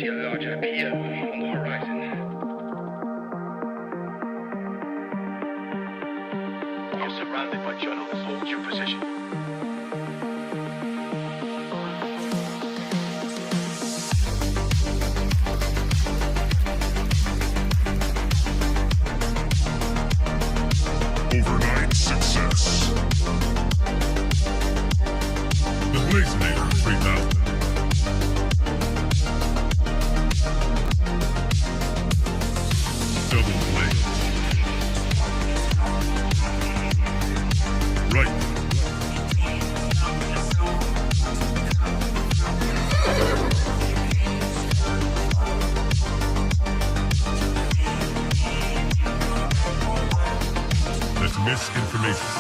see a larger pier on the horizon. You're surrounded by journalists. Hold your position. Overnight success. The Blazinator 3000. Double blaze. Right. That's misinformation.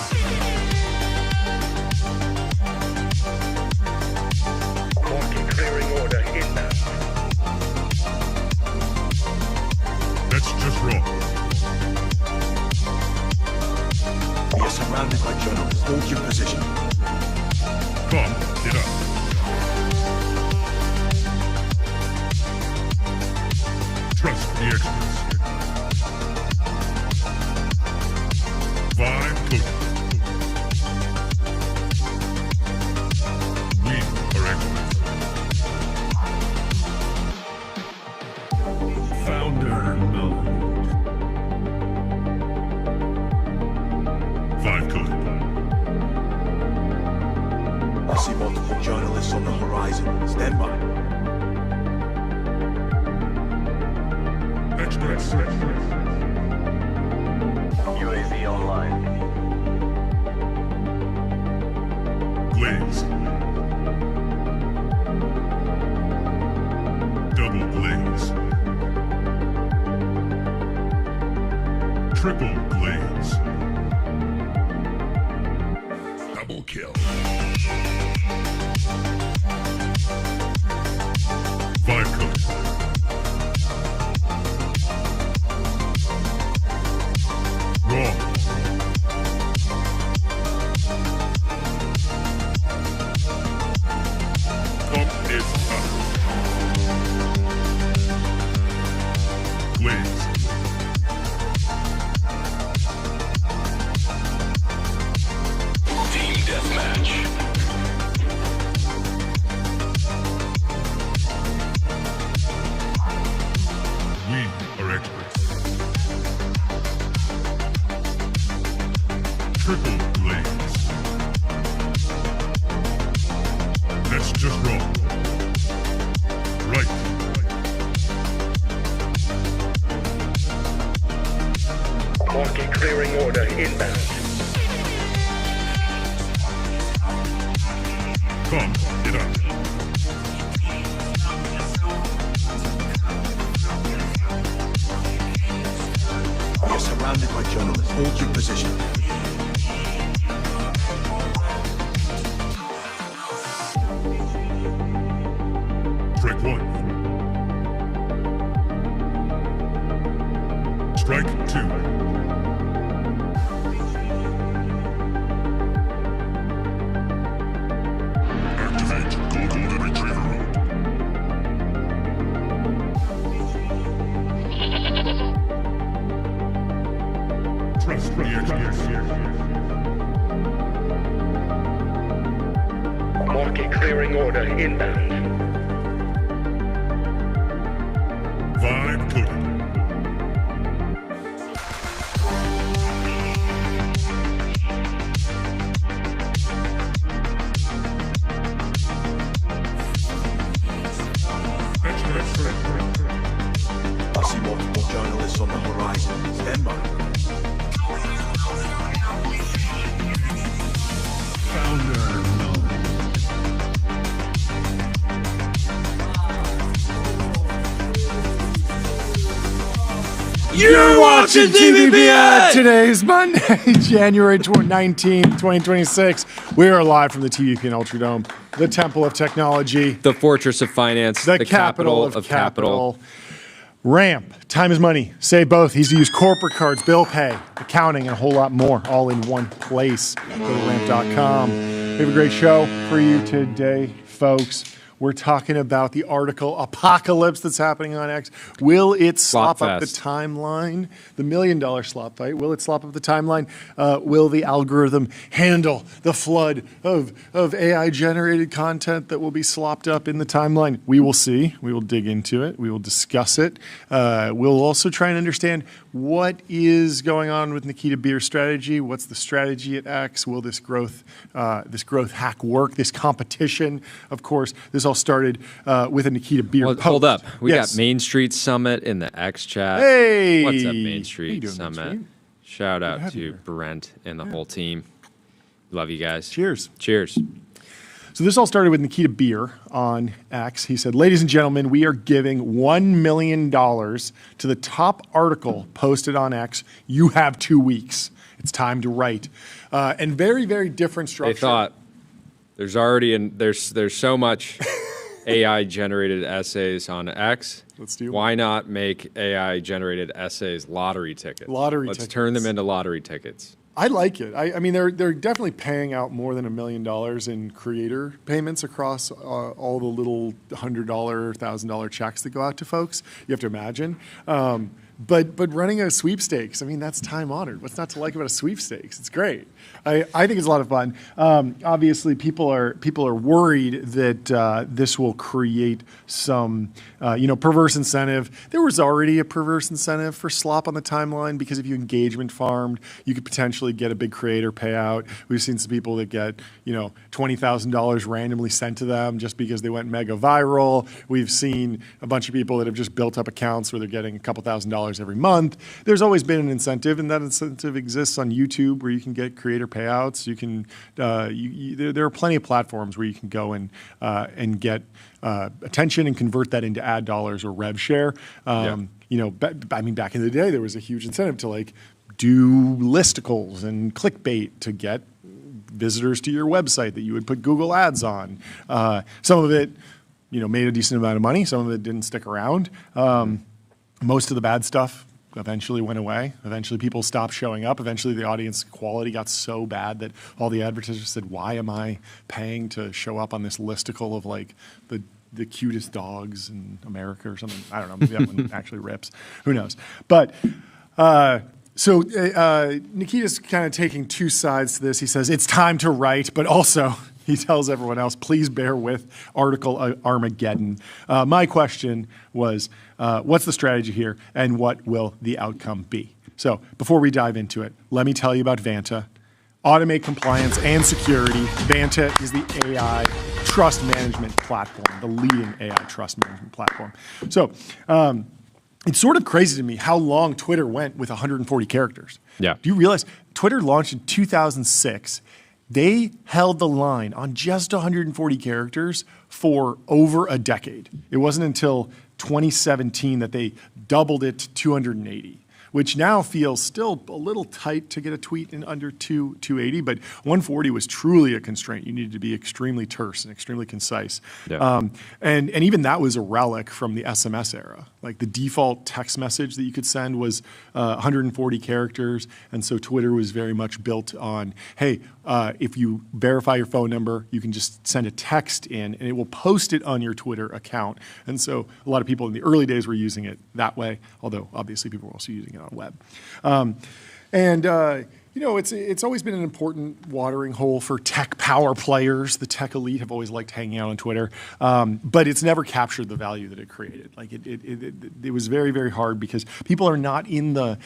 Marking clearing order inbound. That's just wrong. You're surrounded by journalists. Hold your position. Come, get up. Trust the experts. Vibe coding. We are experts. Founder mode. Vibe coding. I see multiple journalists on the horizon. Stand by. Experts. UAV online. Blaze. Double blaze. Triple blaze. Double kill. Vibe code. Wrong. Pump is up. Blaze. Team deathmatch. We are experts. Triple blaze. That's just wrong. Right. Marking clearing order inbound. Come, get up. You're surrounded by journalists. Hold your position. Strike one. Strike two. Activate Golden Retriever mode. Trust the experts. Marking clearing order inbound. Vibe coded. I see multiple journalists on the horizon. Stand by. Founder mode. You're watching TBPN! Today is Monday, January 19th, 2026. We are live from the TBPN Ultradome, the Temple of Technology, The Fortress of Finance, the capital of capital. Ramp, time is money. Say both. Easy to use corporate cards, bill pay, accounting, and a whole lot more, all in one place. Go to ramp.com. We have a great show for you today, folks. We're talking about the article apocalypse that's happening on X. Will it slop up the timeline? The $1 million slop fight. Will it slop up the timeline? Will the algorithm handle the flood of AI-generated content that will be slopped up in the timeline? We will see. We will dig into it. We will discuss it. We'll also try and understand what is going on with Nikita Beer's strategy. What's the strategy at X? Will this growth hack work? This competition, of course. This all started with a Nikita Beer post. Hold up. We got Main Street Summit in the X chat. Hey! What's up, Main Street Summit? Main Street? Shout out to Brent and the whole team. Love you guys. Cheers. Cheers. So this all started with Nikita Beer on X. He said, ladies and gentlemen, we are giving $1 million to the top article posted on X. You have 2 weeks. It's time to write. And very, very different structure. They thought there's already there's so much AI generated essays on X. Let's do Why not make AI generated essays lottery tickets? Let's turn them into lottery tickets. I like it. I mean, they're definitely paying out more than $1 million in creator payments across all the little $100, $1,000 checks that go out to folks. You have to imagine. But running a sweepstakes, I mean, that's time honored. What's not to like about a sweepstakes? It's great. I think it's a lot of fun. Obviously, people are worried that this will create some perverse incentive. There was already a perverse incentive for slop on the timeline because if you engagement farmed, you could potentially get a big creator payout. We've seen some people that get $20,000 randomly sent to them just because they went mega viral. We've seen a bunch of people that have just built up accounts where they're getting a couple $1,000s every month. There's always been an incentive, and that incentive exists on YouTube where you can get creator payouts. You can there are plenty of platforms where you can go and get attention and convert that into ad dollars or rev share. I mean, back in the day, there was a huge incentive to do listicles and clickbait to get visitors to your website that you would put Google ads on. Some of it, made a decent amount of money. Some of it didn't stick around. Most of the bad stuff eventually went away. Eventually people stopped showing up. Eventually the audience quality got so bad that all the advertisers said, why am I paying to show up on this listicle of the cutest dogs in America or something? I don't know. Maybe that one actually rips. Who knows? But so Nikita's kind of taking two sides to this. He says, it's time to write, but also he tells everyone else, please bear with article Armageddon. My question was, what's the strategy here and what will the outcome be? So before we dive into it, let me tell you about Vanta. Automate compliance and security. Vanta is the AI trust management platform, the leading AI trust management platform. So it's sort of crazy to me how long Twitter went with 140 characters. Yeah. Do you realize Twitter launched in 2006? They held the line on just 140 characters for over a decade. It wasn't until 2017 that they doubled it to 280, which now feels still a little tight to get a tweet in under 280, but 140 was truly a constraint. You needed to be extremely terse and extremely concise. Yeah. And even that was a relic from the SMS era. Like the default text message that you could send was 140 characters, and so Twitter was very much built on, hey, if you verify your phone number, you can just send a text in, and it will post it on your Twitter account. And so a lot of people in the early days were using it that way, although obviously people were also using it on web. It's always been an important watering hole for tech power players. The tech elite have always liked hanging out on Twitter, but it's never captured the value that it created. Like it was very, very hard because people are not in the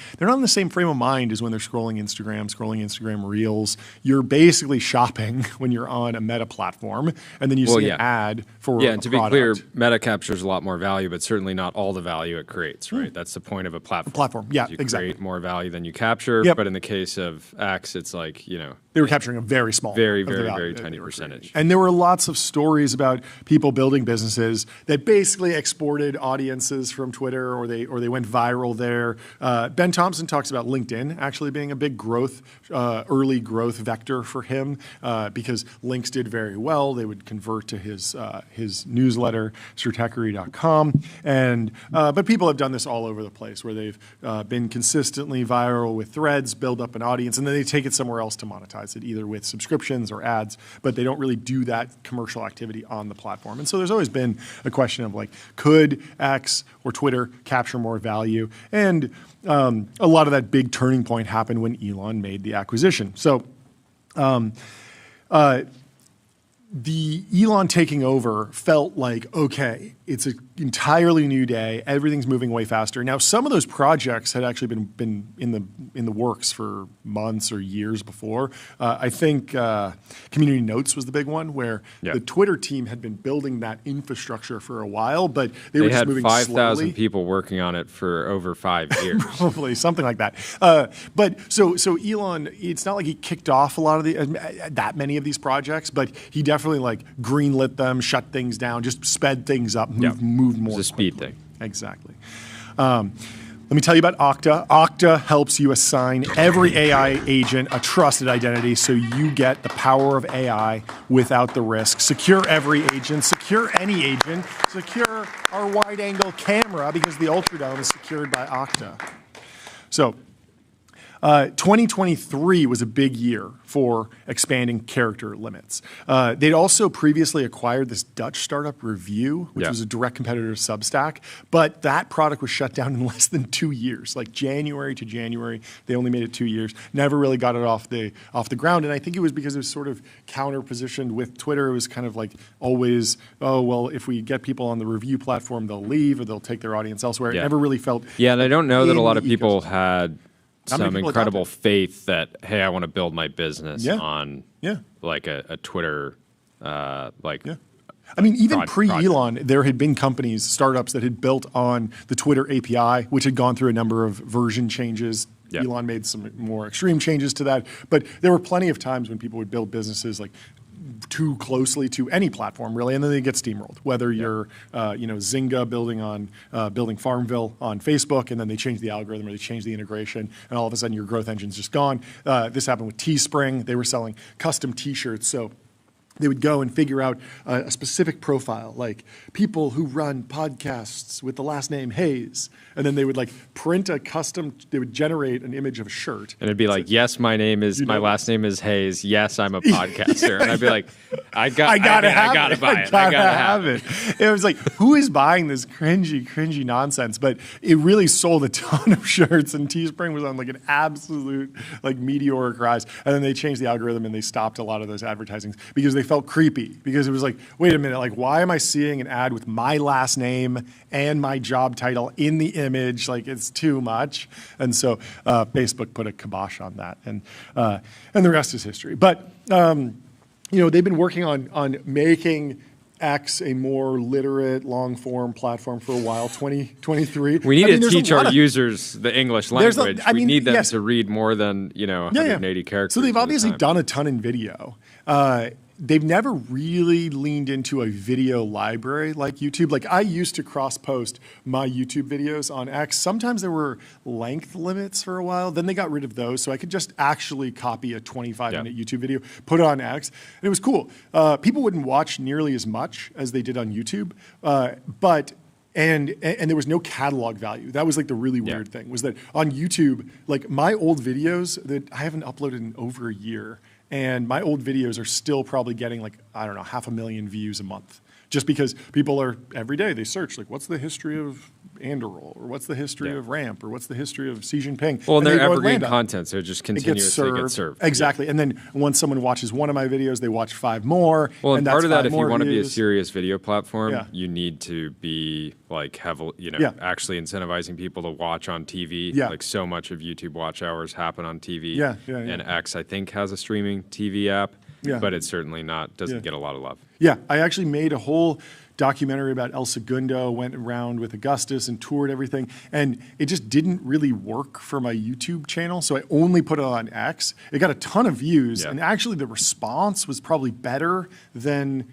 same frame of mind as when they're scrolling Instagram Reels. You're basically shopping when you're on a Meta platform, and then you see an ad for and to be clear, Meta captures a lot more value, but certainly not all the value it creates. Right, that's the point of a platform. Yeah, you exactly. Create more value than you capture. Yep. But in the case of X, it's like, they were capturing a very small, very tiny percentage. And there were lots of stories about people building businesses that basically exported audiences from Twitter, or they went viral there. Ben Thompson talks about LinkedIn actually being a big early growth vector for him because links did very well. They would convert to his newsletter, stratechery.com. But people have done this all over the place where they've been consistently viral with threads, build up an audience, audience, and then they take it somewhere else to monetize it, either with subscriptions or ads, but they don't really do that commercial activity on the platform. And so there's always been a question of like, could X or Twitter capture more value? And a lot of that big turning point happened when Elon made the acquisition. So the Elon taking over felt like, okay, it's an entirely new day. Everything's moving way faster. Now, some of those projects had actually been in the works for months or years before. I think Community Notes was the big one, where the Twitter team had been building that infrastructure for a while, but they were just moving slowly. They had 5,000 people working on it for over 5 years. Probably something like that. But so Elon, it's not like he kicked off a lot of that many of these projects, but he definitely like greenlit them, shut things down, just sped things up, moved more. It's a speed thing. Exactly. Let me tell you about Okta. Okta helps you assign every AI agent a trusted identity so you get the power of AI without the risk. Secure every agent, secure any agent, secure our wide-angle camera because the Ultradome is secured by Okta. So 2023 was a big year for expanding character limits. They'd also previously acquired this Dutch startup Review, which was a direct competitor to Substack, but that product was shut down in less than 2 years, like January to January. They only made it 2 years, never really got it off the ground. And I think it was because it was sort of counter-positioned with Twitter. It was kind of like always, oh, well, if we get people on the Review platform, they'll leave or they'll take their audience elsewhere. It never really felt. Yeah, and I don't know that a lot of people had some incredible faith that, hey, I want to build my business on like a Twitter, I mean, even pre-Elon, there had been companies, startups that had built on the Twitter API, which had gone through a number of version changes. Elon made some more extreme changes to that. But there were plenty of times when people would build businesses like too closely to any platform, really, and then they get steamrolled. Whether you're, Zynga building Farmville on Facebook, and then they change the algorithm or they change the integration, and all of a sudden your growth engine's just gone. This happened with Teespring. They were selling custom T-shirts, so they would go and figure out a specific profile, like people who run podcasts with the last name Hayes. And then they would like print a custom, they would generate an image of a shirt. And it'd be like, yes, my last name is Hayes. Yes, I'm a podcaster. And I'd be like, I gotta have it. It was like, who is buying this cringy nonsense? But it really sold a ton of shirts, and Teespring was on like an absolute like meteoric rise. And then they changed the algorithm and they stopped a lot of those advertisings because they felt creepy, because it was like, wait a minute, like why am I seeing an ad with my last name and my job title in the image? Like it's too much. And so Facebook put a kibosh on that, and the rest is history. But they've been working on making X a more literate, long-form platform for a while. 2023. We need to teach our users the English language. We need them to read more than 180 characters. So they've obviously done a ton in video. They've never really leaned into a video library like YouTube. Like I used to cross-post my YouTube videos on X. Sometimes there were length limits for a while. Then they got rid of those, so I could just actually copy a 25-minute YouTube video, put it on X, and it was cool. People wouldn't watch nearly as much as they did on YouTube, but there was no catalog value. That was like the really weird thing, was that on YouTube, like my old videos that I haven't uploaded in over a year, and my old videos are still probably getting like, I don't know, 500,000 views a month. Just because people are, every day they search, like, what's the history of Andorol? Or what's the history of Ramp? Or what's the history of Xi Jinping? Well, and they're evergreen content, so it just continuously gets served. Exactly. And then once someone watches one of my videos, they watch 5 more. Well, and part of that, if you want to be a views. Serious video platform, you need to be like heavily, actually incentivizing people to watch on TV. Like so much of YouTube watch hours happen on TV. And X, I think, has a streaming TV app. But it certainly doesn't get a lot of love. Yeah, I actually made a whole documentary about El Segundo, went around with Augustus and toured everything, and it just didn't really work for my YouTube channel, so I only put it on X. It got a ton of views, and actually the response was probably better than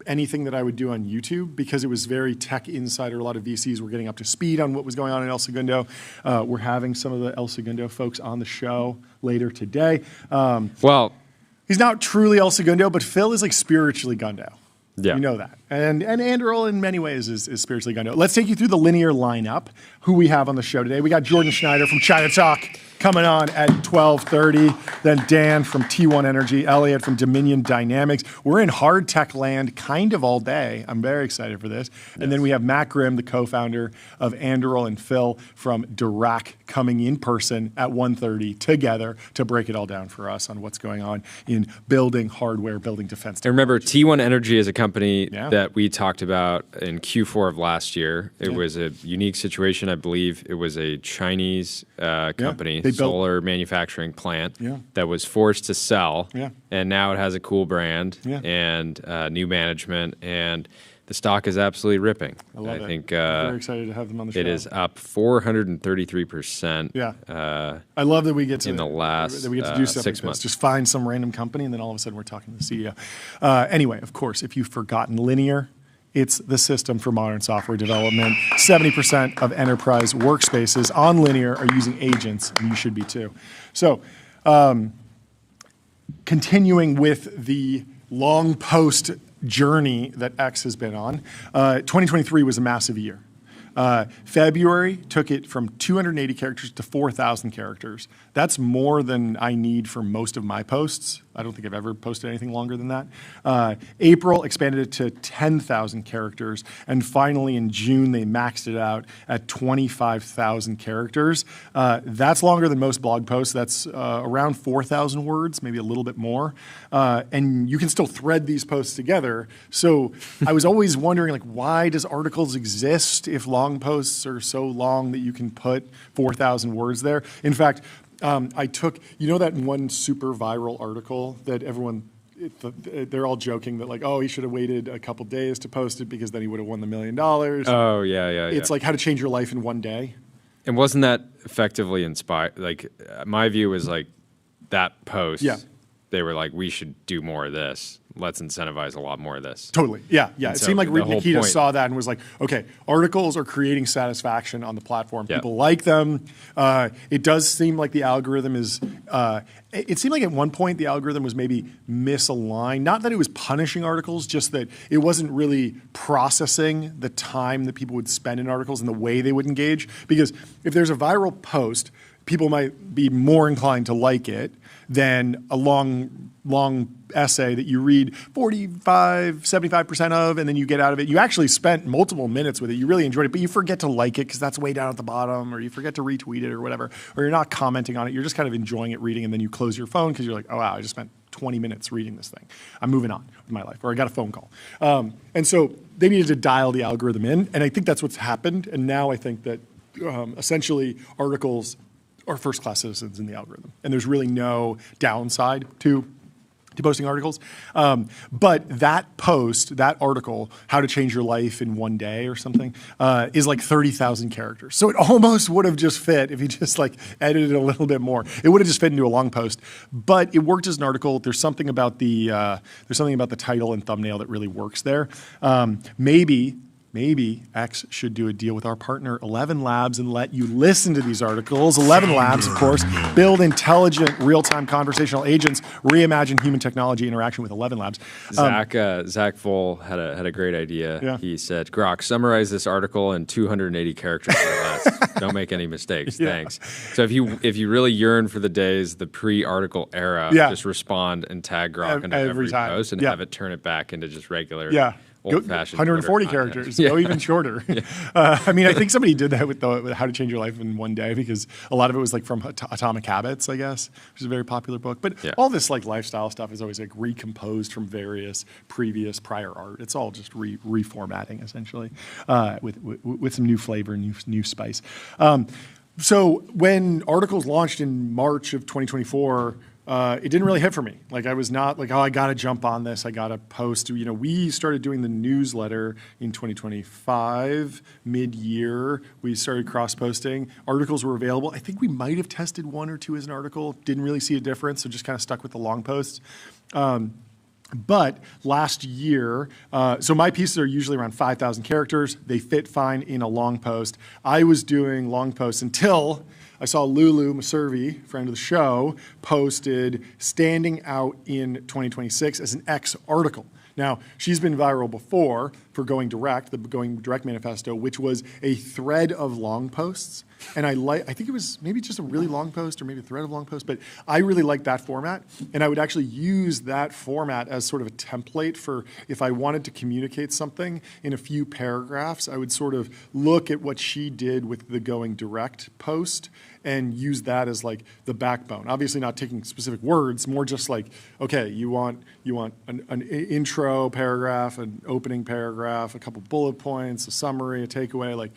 anything that I would do on YouTube, because it was very tech insider. A lot of VCs were getting up to speed on what was going on in El Segundo. We're having some of the El Segundo folks on the show later today. He's not truly El Segundo, but Phil is like spiritually Gundo. Yeah. You know that. And Andorol in many ways is spiritually Gundo. Let's take you through the linear lineup, who we have on the show today. We got Jordan Schneider from China Talk. coming on at 12:30. Then Dan from T1 Energy, Eliot from Dominion Dynamics. We're in hard tech land kind of all day. I'm very excited for this. Yes. And then we have Matt Grimm, the co-founder of Anduril, and Phil from Dirac coming in person at 1:30 together to break it all down for us on what's going on in building hardware, building defense technology. And remember, T1 Energy is a company that we talked about in Q4 of last year. It was a unique situation. I believe it was a Chinese company, solar manufacturing plant that was forced to sell. And now it has a cool brand and new management, and the stock is absolutely ripping. I love it. I'm very excited to have them on the show. It is up 433%. I love that we get to in the last that we get to do stuff 6 like months. This. Just find some random company, and then all of a sudden we're talking to the CEO. Anyway, of course, if you've forgotten Linear, it's the system for modern software development. 70% of enterprise workspaces on Linear are using agents, and you should be too. So, continuing with the long post journey that X has been on, 2023 was a massive year. February took it from 280 characters to 4,000 characters. That's more than I need for most of my posts. I don't think I've ever posted anything longer than that. April expanded it to 10,000 characters. And finally, in June, they maxed it out at 25,000 characters. That's longer than most blog posts. That's around 4,000 words, maybe a little bit more. And you can still thread these posts together. So I was always wondering, like, why does articles exist if long posts are so long that you can put 4,000 words there? In fact, I took, that one super viral article that everyone, they're all joking that like, oh, he should have waited a couple days to post it because then he would have won the $1 million. Oh, yeah. It's like how to change your life in one day. And wasn't that effectively inspired? Like, my view was like that post, they were like, we should do more of this. Let's incentivize a lot more of this. Totally. Yeah. It seemed like Nikita saw that and was like, okay, articles are creating satisfaction on the platform. People like them. It does seem like the algorithm is, it seemed like at one point the algorithm was maybe misaligned. Not that it was punishing articles, just that it wasn't really processing the time that people would spend in articles and the way they would engage. Because if there's a viral post, people might be more inclined to like it than a long essay that you read 75% of, and then you get out of it. You actually spent multiple minutes with it. You really enjoyed it, but you forget to like it because that's way down at the bottom, or you forget to retweet it or whatever, or you're not commenting on it. You're just kind of enjoying it, reading, and then you close your phone because you're like, oh, wow, I just spent 20 minutes reading this thing. I'm moving on with my life, or I got a phone call. And so they needed to dial the algorithm in, and I think that's what's happened. And now I think that essentially articles are first-class citizens in the algorithm, and there's really no downside to posting articles. But that post, that article, How to Change Your Life in One Day or something, is like 30,000 characters. So it almost would have just fit if you just like edited a little bit more. It would have just fit into a long post, but it worked as an article. There's something about the title and thumbnail that really works there. Maybe X should do a deal with our partner, 11 Labs, and let you listen to these articles. 11 Labs, of course, build intelligent, real-time conversational agents, reimagine human technology interaction with 11 Labs. Zach Voll had a great idea. Yeah. He said, Grok, summarize this article in 280 characters or less. Don't make any mistakes. Thanks. So if you really yearn for the days, the pre-article era, just respond and tag Grok into every post and have it turn it back into just regular old-fashioned 140 characters. Go even shorter. I mean, I think somebody did that with How to Change Your Life in One Day, because a lot of it was like from Atomic Habits, I guess, which is a very popular book. But all this like lifestyle stuff is always like recomposed from various prior art. It's all just reformatting essentially with some new flavor, new spice. So when articles launched in March of 2024. It didn't really hit for me. Like I was not like, oh, I got to jump on this. I got to post. We started doing the newsletter in 2025, mid-year. We started cross-posting. Articles were available. I think we might have tested one or two as an article. Didn't really see a difference, so just kind of stuck with the long posts. But last year, so my pieces are usually around 5,000 characters. They fit fine in a long post. I was doing long posts until I saw Lulu Maservi, friend of the show, posted standing out in 2026 as an X article. Now, she's been viral before for Going Direct, the Going Direct manifesto, which was a thread of long posts. And I think it was maybe just a really long post or maybe a thread of long posts, but I really liked that format. And I would actually use that format as sort of a template for if I wanted to communicate something in a few paragraphs, I would sort of look at what she did with the Going Direct post and use that as like the backbone. Obviously not taking specific words, more just like, okay, you want an intro paragraph, an opening paragraph, a couple bullet points, a summary, a takeaway, like,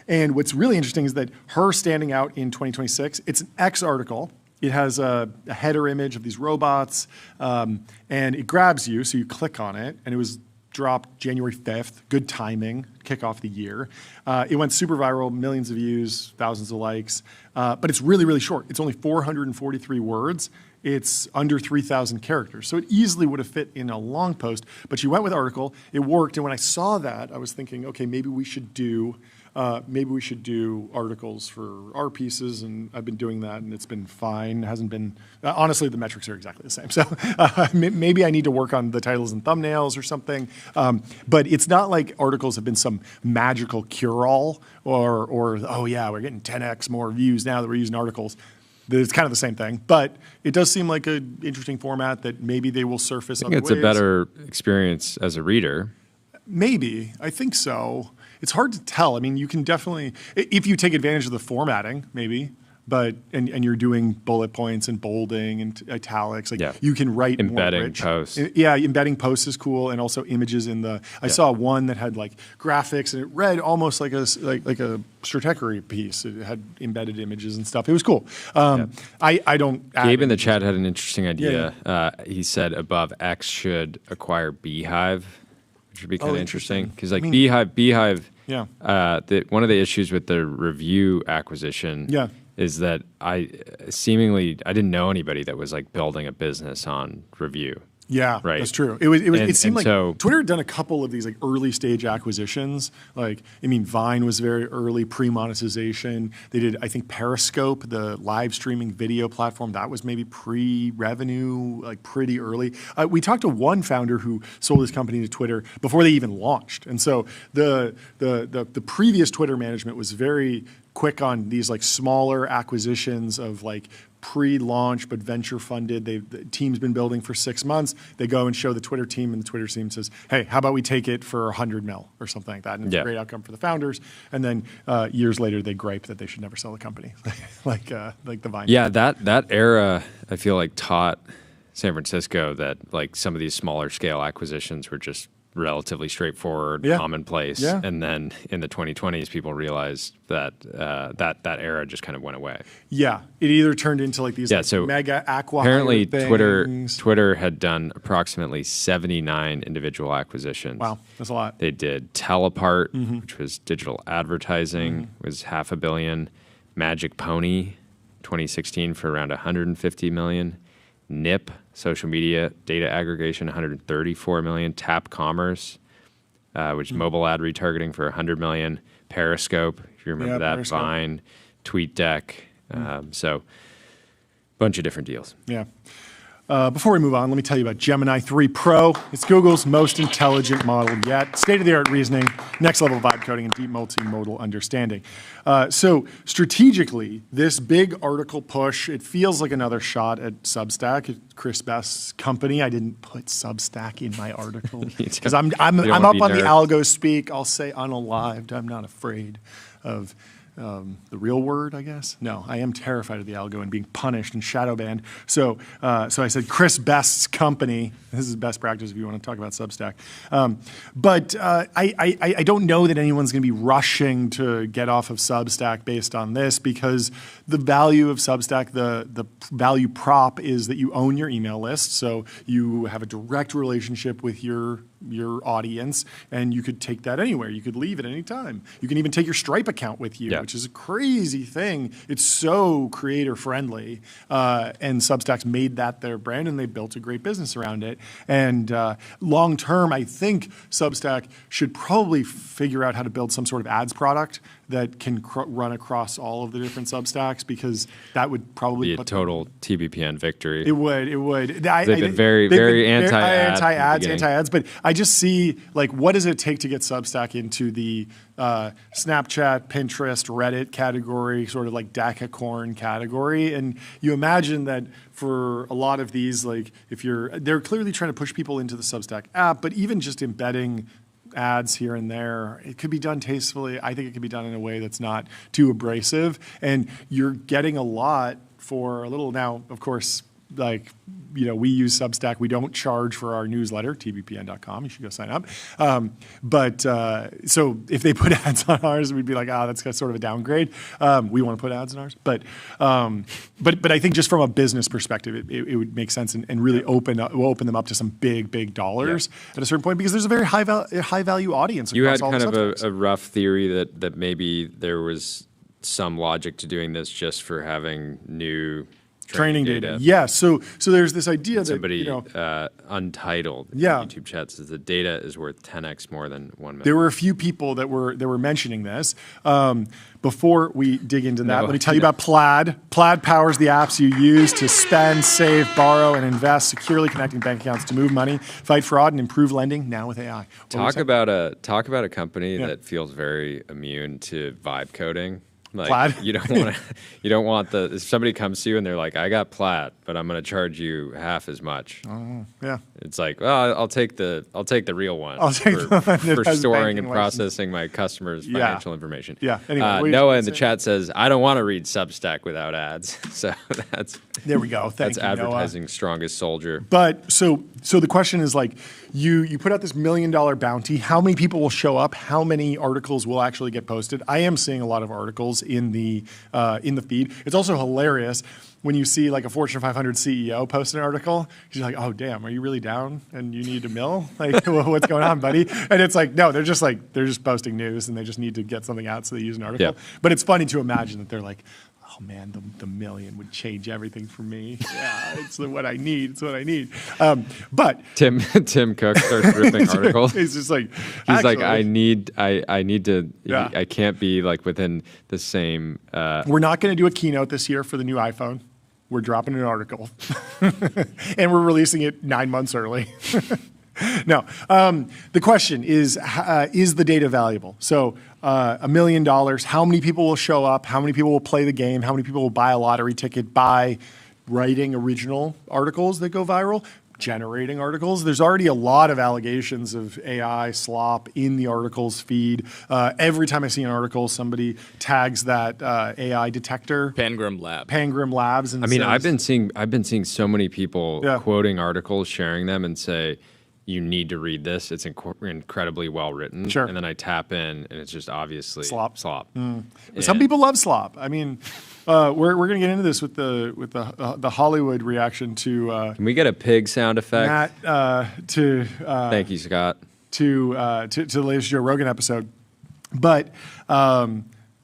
and what's really interesting is that her standing out in 2026, it's an X article. It has a header image of these robots, and it grabs you, so you click on it, and it was dropped January 5th. Good timing, kick off the year. It went super viral, millions of views, thousands of likes, but it's really, really short. It's only 443 words. It's under 3,000 characters. So it easily would have fit in a long post, but she went with article. It worked, and when I saw that, I was thinking, okay, maybe we should do articles for our pieces, and I've been doing that, and it's been fine. It hasn't been, honestly, the metrics are exactly the same. So maybe I need to work on the titles and thumbnails or something. But it's not like articles have been some magical cure-all or oh yeah, we're getting 10x more views now that we're using articles. It's kind of the same thing, but it does seem like an interesting format that maybe they will surface other ways. I think it's a better experience as a reader. Maybe. I think so. It's hard to tell. I mean, you can definitely, if you take advantage of the formatting, maybe, but and you're doing bullet points and bolding and italics, like you can write embedding more rich. Posts. Yeah, embedding posts is cool, and also images in the. I saw one that had like graphics, and it read almost like a stratechery piece. It had embedded images and stuff. It was cool. I don't. Gabe in the chat had an interesting idea. He said above X should acquire Beehive, which would be kind of interesting because like Beehive. Yeah. One of the issues with the review acquisition is that I didn't know anybody that was like building a business on review. Yeah, right. That's true. It seemed like Twitter had done a couple of these like early stage acquisitions. Like, I mean, Vine was very early pre-monetization. They did, I think, Periscope, the live streaming video platform. That was maybe pre-revenue, like pretty early. We talked to one founder who sold his company to Twitter before they even launched. And so the previous Twitter management was very quick on these like smaller acquisitions of like pre-launch but venture funded. The team's been building for 6 months. They go and show the Twitter team, and the Twitter team says, "Hey, how about we take it for 100 mil or something like that?" And it's a great outcome for the founders. And then years later, they gripe that they should never sell the company, like the Vine. Yeah, that era, I feel like taught San Francisco that like some of these smaller scale acquisitions were just relatively straightforward, commonplace. Yeah. And then in the 2020s, people realized that that era just kind of went away. Yeah, it either turned into like these so mega acqui-hire apparently things. Twitter had done approximately 79 individual acquisitions. Wow, that's a lot. They did Telepart, which was digital advertising, was $500 million. Magic Pony, 2016 for around 150 million. Nip, social media data aggregation, 134 million. Tap Commerce, which is mobile ad retargeting for 100 million. Periscope, if you remember that. Periscope. Vine, TweetDeck. So, bunch of different deals. Yeah. Before we move on, let me tell you about Gemini 3 Pro. It's Google's most intelligent model yet. State-of-the-art reasoning, next-level vibe coding, and deep multimodal understanding. So strategically, this big article push, it feels like another shot at Substack, Chris Best's company. I didn't put Substack in my article because I'm up on the algo speak. I'll say unalived. I'm not afraid of the real word, I guess. No, I am terrified of the algo and being punished and shadow banned. So I said Chris Best's company. This is best practice if you want to talk about Substack. But I don't know that anyone's going to be rushing to get off of Substack based on this because the value of Substack, the value prop is that you own your email list. So you have a direct relationship with your audience, and you could take that anywhere. You could leave at any time. You can even take your Stripe account with you, which is a crazy thing. It's so creator friendly, and Substack's made that their brand, and they built a great business around it. And long term, I think Substack should probably figure out how to build some sort of ads product that can run across all of the different Substacks, because that would probably be a total TBPN victory. It would. They've been very anti-ads. But I I just see like, what does it take to get Substack into the Snapchat, Pinterest, Reddit category, sort of like decacorn category? And you imagine that for a lot of these, like they're clearly trying to push people into the Substack app, but even just embedding ads here and there, it could be done tastefully. I think it could be done in a way that's not too abrasive, and you're getting a lot for a little. Now, of course, like, we use Substack. We don't charge for our newsletter, tbpn.com. You should go sign up. So if they put ads on ours, we'd be like, that's sort of a downgrade. We want to put ads on ours. But I think just from a business perspective, it would make sense and really open them up to some big dollars at a certain point, because there's a very high value audience. You had kind of a rough theory that maybe there was some logic to doing this just for having new training data. Yeah, so there's this idea that somebody Untitled YouTube chat says the data is worth 10x more than 1 million. There were a few people that were mentioning this. Before we dig into that, let me tell you about Plaid. Plaid powers the apps you use to spend, save, borrow, and invest, securely connecting bank accounts to move money, fight fraud, and improve lending. Now with AI. Talk about a company that feels very immune to vibe coding. Like, Plaid? You don't want if somebody comes to you and they're like, I got Plaid, but I'm going to charge you half as much. Yeah. It's like, well, I'll take the real one for storing and processing my customers' financial information. Yeah. Anyway, Noah in the chat says, I don't want to read Substack without ads. So there we go. Thank you, Noah. advertising strongest soldier. But so the question is, like, you put out this $1 million bounty. How many people will show up? How many articles will actually get posted? I am seeing a lot of articles in the feed. It's also hilarious when you see like a Fortune 500 CEO post an article. You're like, oh damn, are you really down and you need a mill? Like, what's going on, buddy? And it's like, no, they're just posting news and they just need to get something out, so they use an article. Yep. But it's funny to imagine that they're like, oh man, the million would change everything for me. Yeah, it's what I need. It's what I need. But Tim Cook starts ripping articles. He's just like, I need to. Yeah. I can't be like within the same. We're not going to do a keynote this year for the new iPhone. We're dropping an article, and we're releasing it 9 months early. No, the question is the data valuable? So $1 million, how many people will show up? How many people will play the game? How many people will buy a lottery ticket by writing original articles that go viral, generating articles? There's already a lot of allegations of AI slop in the articles feed. Every time I see an article, somebody tags that AI detector, Pangram Labs, and I mean, says, I've been seeing so many people quoting articles, sharing them, and say, you need to read this. It's incredibly well written. Sure. And then I tap in, and it's just obviously slop. Mm. Some people love slop. I mean, we're going to get into this with the Hollywood reaction to. Can we get a pig sound effect? Thank you, Scott. To the latest Joe Rogan episode, but.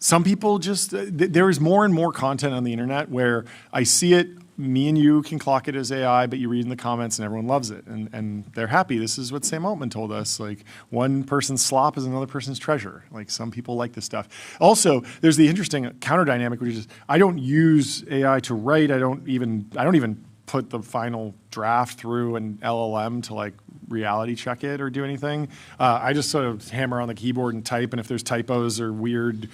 Some people just there is more and more content on the internet where I see it. Me and you can clock it as AI, but you read in the comments and everyone loves it. And they're happy. This is what Sam Altman told us. Like, one person's slop is another person's treasure. Like, some people like this stuff. Also, there's the interesting counter dynamic, which is I don't use AI to write. I don't even put the final draft through an LLM to like reality check it or do anything. I just sort of hammer on the keyboard and type, and if there's typos or weird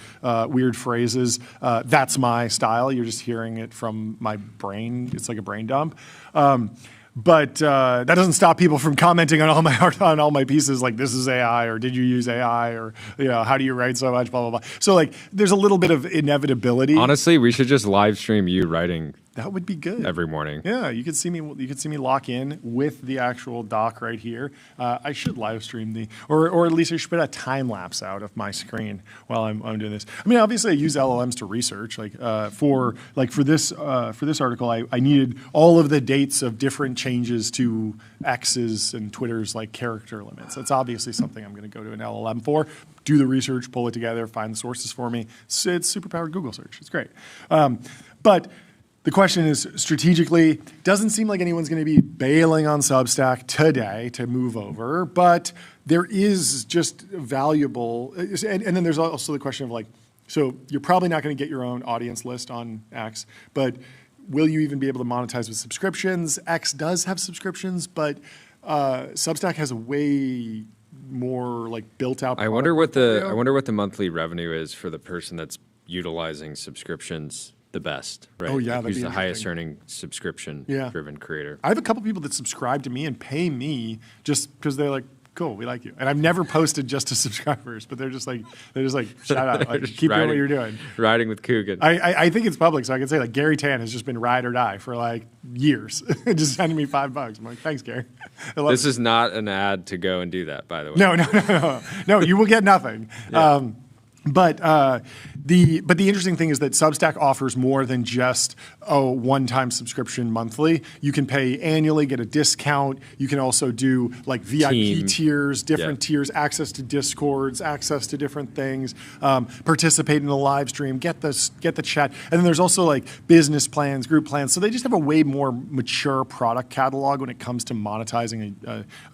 phrases, that's my style. You're just hearing it from my brain. It's like a brain dump. But that doesn't stop people from commenting on all my pieces, like, this is AI, or did you use AI, or how do you write so much, blah blah blah. So like, there's a little bit of inevitability. Honestly, we should just live stream you writing. That would be good. Every morning. Yeah, you could see me lock in with the actual doc right here. I should live stream or at least I should put a time lapse out of my screen while I'm doing this. I mean, obviously I use LLMs to research. For this article, I needed all of the dates of different changes to X's and Twitter's like character limits. That's obviously something I'm going to go to an LLM for. Do the research, pull it together, find the sources for me. It's superpowered Google search. It's great, but. The question is, strategically, doesn't seem like anyone's going to be bailing on Substack today to move over, but there is just valuable, and then there's also the question of like, so you're probably not going to get your own audience list on X, but will you even be able to monetize with subscriptions? X does have subscriptions, but Substack has a way more like built out. I wonder what the monthly revenue is for the person that's utilizing subscriptions the best, right? Oh yeah, who's the highest earning subscription driven creator? I have a couple people that subscribe to me and pay me just because they're like, cool, we like you. And I've never posted just to subscribers, but they're just like shout out, like, keep doing what you're doing. Riding with Coogan. I think it's public, so I can say like Gary Tan has just been ride or die for like years, just sending me $5. I'm like, thanks, Gary. This is not an ad to go and do that, by the way. No, you will get nothing. Yeah. But the interesting thing is that Substack offers more than just a one-time subscription monthly. You can pay annually, get a discount. You can also do like VIP tiers, different tiers, access to Discords, access to different things, participate in the live stream, get the chat, and then there's also like business plans, group plans. So they just have a way more mature product catalog when it comes to monetizing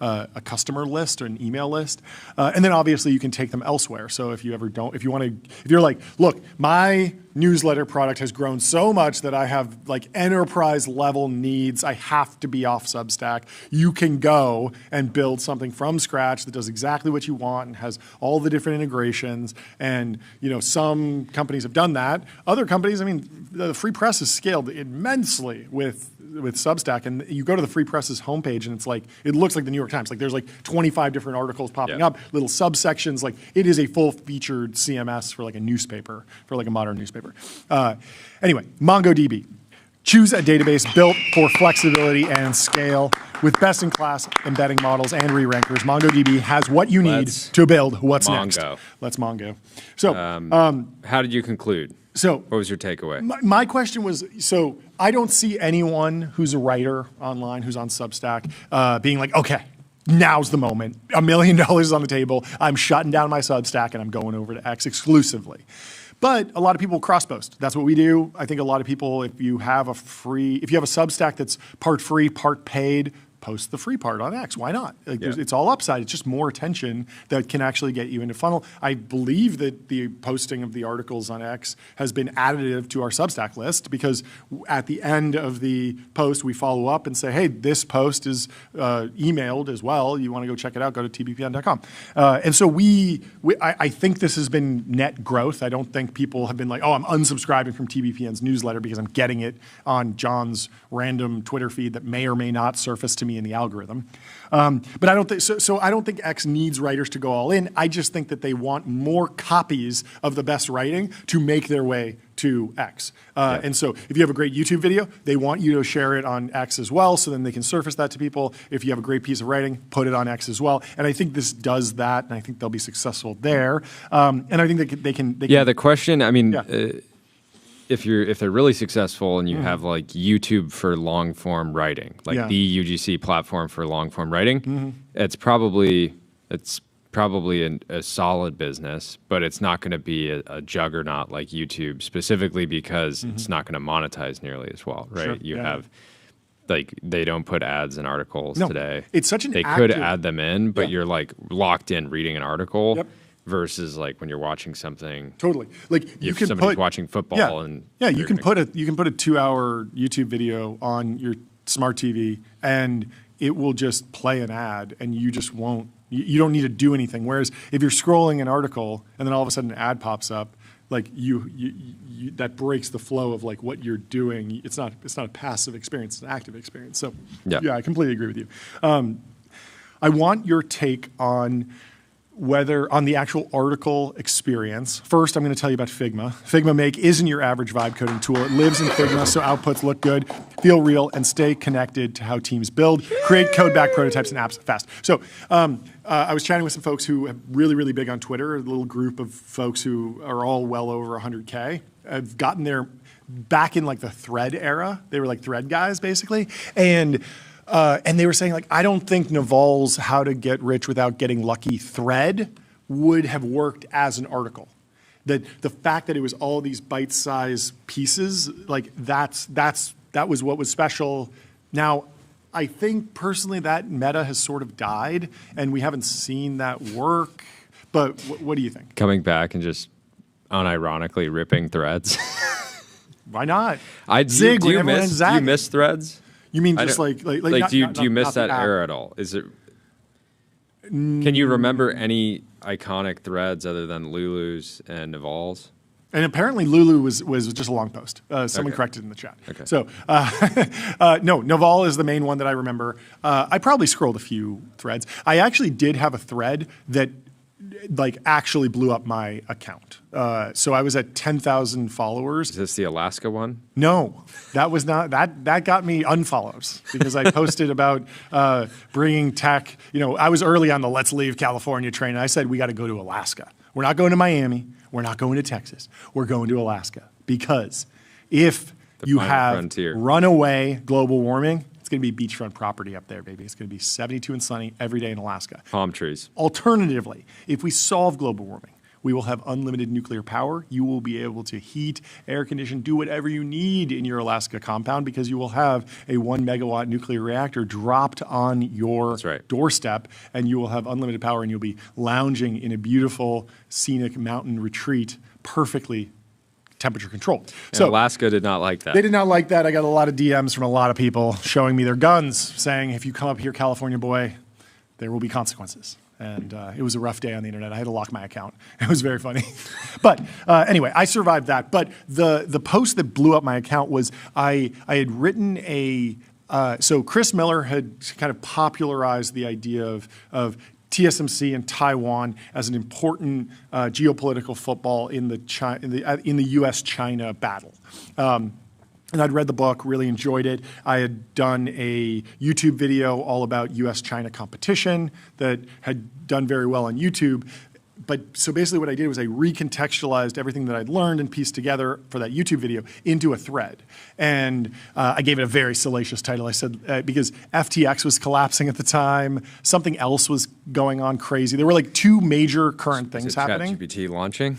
a customer list or an email list. And then obviously you can take them elsewhere. So if you're like, look, my newsletter product has grown so much that I have like enterprise level needs. I have to be off Substack. You can go and build something from scratch that does exactly what you want and has all the different integrations. And some companies have done that. Other companies, I mean, the Free Press has scaled immensely with Substack, and you go to the Free Press's homepage, and it's like it looks like the New York Times. Like there's like 25 different articles popping up, little subsections. Like it is a full-featured CMS for like a newspaper, for like a modern newspaper. Anyway, MongoDB. Choose a database built for flexibility and scale with best-in-class embedding models and re-rankers. MongoDB has what you need to build what's next. Let's Mongo. So, how did you conclude? So, what was your takeaway? My question was, so I don't see anyone who's a writer online, who's on Substack, being like, okay, now's the moment. $1 million is on the table. I'm shutting down my Substack and I'm going over to X exclusively. But a lot of people cross-post. That's what we do. I think a lot of people, if you have a Substack that's part free, part paid, post the free part on X. Why not? It's all upside. It's just more attention that can actually get you into funnel. I believe that the posting of the articles on X has been additive to our Substack list because at the end of the post, we follow up and say, hey, this post is emailed as well. You want to go check it out, go to tbpn.com. And so I think this has been net growth. I don't think people have been like, oh, I'm unsubscribing from TBPN's newsletter because I'm getting it on John's random Twitter feed that may or may not surface to me in the algorithm. But I don't think so I don't think X needs writers to go all in. I just think that they want more copies of the best writing to make their way to X. And so if you have a great YouTube video, they want you to share it on X as well, so then they can surface that to people. If you have a great piece of writing, put it on X as well. And I think this does that, and I think they'll be successful there. And I think they can. The question, I mean, if they're really successful and you have like YouTube for long form writing, like the UGC platform for long form writing, it's probably a solid business, but it's not going to be a juggernaut like YouTube, specifically because it's not going to monetize nearly as well, right? Sure. You have like they don't put ads in articles today. It's such an they could add them in, but you're like locked in reading an article. Yep. Versus like when you're watching something, totally like you can somebody's watching football and you can put a 2-hour YouTube video on your smart TV and it will just play an ad and you just won't. You don't need to do anything. Whereas if you're scrolling an article and then all of a sudden an ad pops up, like you that breaks the flow of like what you're doing. It's not a passive experience; it's an active experience. So I completely agree with you. I want your take on the actual article experience. First, I'm going to tell you about Figma. Figma Make isn't your average vibe coding tool. It lives in Figma, so outputs look good, feel real, and stay connected to how teams build, create code-backed prototypes and apps fast. So I was chatting with some folks who are really, really big on Twitter, a little group of folks who are all well over 100K. I've gotten there back in like the thread era. They were like thread guys, basically. And they were saying, like, I don't think Naval's How to Get Rich Without Getting Lucky thread would have worked as an article. That the fact that it was all these bite-sized pieces, like that was what was special. Now, I think personally that meta has sort of died, and we haven't seen that work. But what do you think? Coming back and just unironically ripping threads. Why not? Do you miss threads? You mean just like not, do you miss that era at all? Is it? Can you remember any iconic threads other than Lulu's and Naval's? And apparently Lulu was just a long post. Someone corrected in the chat. Okay. So no, Naval is the main one that I remember. I probably scrolled a few threads. I actually did have a thread that like actually blew up my account. So I was at 10,000 followers. Is this the Alaska one? No, that was not, that got me unfollows because I posted about bringing tech. You know, I was early on the Let's Leave California train, and I said, we got to go to Alaska. We're not going to Miami. We're not going to Texas. We're going to Alaska because if you have frontier. Runaway global warming, it's going to be beachfront property up there, baby. It's going to be 72 and sunny every day in Alaska. Palm trees. Alternatively, if we solve global warming, we will have unlimited nuclear power. You will be able to heat, air condition, do whatever you need in your Alaska compound because you will have a 1 megawatt nuclear reactor dropped on your doorstep, and you will have unlimited power, and you'll be lounging in a beautiful, scenic mountain retreat, perfectly temperature controlled. So Alaska did not like that. They did not like that. I got a lot of DMs from a lot of people showing me their guns, saying, if you come up here, California boy, there will be consequences. And it was a rough day on the internet. I had to lock my account. It was very funny. But anyway, I survived that. But the post that blew up my account was I had written a so Chris Miller had kind of popularized the idea of TSMC and Taiwan as an important geopolitical football in the U.S.-China battle. And I'd read the book, really enjoyed it. I had done a YouTube video all about US-China competition that had done very well on YouTube. But so basically what I did was I recontextualized everything that I'd learned and pieced together for that YouTube video into a thread. And I gave it a very salacious title. I said, because FTX was collapsing at the time, something else was going on crazy. There were like two major current things happening. ChatGPT launching?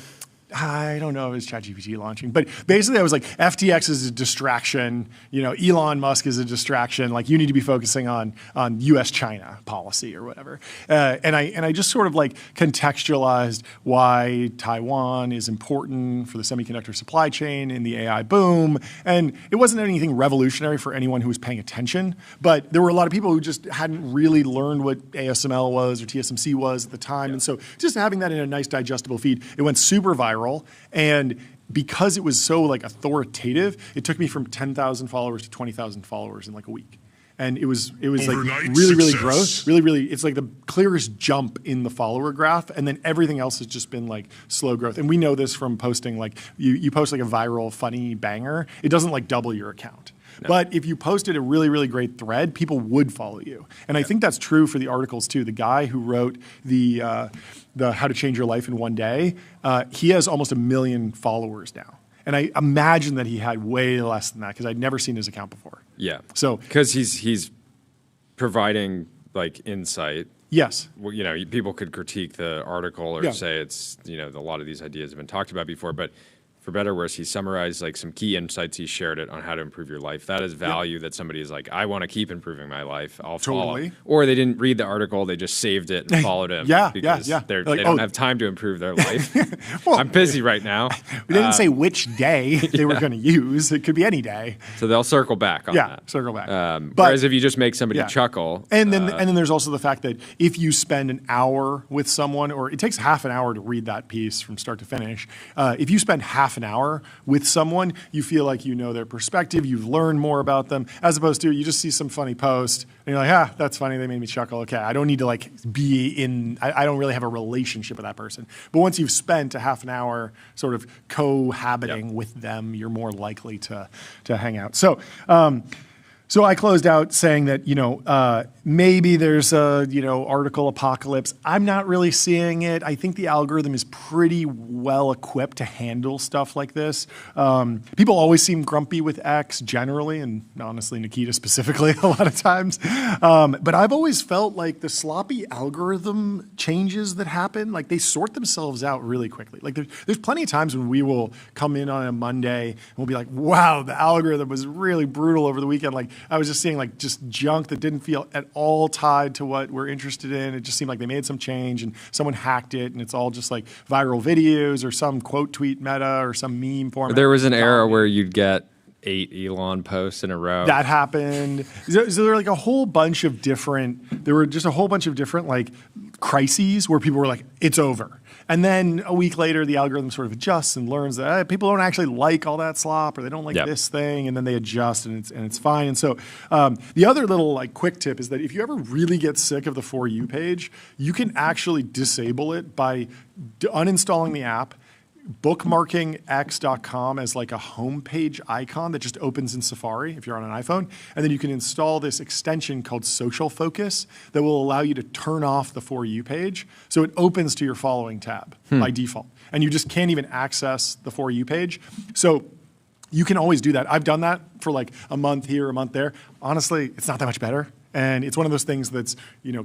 I don't know if it's ChatGPT launching, but basically I was like, FTX is a distraction. You know, Elon Musk is a distraction. Like, you need to be focusing on U.S.-China policy or whatever. And I just sort of like contextualized why Taiwan is important for the semiconductor supply chain in the AI boom. And it wasn't anything revolutionary for anyone who was paying attention, but there were a lot of people who just hadn't really learned what ASML was or TSMC was at the time. And so just having that in a nice digestible feed, it went super viral. And because it was so like authoritative, it took me from 10,000 followers to 20,000 followers in like a week. And it was like really growth, really. It's like the clearest jump in the follower graph, and then everything else has just been like slow growth. And we know this from posting, like you post like a viral funny banger, it doesn't like double your account. No. But if you posted a really great thread, people would follow you. And I think that's true for the articles too. The guy who wrote the How to Change Your Life in One Day, he has almost 1 million followers now. And I imagine that he had way less than that because I'd never seen his account before. Yeah. So because he's providing like insight. Yes. Well, you know, people could critique the article or say it's, you know, a lot of these ideas have been talked about before, but for better or worse, he summarized like some key insights. He shared it on how to improve your life. That is value that somebody is like, I want to keep improving my life. I'll follow. Or they didn't read the article. They just saved it and followed him. Because they don't have time to improve their life. Well, I'm busy right now. We didn't say which day they were going to use. It could be any day. So they'll circle back on that. Yeah, circle back. Whereas if you just make somebody chuckle. And then there's also the fact that if you spend an hour with someone, or it takes half an hour to read that piece from start to finish, if you spend half an hour with someone, you feel like you know their perspective, you've learned more about them, as opposed to you just see some funny post and you're like, that's funny, they made me chuckle. Okay, I don't need to like be in, I don't really have a relationship with that person. But once you've spent a half an hour sort of cohabiting with them, you're more likely to hang out. So I closed out saying that, you know, maybe there's a, you know, article apocalypse. I'm not really seeing it. I think the algorithm is pretty well equipped to handle stuff like this. People always seem grumpy with X generally, and honestly, Nikita specifically a lot of times. But I've always felt like the sloppy algorithm changes that happen, like they sort themselves out really quickly. Like there's plenty of times when we will come in on a Monday and we'll be like, wow, the algorithm was really brutal over the weekend. Like I was just seeing like just junk that didn't feel at all tied to what we're interested in. It just seemed like they made some change and someone hacked it, and it's all just like viral videos or some quote tweet meta or some meme format. There was an era where you'd get 8 Elon posts in a row. That happened. So there were like a whole bunch of different, like crises where people were like, it's over. And then a week later, the algorithm sort of adjusts and learns that people don't actually like all that slop, or they don't like this thing, and then they adjust, and it's fine. And so the other little like quick tip is that if you ever really get sick of the For You page, you can actually disable it by uninstalling the app, bookmarking x.com as like a homepage icon that just opens in Safari if you're on an iPhone. And then you can install this extension called Social Focus that will allow you to turn off the For You page. So it opens to your following tab by default. And you just can't even access the For You page. So you can always do that. I've done that for like a month here, a month there. Honestly, it's not that much better. And it's one of those things that's,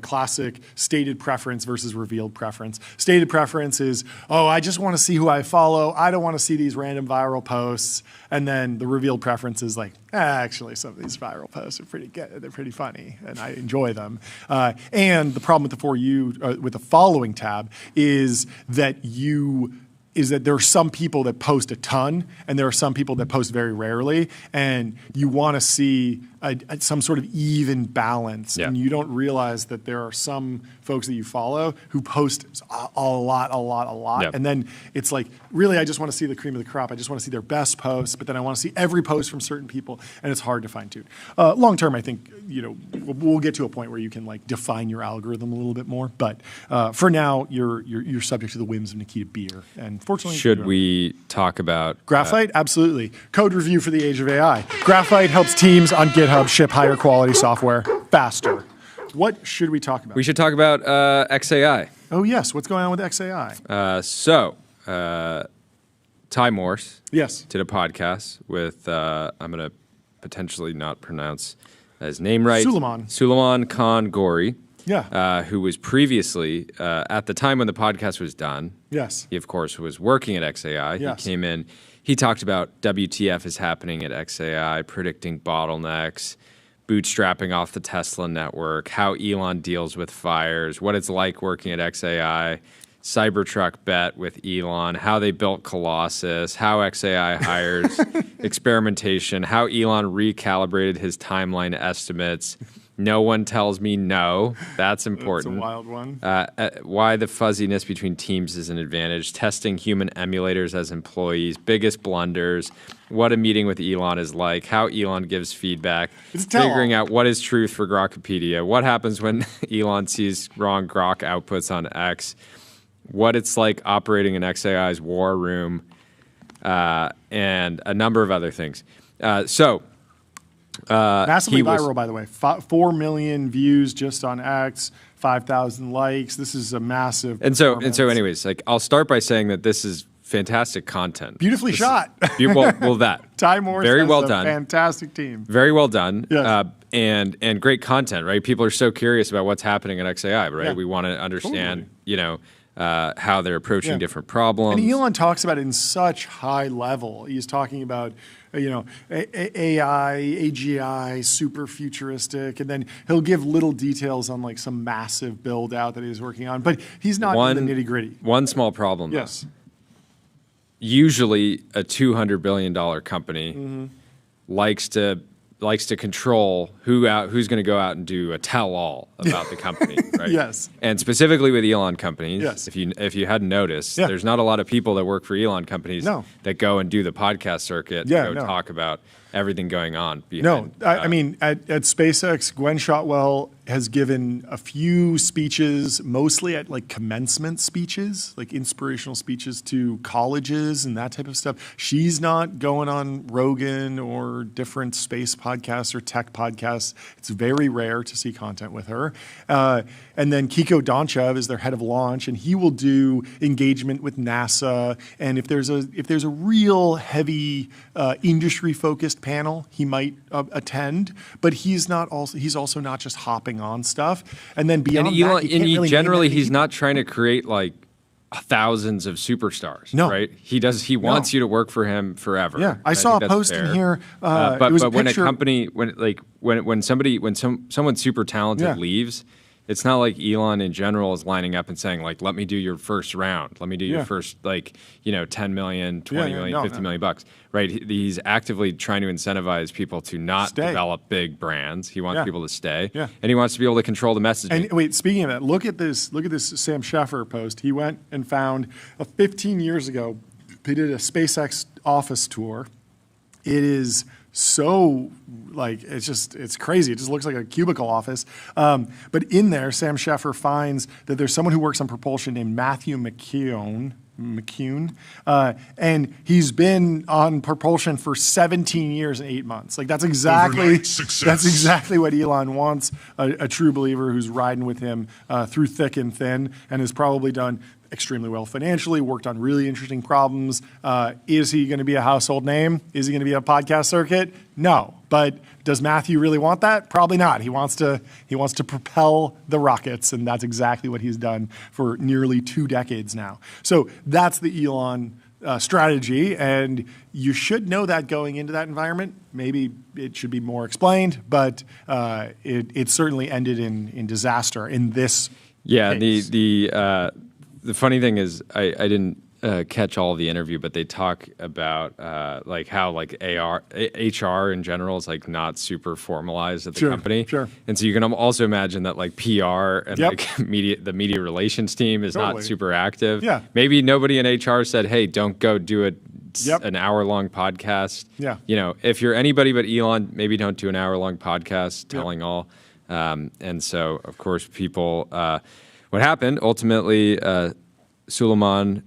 classic stated preference versus revealed preference. Stated preference is, I just want to see who I follow. I don't want to see these random viral posts. And then the revealed preference is like, actually, some of these viral posts are pretty good. They're pretty funny, and I enjoy them. And the problem with the For You, with the following tab, is that there are some people that post a ton, and there are some people that post very rarely, and you want to see some sort of even balance. And you don't realize that there are some folks that you follow who post a lot. And then it's like, really, I just want to see the cream of the crop. I just want to see their best posts, but then I want to see every post from certain people, and it's hard to fine tune. Long term, I think, we'll get to a point where you can like define your algorithm a little bit more. But for now, you're subject to the whims of Nikita Beer. And fortunately, should we talk about Graphite? Absolutely. Code review for the age of AI. Graphite helps teams on GitHub ship higher quality software faster. What should we talk about? We should talk about XAI. Oh, yes. What's going on with XAI? Ty Morse did a podcast with, I'm going to potentially not pronounce his name right. Suleiman Khan Gori. Who was previously, at the time when the podcast was done, he, of course, was working at XAI. He came in. He talked about WTF is happening at XAI, predicting bottlenecks, bootstrapping off the Tesla network, how Elon deals with fires, what it's like working at XAI, Cybertruck bet with Elon, how they built Colossus, how XAI hires experimentation, how Elon recalibrated his timeline estimates. No one tells me no. That's important. That's a wild one. Why the fuzziness between teams is an advantage. Testing human emulators as employees. Biggest blunders. What a meeting with Elon is like. How Elon gives feedback. Figuring out what is truth for Grokpedia. What happens when Elon sees wrong Grok outputs on X. What it's like operating in XAI's war room. And a number of other things. Massively viral, by the way. 4 million views just on X, 5,000 likes. This is a massive. And so, anyways, like I'll start by saying that this is fantastic content. Beautifully shot. Well, that Ty Morse very well done. Fantastic team. Very well done. Yes. And great content, right? People are so curious about what's happening at XAI, right? Yeah. We want to understand, how they're approaching different problems. And Elon talks about it in such high level. He's talking about, AI, AGI, super futuristic, and then he'll give little details on like some massive build out that he's working on. But he's not in the nitty gritty. One small problem. Yes. Though. Usually, a $200 billion company likes to control who's going to go out and do a tell-all about the company, right? Yes. And specifically with Elon companies, yes. if you hadn't noticed, there's not a lot of people that work for Elon companies that go and do the podcast circuit talk about everything going on behind. I mean, at SpaceX, Gwen Shotwell has given a few speeches, mostly at like commencement speeches, like inspirational speeches to colleges and that type of stuff. She's not going on Rogan or different space podcasts or tech podcasts. It's very rare to see content with her. And then Kiko Donchev is their head of launch, and he will do engagement with NASA. And if there's a real heavy industry-focused panel, he might attend. But he's also not just hopping on stuff. And then beyond he's not trying to create like thousands of superstars. No. Right? He wants you to work for him forever. Yeah, I saw a post in here. But when a company, when someone super talented leaves, it's not like Elon in general is lining up and saying like, let me do your first round. Let me do your first, like, 10 million, 20 million, 50 million bucks, right? He's actively trying to incentivize people to not develop big brands. He wants people to stay, and he wants to be able to control the messaging. And wait, speaking of that, look at this Sam Sheffer post. He went and found 15 years ago, he did a SpaceX office tour. It is so, like, it's crazy. It just looks like a cubicle office. But in there, Sam Sheffer finds that there's someone who works on propulsion named Matthew McCune, and he's been on propulsion for 17 years and 8 months. Like, that's exactly what Elon wants, a true believer who's riding with him through thick and thin, and has probably done extremely well financially, worked on really interesting problems. Is he going to be a household name? Is he going to be a podcast circuit? No. But does Matthew really want that? Probably not. He wants to propel the rockets, and that's exactly what he's done for nearly 2 decades now. So that's the Elon strategy, and you should know that going into that environment. Maybe it should be more explained, but it certainly ended in disaster in this case. The funny thing is, I didn't catch all of the interview, but they talk about like how like HR in general is like not super formalized at the company. Sure. And so you can also imagine that like PR and like the media relations team is not super active. Yeah. Maybe nobody in HR said, "Hey, don't go do an hour-long podcast." Yeah. If you're anybody but Elon, maybe don't do an hour-long podcast telling all. And so, of course, people. What happened ultimately? Suleiman.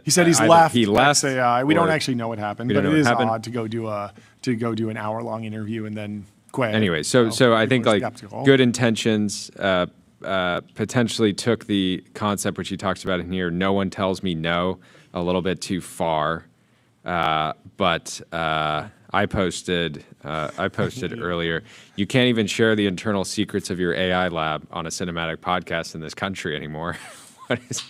He said he left AI. We don't actually know what happened, but it is odd to go do an hour-long interview and then quit. Anyway, so I think like good intentions potentially took the concept which he talks about in here. No one tells me no, a little bit too far, but. I posted earlier, you can't even share the internal secrets of your AI lab on a cinematic podcast in this country anymore. What is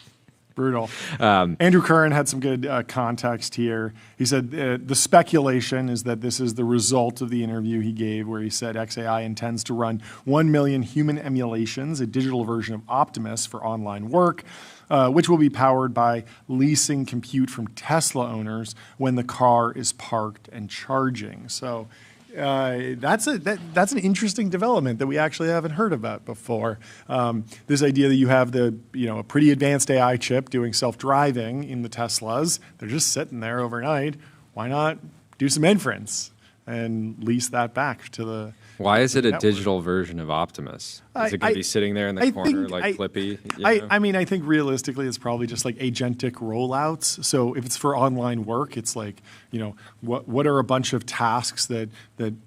brutal? Andrew Curran had some good context here. He said the speculation is that this is the result of the interview he gave where he said XAI intends to run 1 million human emulations, a digital version of Optimus for online work, which will be powered by leasing compute from Tesla owners when the car is parked and charging. So that's an interesting development that we actually haven't heard about before. This idea that you have a pretty advanced AI chip doing self-driving in the Teslas, they're just sitting there overnight. Why not do some inference and lease that back to the Why is it a digital version of Optimus? Is it going to be sitting there in the corner like Clippy? I mean, I think realistically it's probably just like agentic rollouts. So if it's for online work, it's like, what are a bunch of tasks that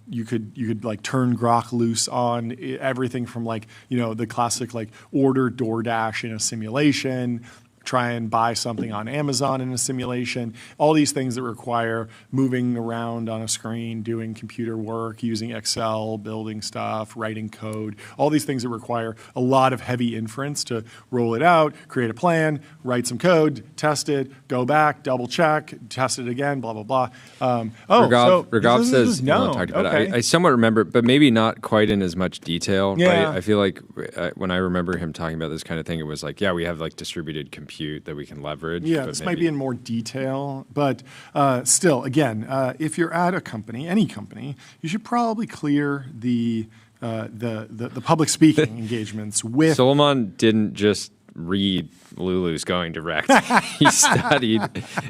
you could like turn Grok loose on? Everything from like, the classic like order DoorDash in a simulation, try and buy something on Amazon in a simulation, all these things that require moving around on a screen, doing computer work, using Excel, building stuff, writing code, all these things that require a lot of heavy inference to roll it out, create a plan, write some code, test it, go back, double check, test it again, blah, blah, blah. Raghav says, no. Talked about it. I somewhat remember, but maybe not quite in as much detail. Yeah. Right? I feel like when I remember him talking about this kind of thing, it was like, we have like distributed compute that we can leverage. Yeah, this might be in more detail, but still, again, if you're at a company, any company, you should probably clear the public speaking engagements with. Suleiman didn't just read Lulu's Going Direct. He studied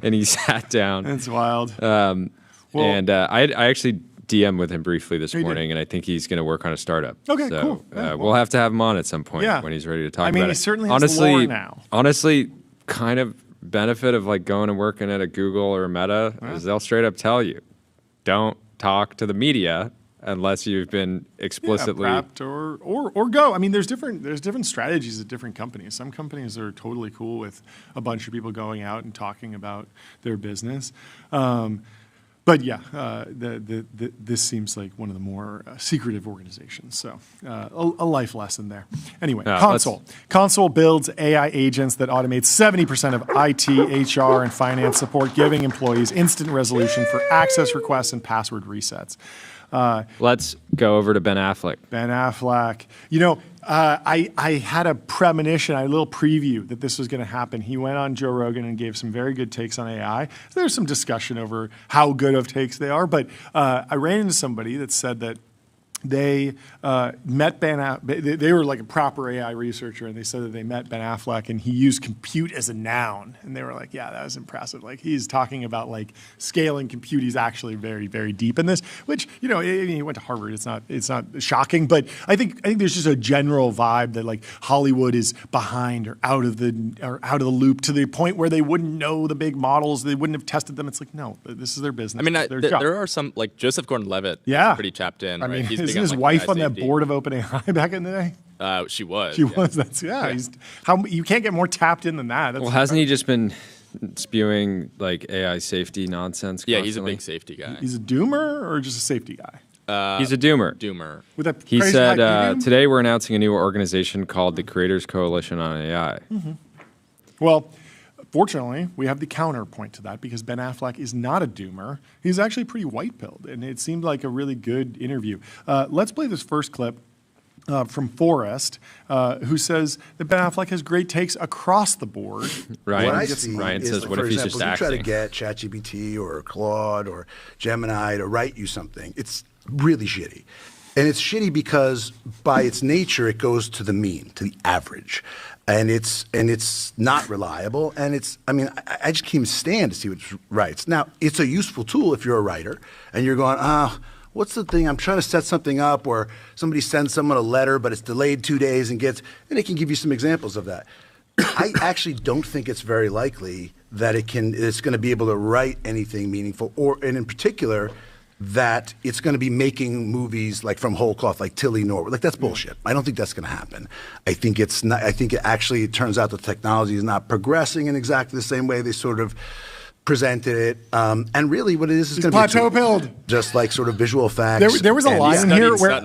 and he sat down. That's wild. I actually DM with him briefly this morning, and I think he's going to work on a startup. Okay, cool. Yeah, we'll have to have him on at some point when he's ready to talk about it. He certainly has the lore now. Honestly, kind of benefit of like going and working at a Google or a Meta is they'll straight up tell you, don't talk to the media unless you've been explicitly prepped or go. I mean, there's different strategies at different companies. Some companies are totally cool with a bunch of people going out and talking about their business. But this seems like one of the more secretive organizations. So a life lesson there. Anyway, Console. Console builds AI agents that automate 70% of IT, HR, and finance support, giving employees instant resolution for access requests and password resets. Let's go over to Ben Affleck. Ben Affleck. You know, I had a premonition, a little preview that this was going to happen. He went on Joe Rogan and gave some very good takes on AI. There's some discussion over how good of takes they are, but I ran into somebody that said that they met Ben Affleck. They were like a proper AI researcher, and they said that they met Ben Affleck, and he used compute as a noun. And they were like, yeah, that was impressive. Like, he's talking about, like, scaling compute. He's actually very, very deep in this, which, you know, he went to Harvard. It's not shocking. But I think there's just a general vibe that, like, Hollywood is behind or out of the loop to the point where they wouldn't know the big models. They wouldn't have tested them. It's like, no, this is their business. I mean, there are some, like, Joseph Gordon-Levitt, pretty tapped in. I mean, right? Isn't his wife on that board of OpenAI back in the day? She was. She was. That's you can't get more tapped in than that. Well, hasn't he just been spewing like AI safety nonsense? Yeah, constantly? he's a big safety guy. He's a doomer or just a safety guy? He's a doomer. With that he crazy said, today we're announcing a new organization called the Creators Coalition on AI. Mm-hmm. Well, fortunately, we have the counterpoint to that because Ben Affleck is not a doomer. He's actually pretty white-pilled, and it seemed like a really good interview. Let's play this first clip from Forrest, who says that Ben Affleck has great takes across the board. Ryan says, what if he's just acting? For example, you try to get ChatGPT or Claude or Gemini to write you something, it's really shitty. And it's shitty because by its nature, it goes to the mean, to the average. And it's not reliable, and I just can't even stand to see what it writes. Now, it's a useful tool if you're a writer, and you're going, what's the thing? I'm trying to set something up, or somebody sends someone a letter, but it's delayed 2 days, and it can give you some examples of that. I actually don't think it's very likely that it's going to be able to write anything meaningful, and in particular, that it's going to be making movies like from whole cloth, like Tilly Norwood. Like, that's bullshit. I don't think that's going to happen. I think it turns out the technology is not progressing in exactly the same way they sort of presented it. And really what it is going to be plateau-pilled. Just like sort of visual effects. There was a line in here where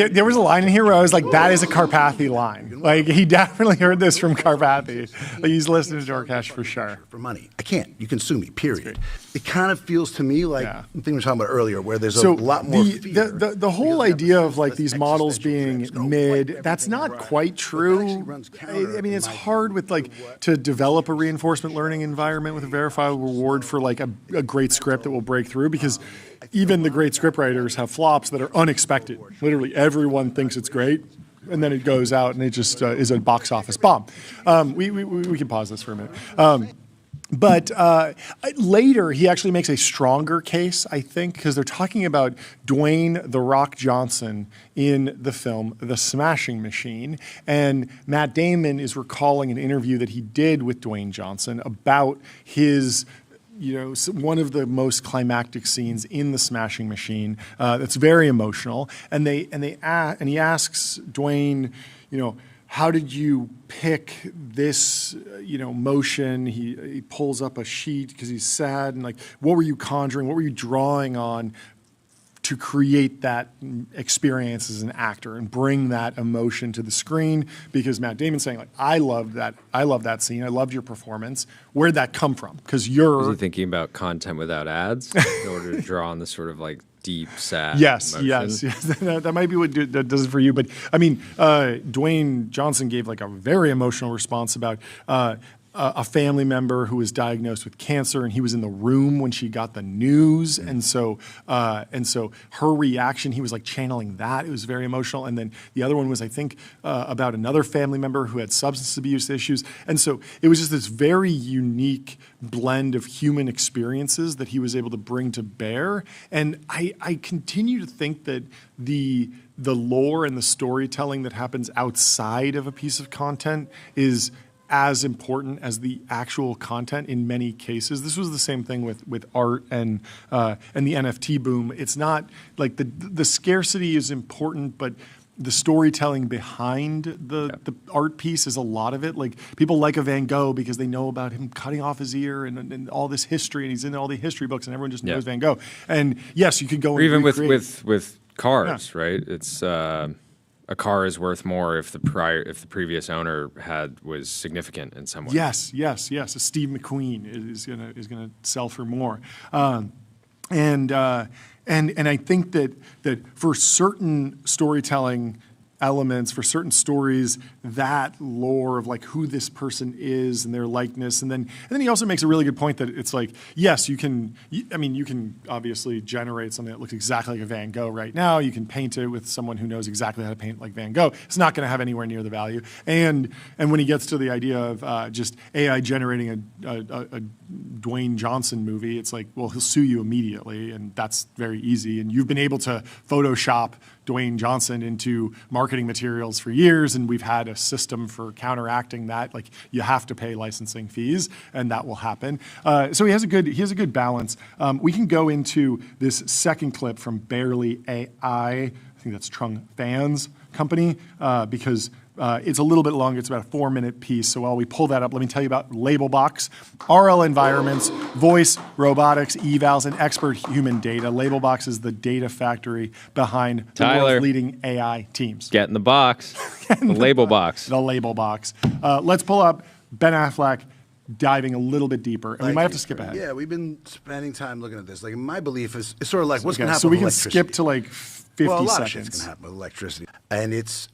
there was a line in here where I was like, that is a Karpathy line. Like, he definitely heard this from Karpathy. Like, he's listening to Dorkesh for sure. For money. I can't. You can sue me, period. It kind of feels to me like the thing we were talking about earlier, where there's a lot more fear. The whole idea of like these models being mid, that's not quite true. I mean, it's hard with like to develop a reinforcement learning environment with a verifiable reward for like a great script that will break through, because even the great scriptwriters have flops that are unexpected. Literally everyone thinks it's great, and then it goes out and it just is a box office bomb. We can pause this for a minute. But later, he actually makes a stronger case, I think, because they're talking about Dwayne "The Rock" Johnson in the film The Smashing Machine. And Matt Damon is recalling an interview that he did with Dwayne Johnson about his, one of the most climactic scenes in The Smashing Machine that's very emotional. And he asks Dwayne, how did you pick this, motion? He pulls up a sheet because he's sad, and like, what were you conjuring? What were you drawing on to create that experience as an actor and bring that emotion to the screen? Because Matt Damon's saying, like, I love that scene. I loved your performance. Where'd that come from? Because Was he thinking about content without ads in order to draw on this sort of like deep, sad emotion? Yes. That might be what that does it for you. But I mean, Dwayne Johnson gave like a very emotional response about a family member who was diagnosed with cancer, and he was in the room when she got the news, and so her reaction, he was like channeling that. It was very emotional. And then the other one was, I think, about another family member who had substance abuse issues, and so it was just this very unique blend of human experiences that he was able to bring to bear. And I continue to think that the lore and the storytelling that happens outside of a piece of content is as important as the actual content in many cases. This was the same thing with art and the NFT boom. It's not like the scarcity is important, but the storytelling behind the art piece is a lot of it. Like, people like a Van Gogh because they know about him cutting off his ear and all this history, and he's in all the history books, and everyone just knows Van Gogh. And yes, you could go or even with cars, right? It's a car is worth more if the previous owner was significant in some way. Yes. A Steve McQueen is gonna sell for more. And I think that for certain storytelling elements, for certain stories, that lore of like who this person is and their likeness, and then he also makes a really good point that it's like, yes, you can obviously generate something that looks exactly like a Van Gogh right now. You can paint it with someone who knows exactly how to paint like Van Gogh. It's not going to have anywhere near the value. And when he gets to the idea of just AI generating a Dwayne Johnson movie, it's like, well, he'll sue you immediately, and that's very easy. And you've been able to Photoshop Dwayne Johnson into marketing materials for years, and we've had a system for counteracting that. Like, you have to pay licensing fees, and that will happen. So he has a good balance. We can go into this second clip from Barely AI. I think that's Trung Phan's company, because it's a little bit longer. It's about a 4-minute piece. So while we pull that up, let me tell you about Labelbox, RL environments, voice, robotics, evals, and expert human data. Labelbox is the data factory behind the world's leading AI teams. Get in the box. The Labelbox. The Labelbox. Let's pull up Ben Affleck diving a little bit deeper. And we might have to skip ahead. Yeah, we've been spending time looking at this. Like, my belief is it's sort of like what's going to happen so we with can electricity. skip to like 50 well, a lot seconds. of shit's going to happen with electricity. And it's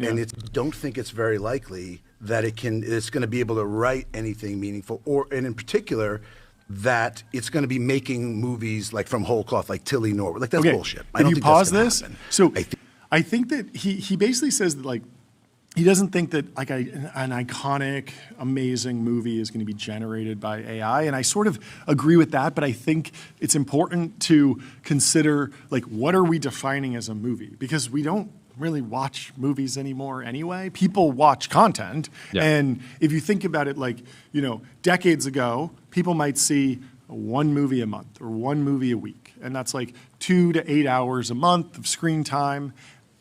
don't think it's very likely that it's going to be able to write anything meaningful, and in particular, that it's going to be making movies like from whole cloth, like Tilly Norwood. Like, that's bullshit. I don't think pause that's this? happen. So I think that he basically says that, like, he doesn't think that like an iconic, amazing movie is going to be generated by AI, and I sort of agree with that. But I think it's important to consider, like, what are we defining as a movie? Because we don't really watch movies anymore anyway. People watch content, and if you think about it, like, decades ago, people might see one movie a month or one movie a week, and that's like 2 to 8 hours a month of screen time.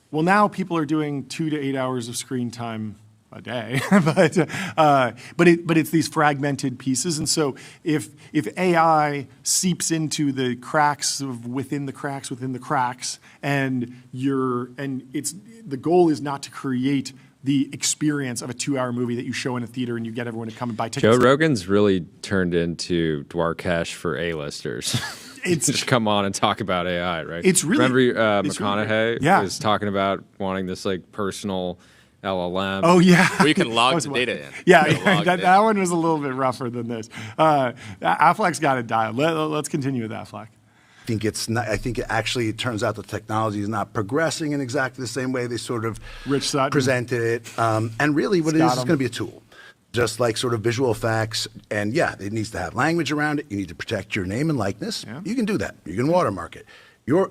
Well, now people are doing 2 to 8 hours of screen time a day, but it's these fragmented pieces. And so if AI seeps into the cracks within the cracks, and the goal is not to create the experience of a 2-hour movie that you show in a theater and you get everyone to come and buy tickets. Joe Rogan's really turned into Dwarkesh for A-listers. Just come on and talk about AI, right? It's really remember McConaughey was talking about wanting this like personal LLM. Oh yeah, where you can log the data in. Yeah, that one was a little bit rougher than this. Affleck's got it dialed. Let's continue with Affleck. I think it turns out the technology is not progressing in exactly the same way they sort of presented it. And really, what it is going to be a tool. Just like sort of visual effects, and it needs to have language around it. You need to protect your name and likeness. Yeah. You can do that. You can watermark it.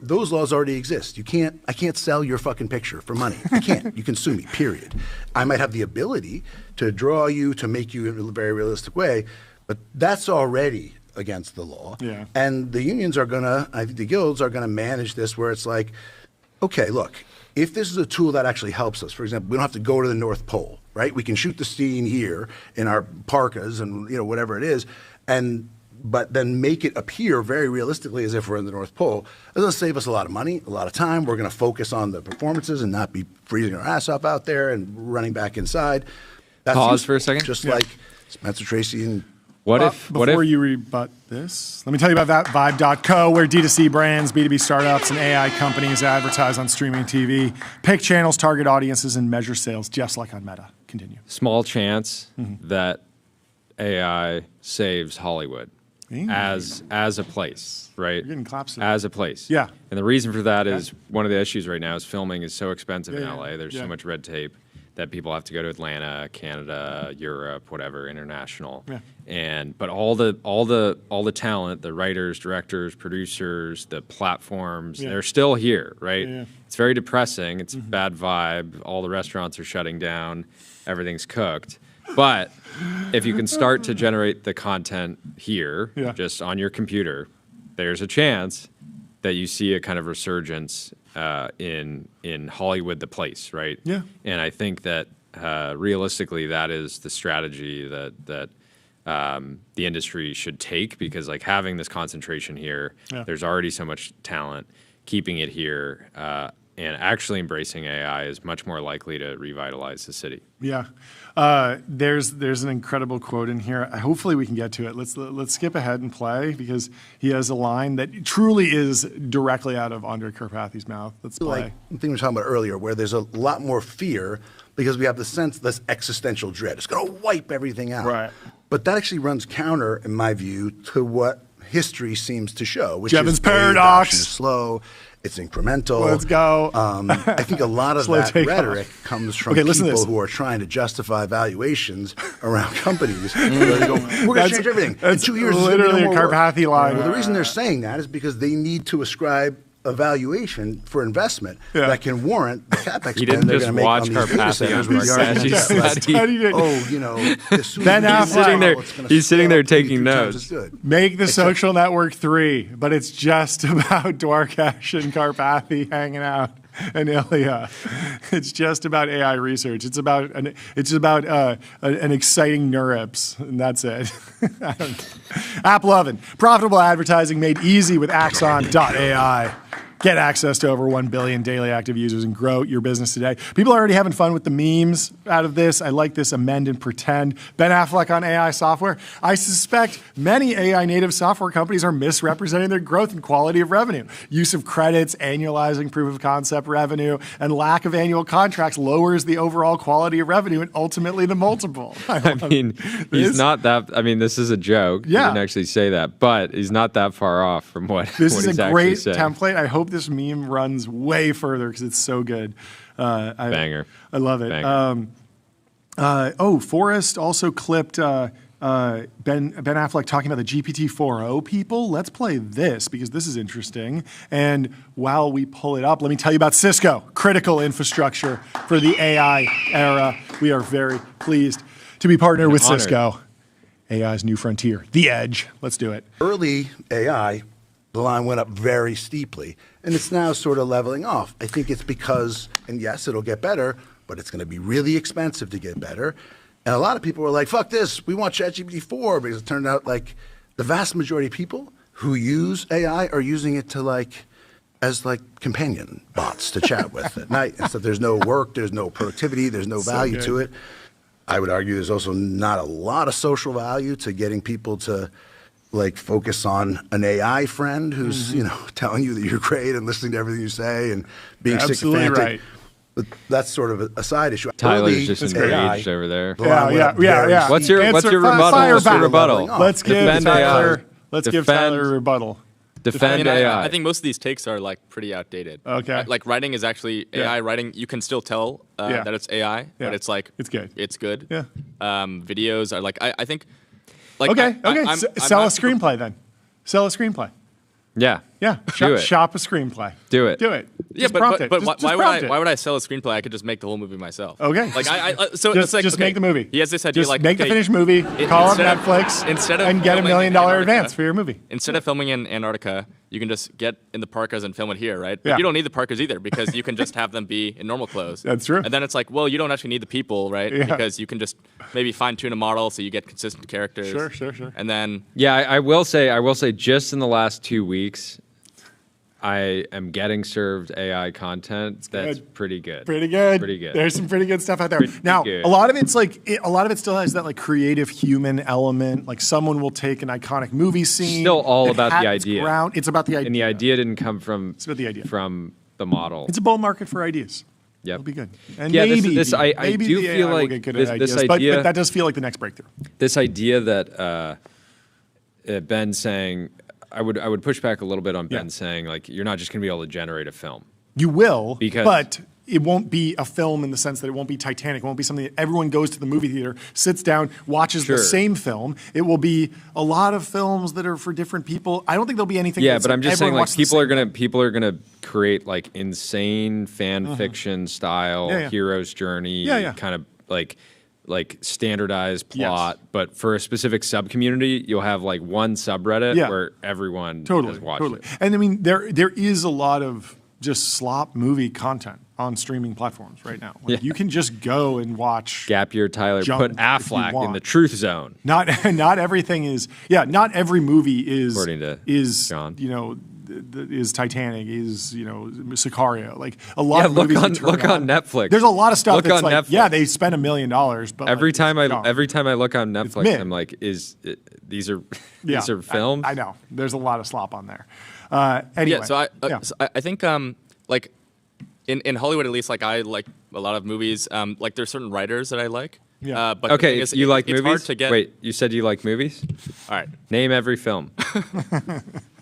Those laws already exist. I can't sell your fucking picture for money. I can't. You can sue me, period. I might have the ability to draw you, to make you in a very realistic way, but that's already against the law. Yeah. And the unions I think the guilds are gonna manage this where it's like, okay, look, if this is a tool that actually helps us, for example, we don't have to go to the North Pole, right? We can shoot the scene here in our parkas and whatever it is, but then make it appear very realistically as if we're in the North Pole. It's going to save us a lot of money, a lot of time. We're going to focus on the performances and not be freezing our ass off out there and running back inside. Pause for a second. Just like Spencer Tracy and... Before you rebut this, let me tell you about that Vibe.co, where D2C brands, B2B startups, and AI companies advertise on streaming TV, pick channels, target audiences, and measure sales, just like on Meta. Continue. Small chance that AI saves Hollywood as a place, right? You're getting claps. As a place. Yeah. And the reason for that is one of the issues right now is filming is so expensive in LA. There's so much red tape that people have to go to Atlanta, Canada, Europe, whatever, international. Yeah. But all the talent, the writers, directors, producers, the platforms, they're still here, right? Yeah. It's very depressing. It's a bad vibe. All the restaurants are shutting down. Everything's cooked. But if you can start to generate the content here, just on your computer, there's a chance that you see a kind of resurgence in Hollywood, the place, right? Yeah. And I think that realistically, that is the strategy that the industry should take, because like having this concentration here, there's already so much talent. Keeping it here actually embracing AI is much more likely to revitalize the city. Yeah. There's an incredible quote in here. Hopefully we can get to it. Let's skip ahead and play because he has a line that truly is directly out of Andrej Karpathy's mouth. Let's play. Like the thing we were talking about earlier, where there's a lot more fear because we have the sense this existential dread. It's going to wipe everything out. Right. But that actually runs counter, in my view, to what history seems to show, which Jevons is paradox. Adoption is slow. It's incremental. Let's go. I think a lot of that rhetoric comes from people who are trying to justify valuations around companies. Where they go, we're going to change everything. In 2 years, literally a Karpathy line. Well, the reason they're saying that is because they need to ascribe a valuation for investment that can warrant the capex. He didn't just watch Karpathy on Oh, you know, Ben Affleck, he's sitting there taking notes. Make the Social Network 3, but it's just about Dwarkesh and Karpathy hanging out and Ilya. It's just about AI research. It's about an exciting NeurIPS, and that's it. App 11, profitable advertising made easy with Axon.ai. Get access to over 1 billion daily active users and grow your business today. People are already having fun with the memes out of this. I like this amend and pretend. Ben Affleck on AI software. I suspect many AI native software companies are misrepresenting their growth and quality of revenue. Use of credits, annualizing proof of concept revenue, and lack of annual contracts lowers the overall quality of revenue and ultimately the multiple. I mean, he's not that, I mean, this is a joke. Yeah. He didn't actually say that, but he's not that far off from what this what is he's a great saying. template. I hope this meme runs way further because it's so good. Banger. I love it. Forrest also clipped Ben Affleck talking about the GPT-4o people. Let's play this because this is interesting. And while we pull it up, let me tell you about Cisco, critical infrastructure for the AI era. We are very pleased to be partnered with Cisco. AI's new frontier, the edge. Let's do it. Early AI, the line went up very steeply, and it's now sort of leveling off. I think it's because, and yes, it'll get better, but it's going to be really expensive to get better. And a lot of people were like, fuck this, we want ChatGPT-4, because it turned out like the vast majority of people who use AI are using it to as companion bots to chat with at night. And so there's no work, there's no productivity, there's no value to it. I would argue there's also not a lot of social value to getting people to focus on an AI friend who's telling you that you're great and listening to everything you say and being sycophantic. Right. But that's sort of a side issue. Tyler's just enraged over there. Yeah. What's your rebuttal? Let's give Tyler a rebuttal. Defend AI. I think most of these takes are pretty outdated. Okay. Writing is actually AI writing. You can still tell that it's AI, but it's it's good. It's good. Yeah. Videos are I think. Sell a screenplay then. Sell a screenplay. Yeah. Yeah. Shop a screenplay. Do it. Yeah, but why would I sell a screenplay? I could just make the whole movie myself. Okay. Just make the movie. He has this idea just make the finished movie, call up Netflix, and get $1 million advance for your movie. Instead of filming in Antarctica, you can just get in the parkas and film it here, right? But you don't need the parkas either because you can just have them be in normal clothes. That's true. And then it's you don't actually need the people, right? Yeah. Because you can just maybe fine-tune a model so you get consistent characters. Sure. And then I will say just in the last 2 weeks, I am getting served AI content that's pretty good. Pretty good. There's some pretty good stuff out there. A lot of it's a lot of it still has that creative human element. Someone will take an iconic movie scene. Still all about the idea. It's about the idea. And the idea didn't come from from the model. It's a bull market for ideas. Yep. It'll be good. And I maybe do feel like this idea, but that does feel like the next breakthrough. This idea that Ben's saying. I would push back a little bit on Ben saying you're not just going to be able to generate a film. You will, but it won't be a film in the sense that it won't be Titanic. It won't be something that everyone goes to the movie theater, sits down, watches the same film. It will be a lot of films that are for different people. I don't think there'll be anything. Yeah, but I'm just saying people are gonna create insane fan fiction style hero's journey kind of standardized plot, but for a specific sub-community, you'll have one subreddit where everyone is watching it. And I mean, there is a lot of just slop movie content on streaming platforms right now. You can just go and watch. Gap year, Tyler. Put Affleck in the truth zone. Not everything is. Yeah, not every movie is. According to is John. is Titanic, is Sicario. Like a lot of movies. Look on Netflix. There's a lot of stuff that's like, Netflix. yeah, they spent $1 million, but every time I look on Netflix, I'm like, these are films? I know. There's a lot of slop on there. Anyway, so I think like in Hollywood at least, like I like a lot of movies. Like there's certain writers that I like. Yeah. But okay, you like it's movies? Hard to get... Wait, you said you like movies? All right. Name every film.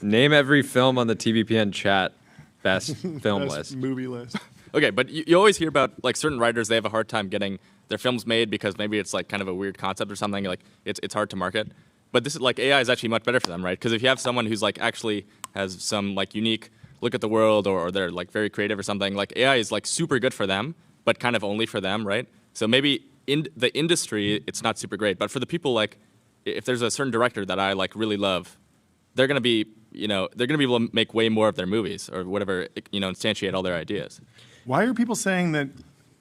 Name every film on the TBPN chat best film list. Movie list. Okay, but you always hear about like certain writers, they have a hard time getting their films made because maybe it's like kind of a weird concept or something. Like it's hard to market. But this is like AI is actually much better for them, right? Because if you have someone who's like actually has some like unique look at the world or they're like very creative or something, like AI is like super good for them, but kind of only for them, right? So maybe in the industry, it's not super great. But for the people, like if there's a certain director that I like really love, they're gonna be they're gonna be able to make way more of their movies or whatever, instantiate all their ideas. Why are people saying that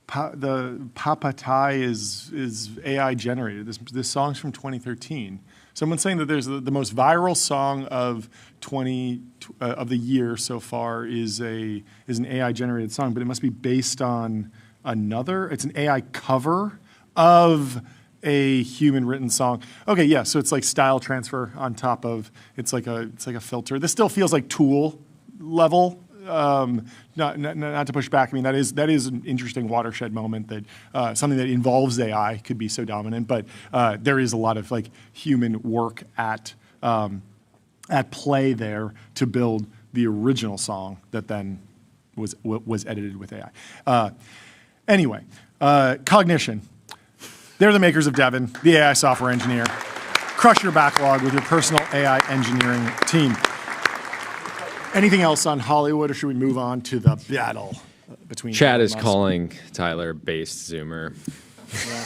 the Papatai is AI generated? This song's from 2013. Someone's saying that there's the most viral song of the year so far is an AI generated song, but it must be based on another. It's an AI cover of a human written song. Okay, yeah, so it's like style transfer on top of it's like a filter. This still feels like Tool level. Not to push back. I mean, that is an interesting watershed moment that something that involves AI could be so dominant, but there is a lot of like human work at play there to build the original song that then was edited with AI. Anyway, Cognition. They're the makers of Devin, the AI software engineer. Crush your backlog with your personal AI engineering team. Anything else on Hollywood, or should we move on to the battle between Chad Elon is Musk? calling Tyler based Zoomer. Yeah.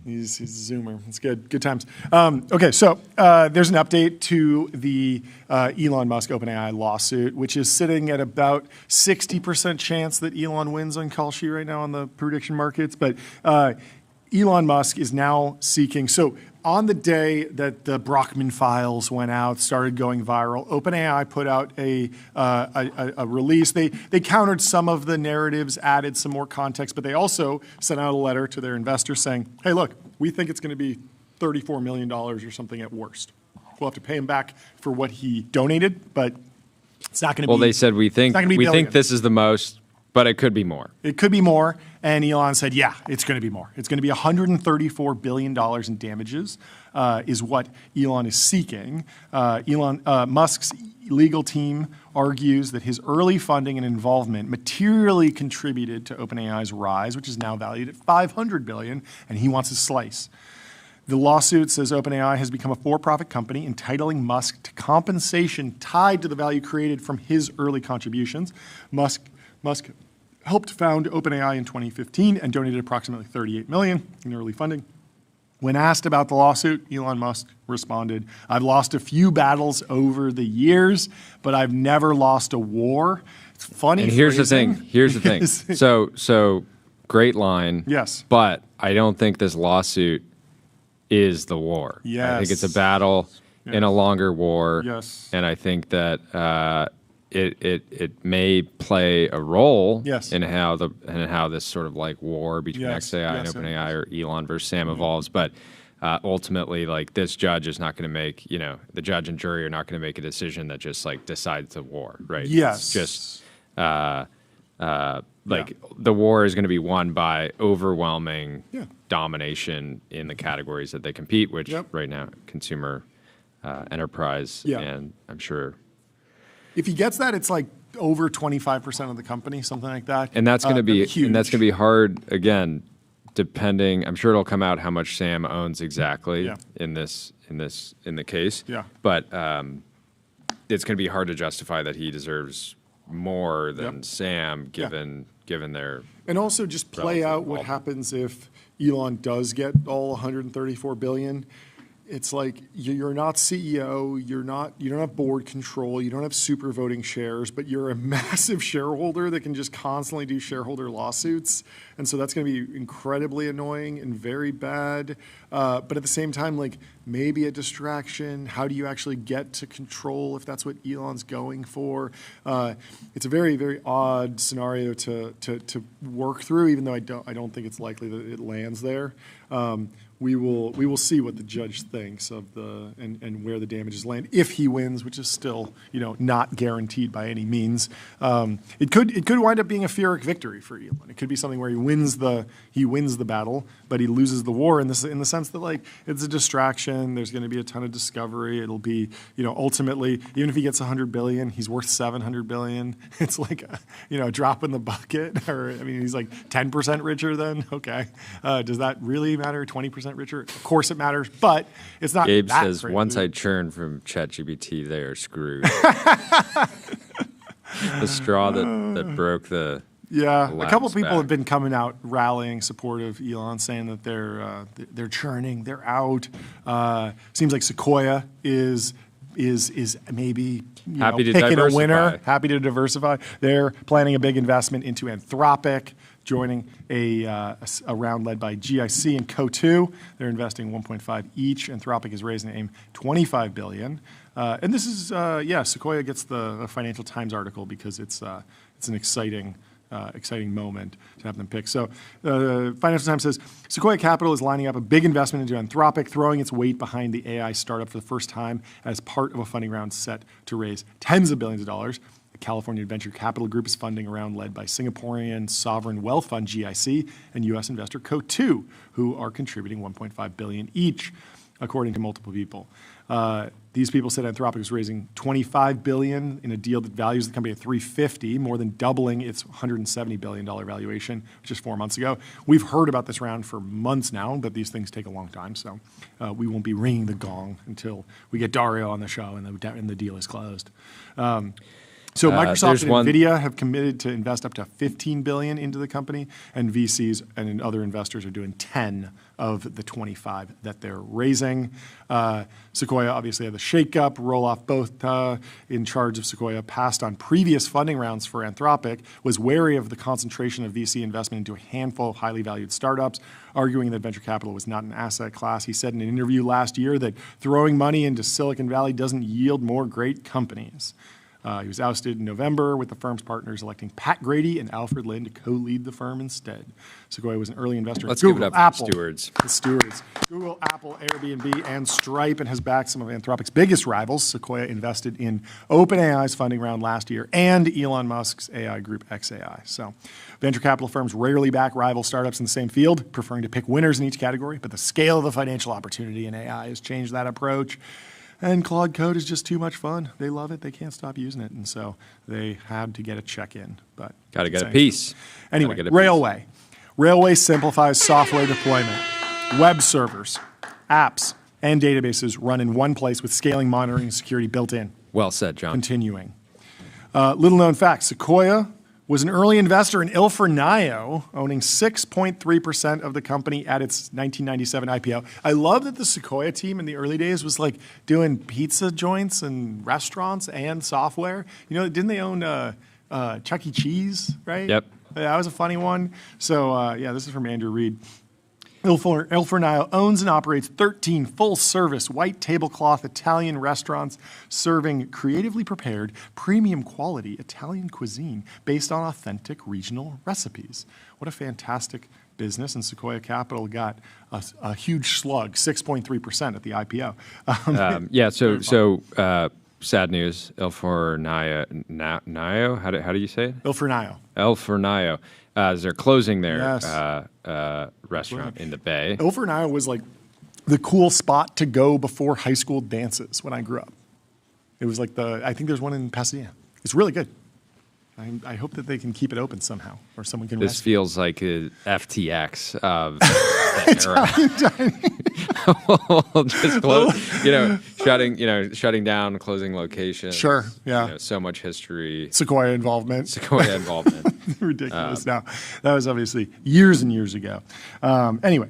He's a Zoomer. It's good. Good times. Okay, so there's an update to the Elon Musk OpenAI lawsuit, which is sitting at about 60% chance that Elon wins on Kalshi right now on the prediction markets. But Elon Musk is now seeking. So on the day that the Brockman files went out, started going viral, OpenAI put out a release. They countered some of the narratives, added some more context, but they also sent out a letter to their investors saying, hey, look, we think it's going to be $34 million or something at worst. We'll have to pay him back for what he donated, but it's not going to be. Well, they said we think this is the most, but it could be more. It could be more. And Elon said, yeah, it's going to be more. It's going to be $134 billion in damages is what Elon is seeking. Musk's legal team argues that his early funding and involvement materially contributed to OpenAI's rise, which is now valued at $500 billion, and he wants a slice. The lawsuit says OpenAI has become a for-profit company, entitling Musk to compensation tied to the value created from his early contributions. Musk helped found OpenAI in 2015 and donated approximately $38 million in early funding. When asked about the lawsuit, Elon Musk responded, I've lost a few battles over the years, but I've never lost a war. It's funny. And here's the thing. So great line. Yes. But I don't think this lawsuit is the war. Yes. I think it's a battle in a longer war. Yes. And I think that it may play a role in how this sort of like war between XAI and OpenAI or Elon versus Sam evolves. But ultimately, like this judge is not going to make, the judge and jury are not going to make a decision that just like decides the war, right? Yes. It's just the war is going to be won by overwhelming domination in the categories that they compete, which right now consumer, enterprise, and I'm sure. If he gets that, it's like over 25% of the company, something like that. And that's going to be huge. And that's going to be hard again, depending. I'm sure it'll come out how much Sam owns exactly in the case. Yeah. But it's going to be hard to justify that he deserves more than Sam, given their. And also just play out what happens if Elon does get all 134 billion. it's like you're not CEO, you don't have board control, you don't have super voting shares, but you're a massive shareholder that can just constantly do shareholder lawsuits. And so that's going to be incredibly annoying and very bad. But at the same time, like maybe a distraction. How do you actually get to control if that's what Elon's going for? It's a very, very odd scenario to work through, even though I don't think it's likely that it lands there. We will see what the judge thinks of and where the damages land if he wins, which is still not guaranteed by any means. It could wind up being a Pyrrhic victory for Elon. It could be something where he wins the battle, but he loses the war in the sense that like it's a distraction. There's going to be a ton of discovery. It'll be ultimately, even if he gets 100 billion, he's worth 700 billion. It's like a drop in the bucket. Or I mean, he's like 10% richer then. Okay, does that really matter? 20% richer? Of course it matters, but it's not. Gabe that says crazy. once I churn from ChatGPT, they are screwed. The straw that broke the. Yeah, a couple people back. have been coming out rallying support of Elon, saying that they're churning, they're out. Seems like Sequoia is maybe happy to picking diversify. a winner, happy to diversify. They're planning a big investment into Anthropic, joining a round led by GIC and Co2. They're investing 1.5 each. Anthropic is raising AIM $25 billion. And this is, Sequoia gets the Financial Times article because it's an exciting moment to have them pick. So Financial Times says, Sequoia Capital is lining up a big investment into Anthropic, throwing its weight behind the AI startup for the first time as part of a funding round set to raise tens of billions of dollars. The California Venture Capital Group is funding a round led by Singaporean sovereign wealth fund GIC and U.S. investor Co2, who are contributing $1.5 billion each, according to multiple people. These people said Anthropic is raising $25 billion in a deal that values the company at $350, more than doubling its $170 billion valuation just 4 months ago. We've heard about this round for months now, but these things take a long time, so we won't be ringing the gong until we get Dario on the show and the deal is closed. So Microsoft and NVIDIA have committed to invest up to $15 billion into the company, and VCs and other investors are doing 10 of the 25 that they're raising. Sequoia obviously had the shakeup. Roelof, both in charge of Sequoia, passed on previous funding rounds for Anthropic, was wary of the concentration of VC investment into a handful of highly valued startups, arguing that venture capital was not an asset class. He said in an interview last year that throwing money into Silicon Valley doesn't yield more great companies. He was ousted in November, with the firm's partners electing Pat Grady and Alfred Lin to co-lead the firm instead. Sequoia was an early investor in Google, give it up Apple, stewards. The stewards, Google, Apple, Airbnb, and Stripe, and has backed some of Anthropic's biggest rivals. Sequoia invested in OpenAI's funding round last year and Elon Musk's AI group XAI. So venture capital firms rarely back rival startups in the same field, preferring to pick winners in each category, but the scale of the financial opportunity in AI has changed that approach. And Claude Code is just too much fun. They love it. They can't stop using it. And so they had to get a check-in. But got to get a piece. Anyway, Railway. Railway simplifies software deployment. Web servers, apps, and databases run in one place with scaling, monitoring, and security built in. Well said, John. Continuing. Little known fact, Sequoia was an early investor in Il-Fornaio, owning 6.3% of the company at its 1997 IPO. I love that the Sequoia team in the early days was like doing pizza joints and restaurants and software. Didn't they own Chuck E. Cheese, right? Yep. That was a funny one. So, this is from Andrew Reed. Il-Fornaio owns and operates 13 full-service white tablecloth Italian restaurants serving creatively prepared, premium-quality Italian cuisine based on authentic regional recipes. What a fantastic business, and Sequoia Capital got a huge slug, 6.3% at the IPO. Sad news, Il-Fornaio, how do you say it? Il-Fornaio. Il-Fornaio. They're closing their restaurant in the Bay. Il-Fornaio was like the cool spot to go before high school dances when I grew up. It was like I think there's one in Pasadena. It's really good. I hope that they can keep it open somehow, or someone can. This feels like a FTX of that era. Just close, shutting down, closing locations. Sure, yeah. So much history. Sequoia involvement. Ridiculous. Now, that was obviously years and years ago. Anyway,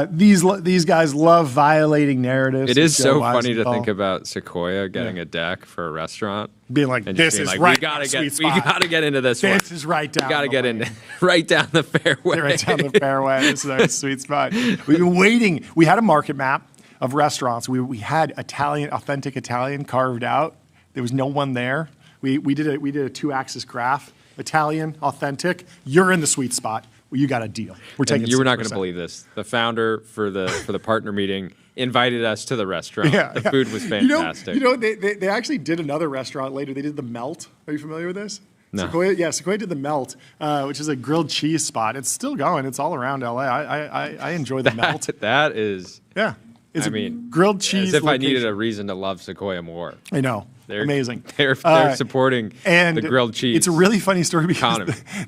these guys love violating narratives. It is so funny to think about Sequoia getting a deck for a restaurant. Being like, and this being is like, right. We gotta get into this. This is right down. We gotta the get lane. into right down the fairway. Right down the fairway. This is our sweet spot. We've been waiting. We had a market map of restaurants. We had authentic Italian carved out. There was no one there. We did a 2-axis graph. Italian, authentic. You're in the sweet spot. Well, you got a deal. We're taking. You were not going to believe this. The founder for the partner meeting invited us to the restaurant. The food was fantastic. They actually did another restaurant later. They did the Melt. Are you familiar with this? No. Sequoia did the Melt, which is a grilled cheese spot. It's still going. It's all around LA. I enjoy the Melt. That is. Yeah. It's grilled cheese. As if I needed a reason to love Sequoia more. I know. They're amazing. They're supporting the grilled cheese. It's a really funny story because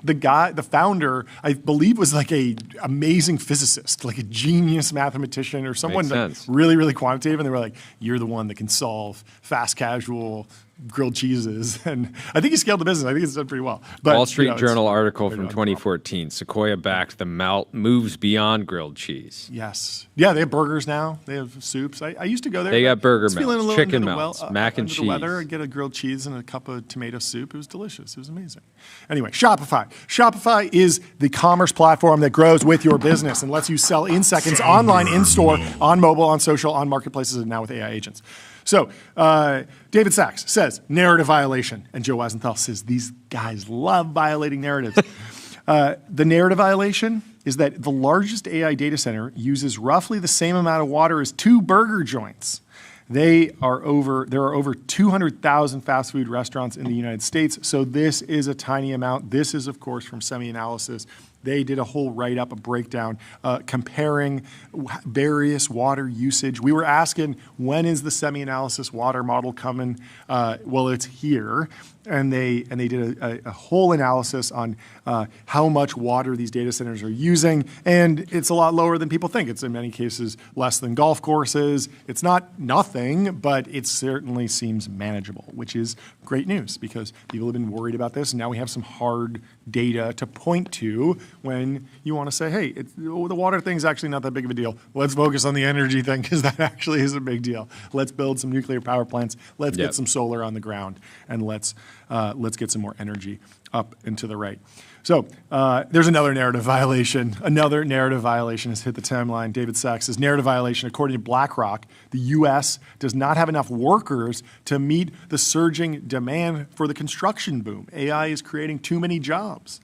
the founder, I believe, was like a amazing physicist, like a genius mathematician or someone like really, really quantitative. And they were like, "You're the one that can solve fast casual grilled cheeses." And I think he scaled the business. I think it's done pretty well. But, Wall Street Journal article from 2014. Sequoia backed the Melt, moves beyond grilled cheese. Yes. Yeah, they have burgers now. They have soups. I used to go there. They got burger melts, chicken melts, mac and cheese. I'd get a grilled cheese and a cup of tomato soup. It was delicious. It was amazing. Anyway, Shopify. Shopify is the commerce platform that grows with your business and lets you sell in seconds, online, in-store, on mobile, on social, on marketplaces, and now with AI agents. So David Sachs says narrative violation, and Joe Weisenthal says these guys love violating narratives. The narrative violation is that the largest AI data center uses roughly the same amount of water as 2 burger joints. There are over 200,000 fast food restaurants in the United States, so this is a tiny amount. This is, of course, from SemiAnalysis. They did a whole write-up, a breakdown, comparing various water usage. We were asking, when is the SemiAnalysis water model coming? Well, it's here. And they did a whole analysis on how much water these data centers are using, and it's a lot lower than people think. It's in many cases less than golf courses. It's not nothing, but it certainly seems manageable, which is great news because people have been worried about this, and now we have some hard data to point to when you want to say, hey, the water thing's actually not that big of a deal. Let's focus on the energy thing because that actually is a big deal. Let's build some nuclear power plants. Let's get some solar on the ground, and let's get some more energy up and to the right. So there's another narrative violation. Another narrative violation has hit the timeline. David Sachs says, narrative violation. According to BlackRock, the U.S. does not have enough workers to meet the surging demand for the construction boom. AI is creating too many jobs.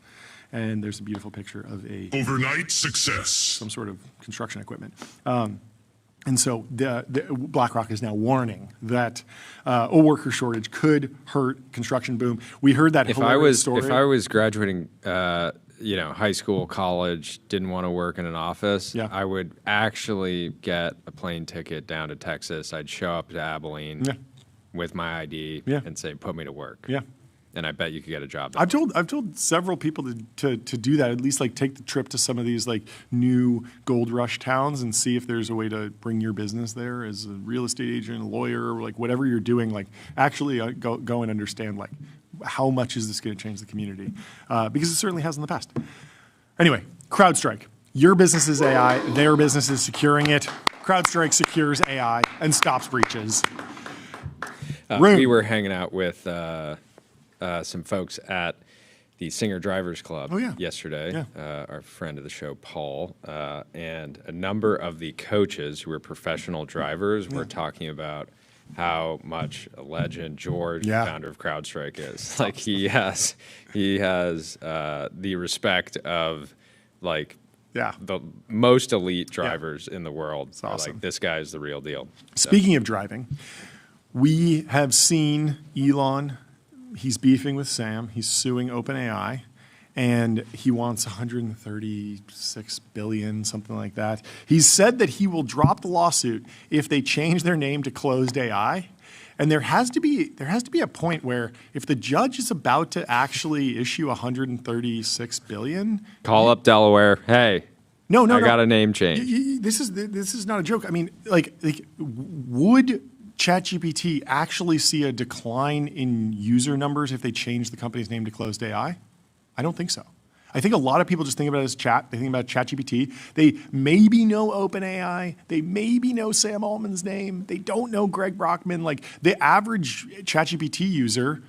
And there's a beautiful picture of overnight success, some sort of construction equipment. And so the BlackRock is now warning that a worker shortage could hurt construction boom. We heard that story. If I was graduating, high school, college, didn't want to work in an office, I would actually get a plane ticket down to Texas. I'd show up to Abilene with my ID and say, "Put me to work." Yeah. And I bet you could get a job there. I've told several people to do that, at least like take the trip to some of these like new gold rush towns and see if there's a way to bring your business there as a real estate agent, a lawyer, like whatever you're doing, like actually go and understand like how much is this going to change the community? Because it certainly has in the past. Anyway, CrowdStrike. Your business is AI, their business is securing it. CrowdStrike secures AI and stops breaches. We were hanging out with some folks at the Singer Drivers Club yesterday. Our friend of the show, Paul, and a number of the coaches who are professional drivers were talking about how much a legend George, founder of CrowdStrike, is. Like he has the respect of like the most elite drivers in the world. It's awesome. Like this guy is the real deal. Speaking of driving, we have seen Elon. He's beefing with Sam. He's suing OpenAI, and he wants $136 billion, something like that. He's said that he will drop the lawsuit if they change their name to Closed AI. And there has to be a point where if the judge is about to actually issue $136 billion, call up Delaware. Hey, no, I got a name change. This is not a joke. I mean, like would ChatGPT actually see a decline in user numbers if they change the company's name to Closed AI? I don't think so. I think a lot of people just think about it as chat. They think about ChatGPT. They maybe know OpenAI. They maybe know Sam Altman's name. They don't know Greg Brockman. Like the average ChatGPT user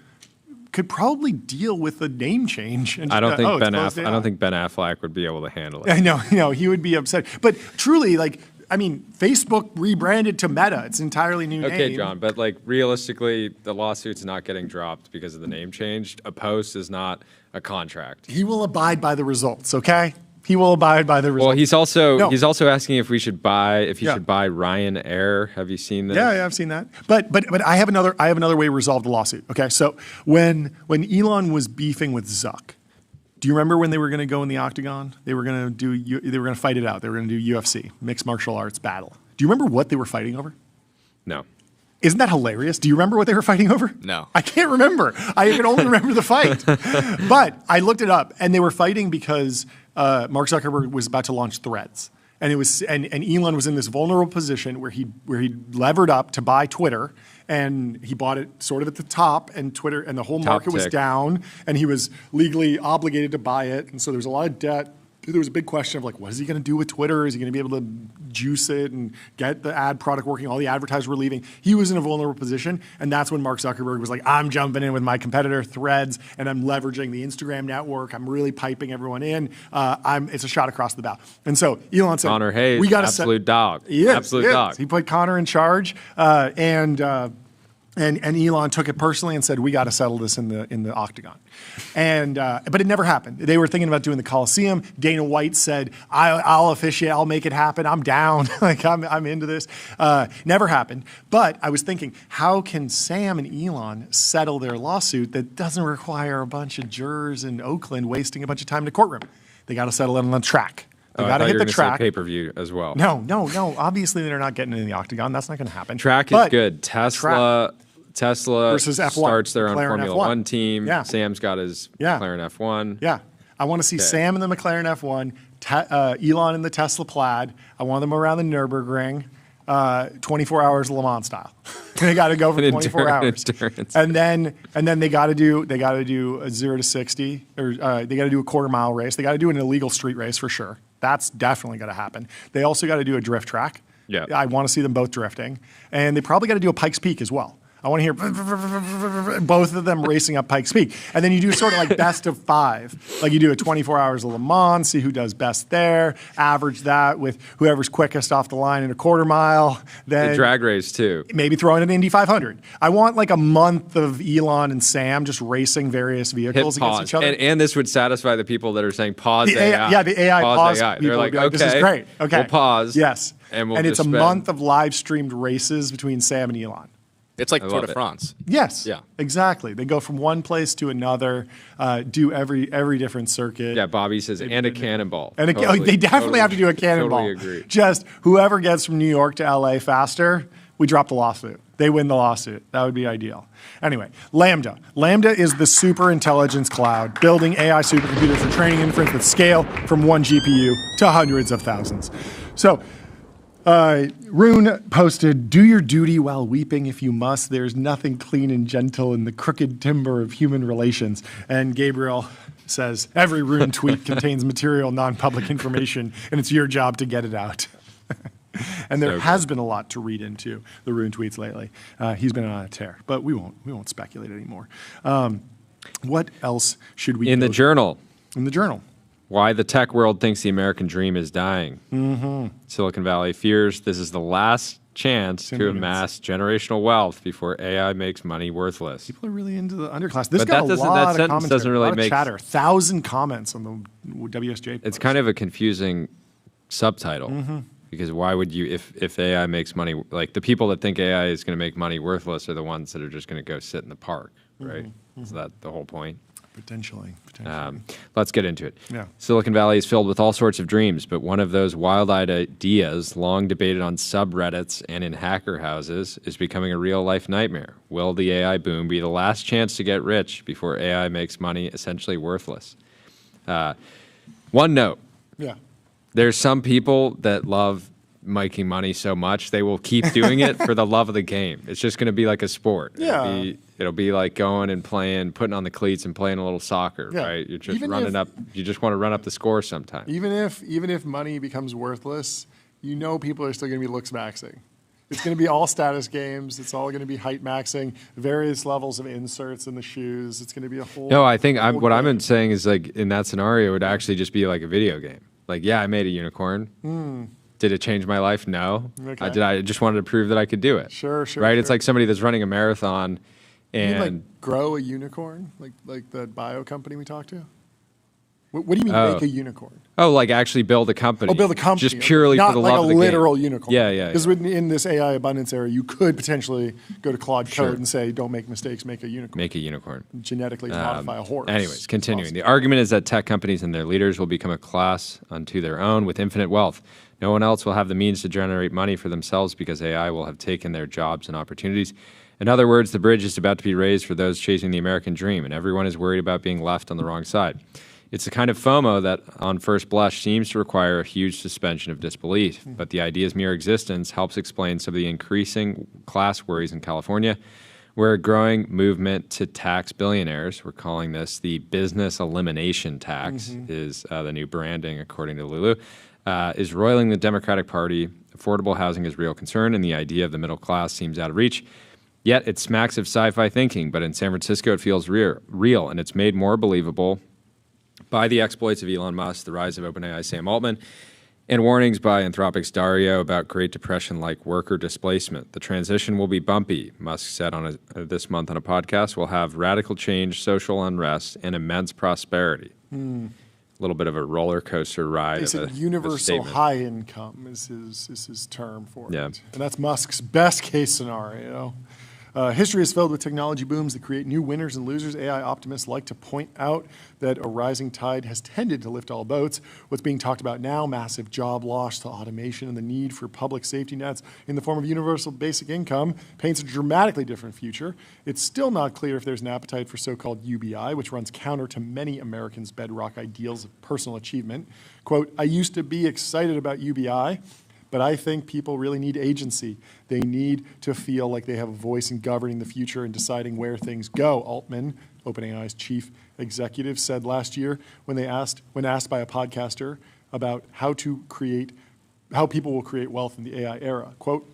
could probably deal with a name change. And I don't think Ben Affleck would be able to handle it. I know, he would be upset. But truly, like, I mean, Facebook rebranded to Meta. It's an entirely new name. Okay, John, but like realistically, the lawsuit's not getting dropped because of the name change. A post is not a contract. He will abide by the results, okay? He will abide by the results. Well, he's also asking if he should buy Ryanair. Have you seen this? Yeah, I've seen that. But I have another way to resolve the lawsuit. Okay, so when Elon was beefing with Zuck, do you remember when they were going to go in the octagon? They were going to fight it out. They were going to do UFC, mixed martial arts battle. Do you remember what they were fighting over? No. Isn't that hilarious? Do you remember what they were fighting over? No. I can't remember. I can only remember the fight. But I looked it up, and they were fighting because Mark Zuckerberg was about to launch Threads. And Elon was in this vulnerable position where he levered up to buy Twitter, and he bought it sort of at the top, and Twitter and the whole market was down, and he was legally obligated to buy it, and so there was a lot of debt. There was a big question of like, what is he going to do with Twitter? Is he going to be able to juice it and get the ad product working? All the advertisers were leaving. He was in a vulnerable position, and that's when Mark Zuckerberg was like, I'm jumping in with my competitor Threads, and I'm leveraging the Instagram network. I'm really piping everyone in. It's a shot across the bow. And so Elon said, Connor Hayes, we got absolute dog. Absolute dog. He put Connor in charge, and Elon took it personally and said, we got to settle this in the octagon. But it never happened. They were thinking about doing the Coliseum. Dana White said, I'll officiate, I'll make it happen. I'm down. Like I'm into this. Never happened. But I was thinking, how can Sam and Elon settle their lawsuit that doesn't require a bunch of jurors in Oakland wasting a bunch of time in the courtroom? They got to settle it on the track. They got to hit the track. Pay-per-view as well. No. Obviously, they're not getting in the octagon. That's not going to happen. Track is good. Tesla versus F1. Starts their own McLaren Formula F1. 1 team. Yeah. Sam's got his McLaren F1. Yeah. I want to see Sam in the McLaren F1, Elon in the Tesla Plaid. I want them around the Nürburgring, 24 hours Le Mans style. They got to go for 24 hours. And then they got to do a 0 to 60, or they got to do a quarter-mile race. They got to do an illegal street race for sure. That's definitely going to happen. They also got to do a drift track. Yeah. I want to see them both drifting. And they probably got to do a Pikes Peak as well. I want to hear both of them racing up Pikes Peak. And then you do sort of like best of 5. Like you do a 24 hours of Le Mans, see who does best there, average that with whoever's quickest off the line in a quarter mile. Then the drag race too. Maybe throw in an Indy 500. I want like a month of Elon and Sam just racing various vehicles against each other. And this would satisfy the people that are saying pause the AI. Yeah, the AI pause AI. They're like, okay, this is great. Okay. We'll pause. Yes. And it's a month of live streamed races between Sam and Elon. It's like Tour de France. Yes. Yeah. Exactly. They go from one place to another, do every different circuit. Yeah. Bobby says, and a cannonball. And they definitely have to do a cannonball. Totally agree. Just whoever gets from New York to LA faster, we drop the lawsuit. They win the lawsuit. That would be ideal. Anyway, Lambda. Lambda is the super intelligence cloud, building AI supercomputers for training inference with scale from 1 GPU to hundreds of thousands. So, Rune posted, do your duty while weeping if you must. There's nothing clean and gentle in the crooked timber of human relations. And Gabriel says, every Rune tweet contains material, non-public information, and it's your job to get it out. And there has been a lot to read into the Rune tweets lately. He's been on a tear, but we won't speculate anymore. What else should we In the journal. In the journal. Why the tech world thinks the American dream is dying. Mm-hmm. Silicon Valley fears this is the last chance to amass generational wealth before AI makes money worthless. People are really into the underclass. This but got that a lot of sentence doesn't really make chatter. 1,000 comments on the WSJ post. It's kind of a confusing subtitle. Mm-hmm. Because why would you, if AI makes money, like the people that think AI is going to make money worthless are the ones that are just going to go sit in the park, right? Mm-hmm. Is that the whole point? Potentially. Let's get into it. Yeah. Silicon Valley is filled with all sorts of dreams, but one of those wild-eyed ideas, long debated on subreddits and in hacker houses, is becoming a real-life nightmare. Will the AI boom be the last chance to get rich before AI makes money essentially worthless? One note. Yeah. There's some people that love making money so much, they will keep doing it for the love of the game. It's just going to be like a sport. Yeah. It'll be like going and playing, putting on the cleats and playing a little soccer, right? You're just running up. You just want to run up the score sometimes. Even if money becomes worthless, people are still going to be looks maxing. It's going to be all status games. It's all going to be height maxing, various levels of inserts in the shoes. It's going to be a whole. No, I think what I'm saying is like in that scenario, it would actually just be like a video game. Like, yeah, I made a unicorn. Did it change my life? No. Okay. I just wanted to prove that I could do it. Sure. Right? Sure. It's like somebody that's running a marathon and you mean like grow a unicorn, like the bio company we talked to. What do you mean make a unicorn? Oh, like actually build a company. Oh, build a company. Just purely not for the like love of the game. Not like a literal unicorn. Yeah. Because in this AI abundance era, you could potentially go to Claude Code and say, don't make mistakes, make a unicorn. Make a unicorn. Genetically modify a horse. Anyways, continuing. The argument is that tech companies and their leaders will become a class unto their own with infinite wealth. No one else will have the means to generate money for themselves because AI will have taken their jobs and opportunities. In other words, the bridge is about to be raised for those chasing the American dream, and everyone is worried about being left on the wrong side. It's the kind of FOMO that, on first blush, seems to require a huge suspension of disbelief. But the idea's mere existence helps explain some of the increasing class worries in California, where a growing movement to tax billionaires, we're calling this the business elimination tax, is the new branding according to Lulu, is roiling the Democratic Party. Affordable housing is a real concern, and the idea of the middle class seems out of reach. Yet it smacks of sci-fi thinking, but in San Francisco it feels real, and it's made more believable by the exploits of Elon Musk, the rise of OpenAI Sam Altman, and warnings by Anthropic's Dario about Great Depression-like worker displacement. The transition will be bumpy, Musk said this month on a podcast. We'll have radical change, social unrest, and immense prosperity. A little bit of a roller coaster ride. They said universal high income is his term for it. And that's Musk's best case scenario. History is filled with technology booms that create new winners and losers. AI optimists like to point out that a rising tide has tended to lift all boats. What's being talked about now, massive job loss to automation and the need for public safety nets in the form of universal basic income, paints a dramatically different future. It's still not clear if there's an appetite for so-called UBI, which runs counter to many Americans' bedrock ideals of personal achievement. Quote, I used to be excited about UBI, but I think people really need agency. They need to feel like they have a voice in governing the future and deciding where things go. Altman, OpenAI's chief executive, said last year when asked by a podcaster about how people will create wealth in the AI era, quote,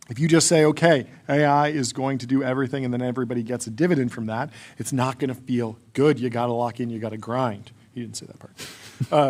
if you just say, okay, AI is going to do everything and then everybody gets a dividend from that, it's not going to feel good. You got to lock in, you got to grind. He didn't say that part.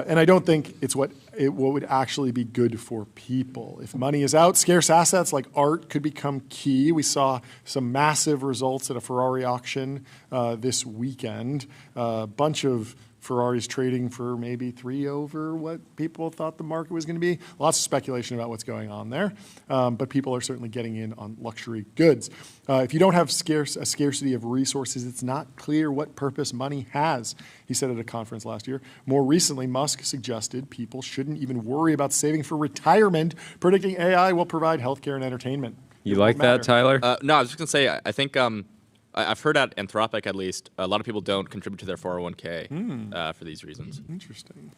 And I don't think it's what would actually be good for people. If money is out, scarce assets like art could become key. We saw some massive results at a Ferrari auction this weekend. A bunch of Ferraris trading for maybe 3 over what people thought the market was going to be. Lots of speculation about what's going on there. But people are certainly getting in on luxury goods. If you don't have a scarcity of resources, it's not clear what purpose money has, he said at a conference last year. More recently, Musk suggested people shouldn't even worry about saving for retirement, predicting AI will provide healthcare and entertainment. You like that, Tyler? No, I was just going to say, I think I've heard at Anthropic, at least, a lot of people don't contribute to their 401k for these reasons. Interesting.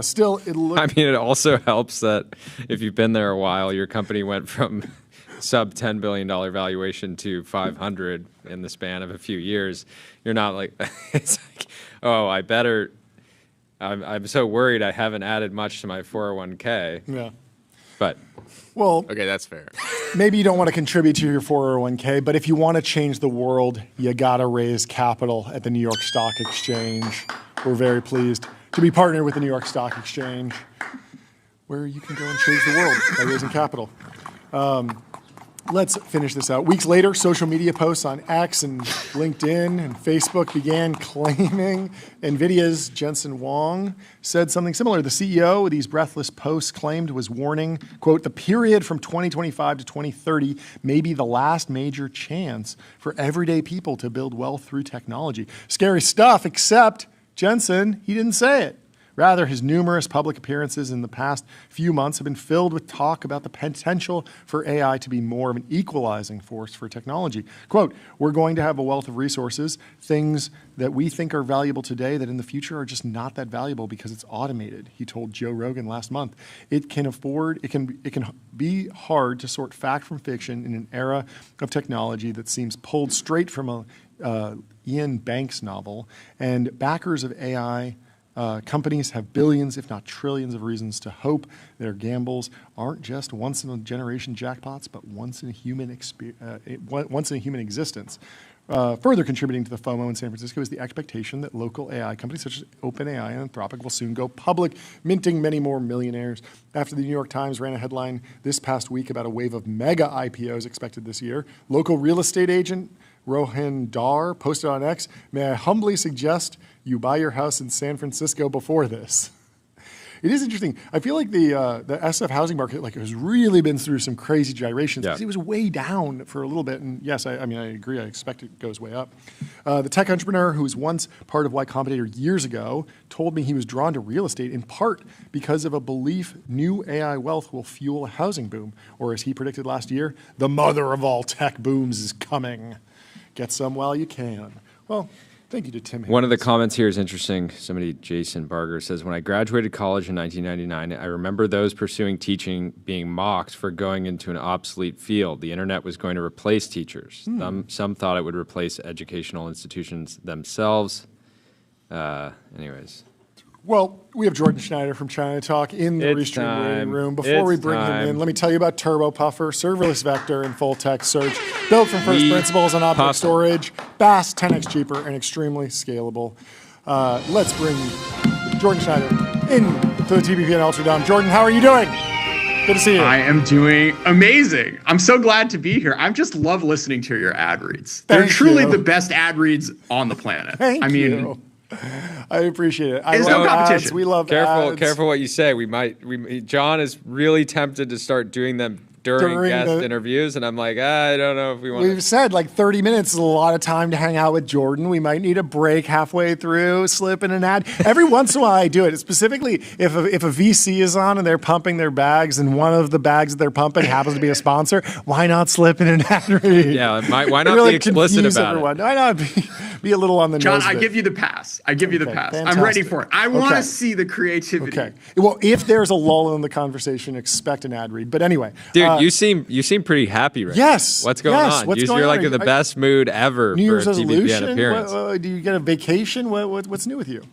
Still, it also helps that if you've been there a while, your company went from sub $10 billion valuation to 500 in the span of a few years. You're not like, it's like, oh, I'm so worried I haven't added much to my 401k. Yeah. But well, okay, that's fair. Maybe you don't want to contribute to your 401k, but if you want to change the world, you got to raise capital at the New York Stock Exchange. We're very pleased to be partnered with the New York Stock Exchange, where you can go and change the world by raising capital. Let's finish this out. Weeks later, social media posts on X and LinkedIn and Facebook began claiming NVIDIA's Jensen Huang said something similar. The CEO of these breathless posts claimed was warning, quote, the period from 2025 to 2030 may be the last major chance for everyday people to build wealth through technology. Scary stuff, except Jensen, he didn't say it. Rather, his numerous public appearances in the past few months have been filled with talk about the potential for AI to be more of an equalizing force for technology. Quote, we're going to have a wealth of resources, things that we think are valuable today that in the future are just not that valuable because it's automated, he told Joe Rogan last month. It can be hard to sort fact from fiction in an era of technology that seems pulled straight from a Ian Banks novel, and backers of AI companies have billions, if not trillions, of reasons to hope their gambles aren't just once-in-a-generation jackpots, but once in a human existence. Further contributing to the FOMO in San Francisco is the expectation that local AI companies such as OpenAI and Anthropic will soon go public, minting many more millionaires. After the New York Times ran a headline this past week about a wave of mega IPOs expected this year, local real estate agent Rohan Dar posted on X, may I humbly suggest you buy your house in San Francisco before this. It is interesting. I feel like the SF housing market has really been through some crazy gyrations because it was way down for a little bit. And yes, I agree. I expect it goes way up. The tech entrepreneur who was once part of Y Combinator years ago told me he was drawn to real estate in part because of a belief new AI wealth will fuel a housing boom. Or as he predicted last year, the mother of all tech booms is coming. Get some while you can. Well, thank you to Tim Hayes. One of the comments here is interesting. Somebody, Jason Barger, says, when I graduated college in 1999, I remember those pursuing teaching being mocked for going into an obsolete field. The internet was going to replace teachers. Some thought it would replace educational institutions themselves. Anyways. Well, we have Jordan Schneider from China Talk in the Restream waiting room. Before we bring him in, let me tell you about Turbo Puffer, serverless vector and full text search, built from first principles on object storage, fast, 10x cheaper, and extremely scalable. Let's bring Jordan Schneider into the TBPN Ultra Dome. Jordan, how are you doing? Good to see you. I am doing amazing. I'm so glad to be here. I just love listening to your ad reads. They're truly the best ad reads on the planet. Thank you. I appreciate it. There's no competition. Ads. We love ads. Careful what you say. John is really tempted to start doing them during guest interviews, and I'm like, I don't know if we want. We've said 30 minutes is a lot of time to hang out with Jordan. We might need a break halfway through, slip in an ad. Every once in a while, I do it. Specifically, if a VC is on and they're pumping their bags, and one of the bags that they're pumping happens to be a sponsor, why not slip in an ad read? Yeah, why not really be explicit about it? Why not be a little on the John, nose? I give you the pass. I give you the pass. Fantastic. I'm ready for it. I want to see the creativity. Okay. Well, if there's a lull in the conversation, expect an ad read. But anyway, dude, you seem pretty happy right now. What's going on? You're like in the best mood ever New Year's for a TBPN appearance. Do you get a vacation? What's new with you?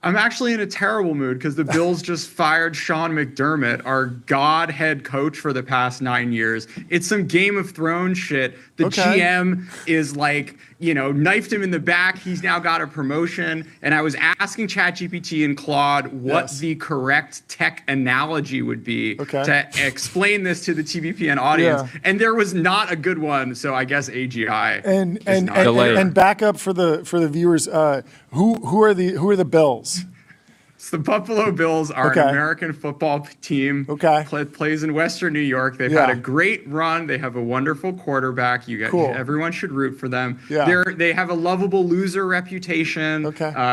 I'm actually in a terrible mood because the Bills just fired Sean McDermott, our god head coach for the past 9 years. It's some Game of Thrones shit. The GM is knifed him in the back. He's now got a promotion. And I was asking ChatGPT and Claude what the correct tech analogy would be to explain this to the TBPN audience. Yeah. And there was not a good one. So I guess AGI. And back up for the viewers. Who are the Bills? So the Buffalo Bills are an American football team. Plays in Western New York. They've had a great run. They have a wonderful quarterback. Everyone should root for them. Yeah. They have a lovable loser reputation.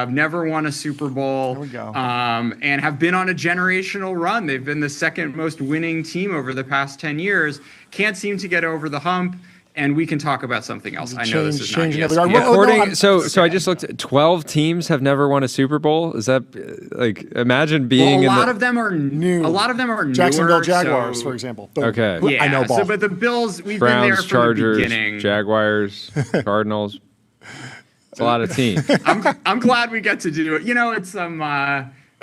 Never won a Super Bowl. There we go. And have been on a generational run. They've been the second most winning team over the past 10 years. Can't seem to get over the hump. And we can talk about something else. I know this is not ESPN. So I just looked at 12 teams have never won a Super Bowl. Is that imagine being a lot of them are new. A lot of them are Jacksonville Jaguars, for example. Okay. Yeah, I know ball. But the Bills, we've Browns, been there from Chargers, the beginning. Jaguars, Cardinals. It's a lot of teams. I'm glad we get to do it. It's some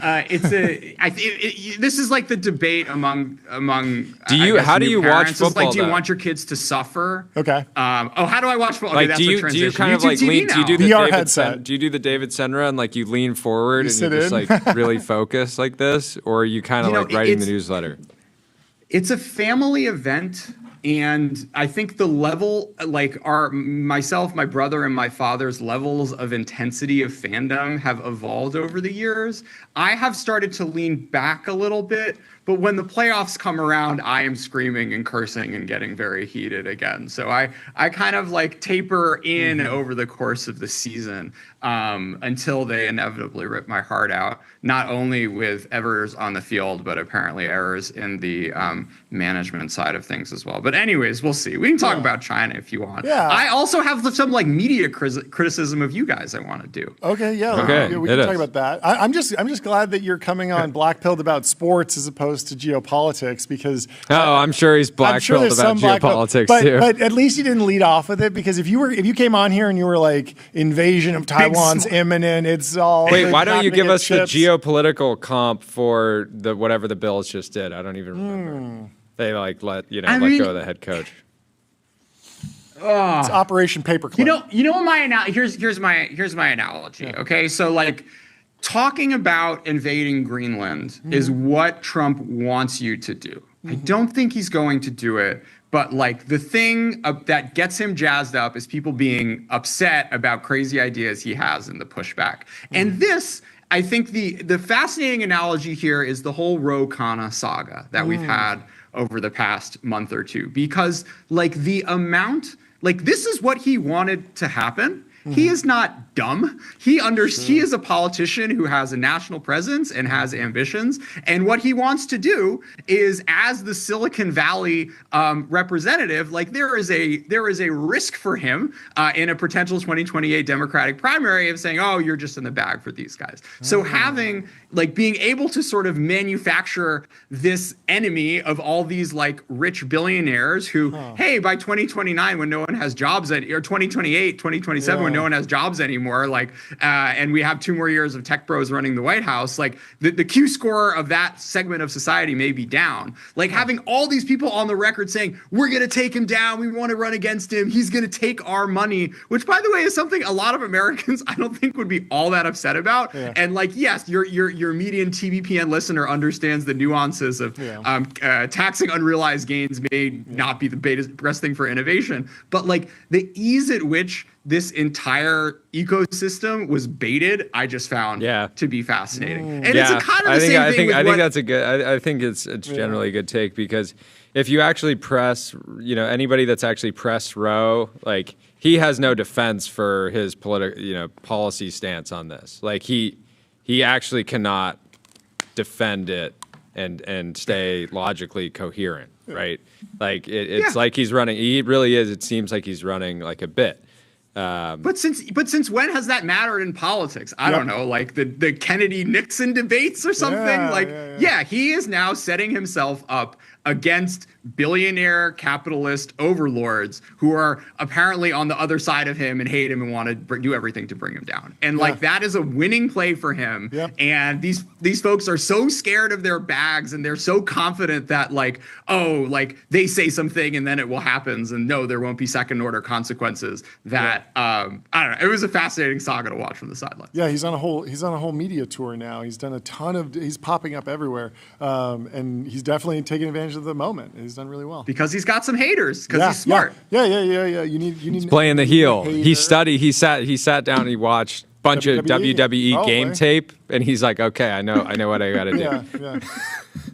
this is like the debate among how do you watch football? Do you want your kids to suffer? Okay. How do I watch football? Okay, that's the transition. Do you kind of lean? Do you do the VR David headset? Do you do the David Senra and you lean forward and you just really focus like this, or are you kind of writing the newsletter? It's a family event. And I think the level, myself, my brother, and my father's levels of intensity of fandom have evolved over the years. I have started to lean back a little bit, But when the playoffs come around, I am screaming and cursing and getting very heated again. So I kind of like taper in over the course of the season until they inevitably rip my heart out, not only with errors on the field, but apparently errors in the management side of things as well. But anyways, we'll see. We can talk about China if you want. Yeah. I also have some like media criticism of you guys I want to do. Okay, yeah, we can talk about that. I'm just glad that you're coming on black-pilled about sports as opposed to geopolitics, because I'm sure he's black-pilled about geopolitics too. But at least you didn't lead off with it, because if you came on here and you were like, invasion of Taiwan's imminent, it's all. Wait, why don't you give us the geopolitical comp for the whatever the Bills just did? I don't even remember. They let go of the head coach. It's Operation Paperclip. You know my here's my analogy. Yeah. Okay, so like talking about invading Greenland is what Trump wants you to do. I don't think he's going to do it, but like the thing that gets him jazzed up is people being upset about crazy ideas he has in the pushback. And this, I think the fascinating analogy here is the whole Ro Khanna saga that we've had over the past month or two, because like the amount, like this is what he wanted to happen. He is not dumb. He is a politician who has a national presence and has ambitions. And what he wants to do is, as the Silicon Valley representative, like there is a risk for him in a potential 2028 Democratic primary of saying, oh, you're just in the bag for these guys. So having being able to sort of manufacture this enemy of all these like rich billionaires who, hey, by 2029, when no one has jobs or 2028, 2027, when no one has jobs anymore, and we have 2 more years of tech bros running the White House, like the Q score of that segment of society may be down. Like having all these people on the record saying, we're going to take him down, we want to run against him, he's going to take our money, which by the way is something a lot of Americans I don't think would be all that upset about. Yeah. And like, yes, your median TBPN listener understands the nuances of taxing unrealized gains may not be the best thing for innovation, but like the ease at which this entire ecosystem was baited, I just found to be fascinating. And it's a kind of the same thing. I think that's a good. I think it's generally a good take, because if you actually press, anybody that's actually pressed Roe, like he has no defense for his policy stance on this. Like he actually cannot defend it and stay logically coherent, right? Like it's like he's running. He really is. It seems like he's running like a bit. But since when has that mattered in politics? I don't know, like the Kennedy-Nixon debates or something. He is now setting himself up against billionaire capitalist overlords who are apparently on the other side of him and hate him and want to do everything to bring him down. And like that is a winning play for him. And these folks are so scared of their bags, and they're so confident that they say something and then it will happen, and no, there won't be second order consequences. That I don't know. It was a fascinating saga to watch from the sidelines. Yeah, he's on a whole media tour now. He's done he's popping up everywhere, and he's definitely taking advantage of the moment. He's done really well because he's got some haters. Because he's smart. Yeah. You need. He's playing the heel. He studied. He sat down and he watched a bunch of WWE game tape, and he's like, okay, I know what I got to do.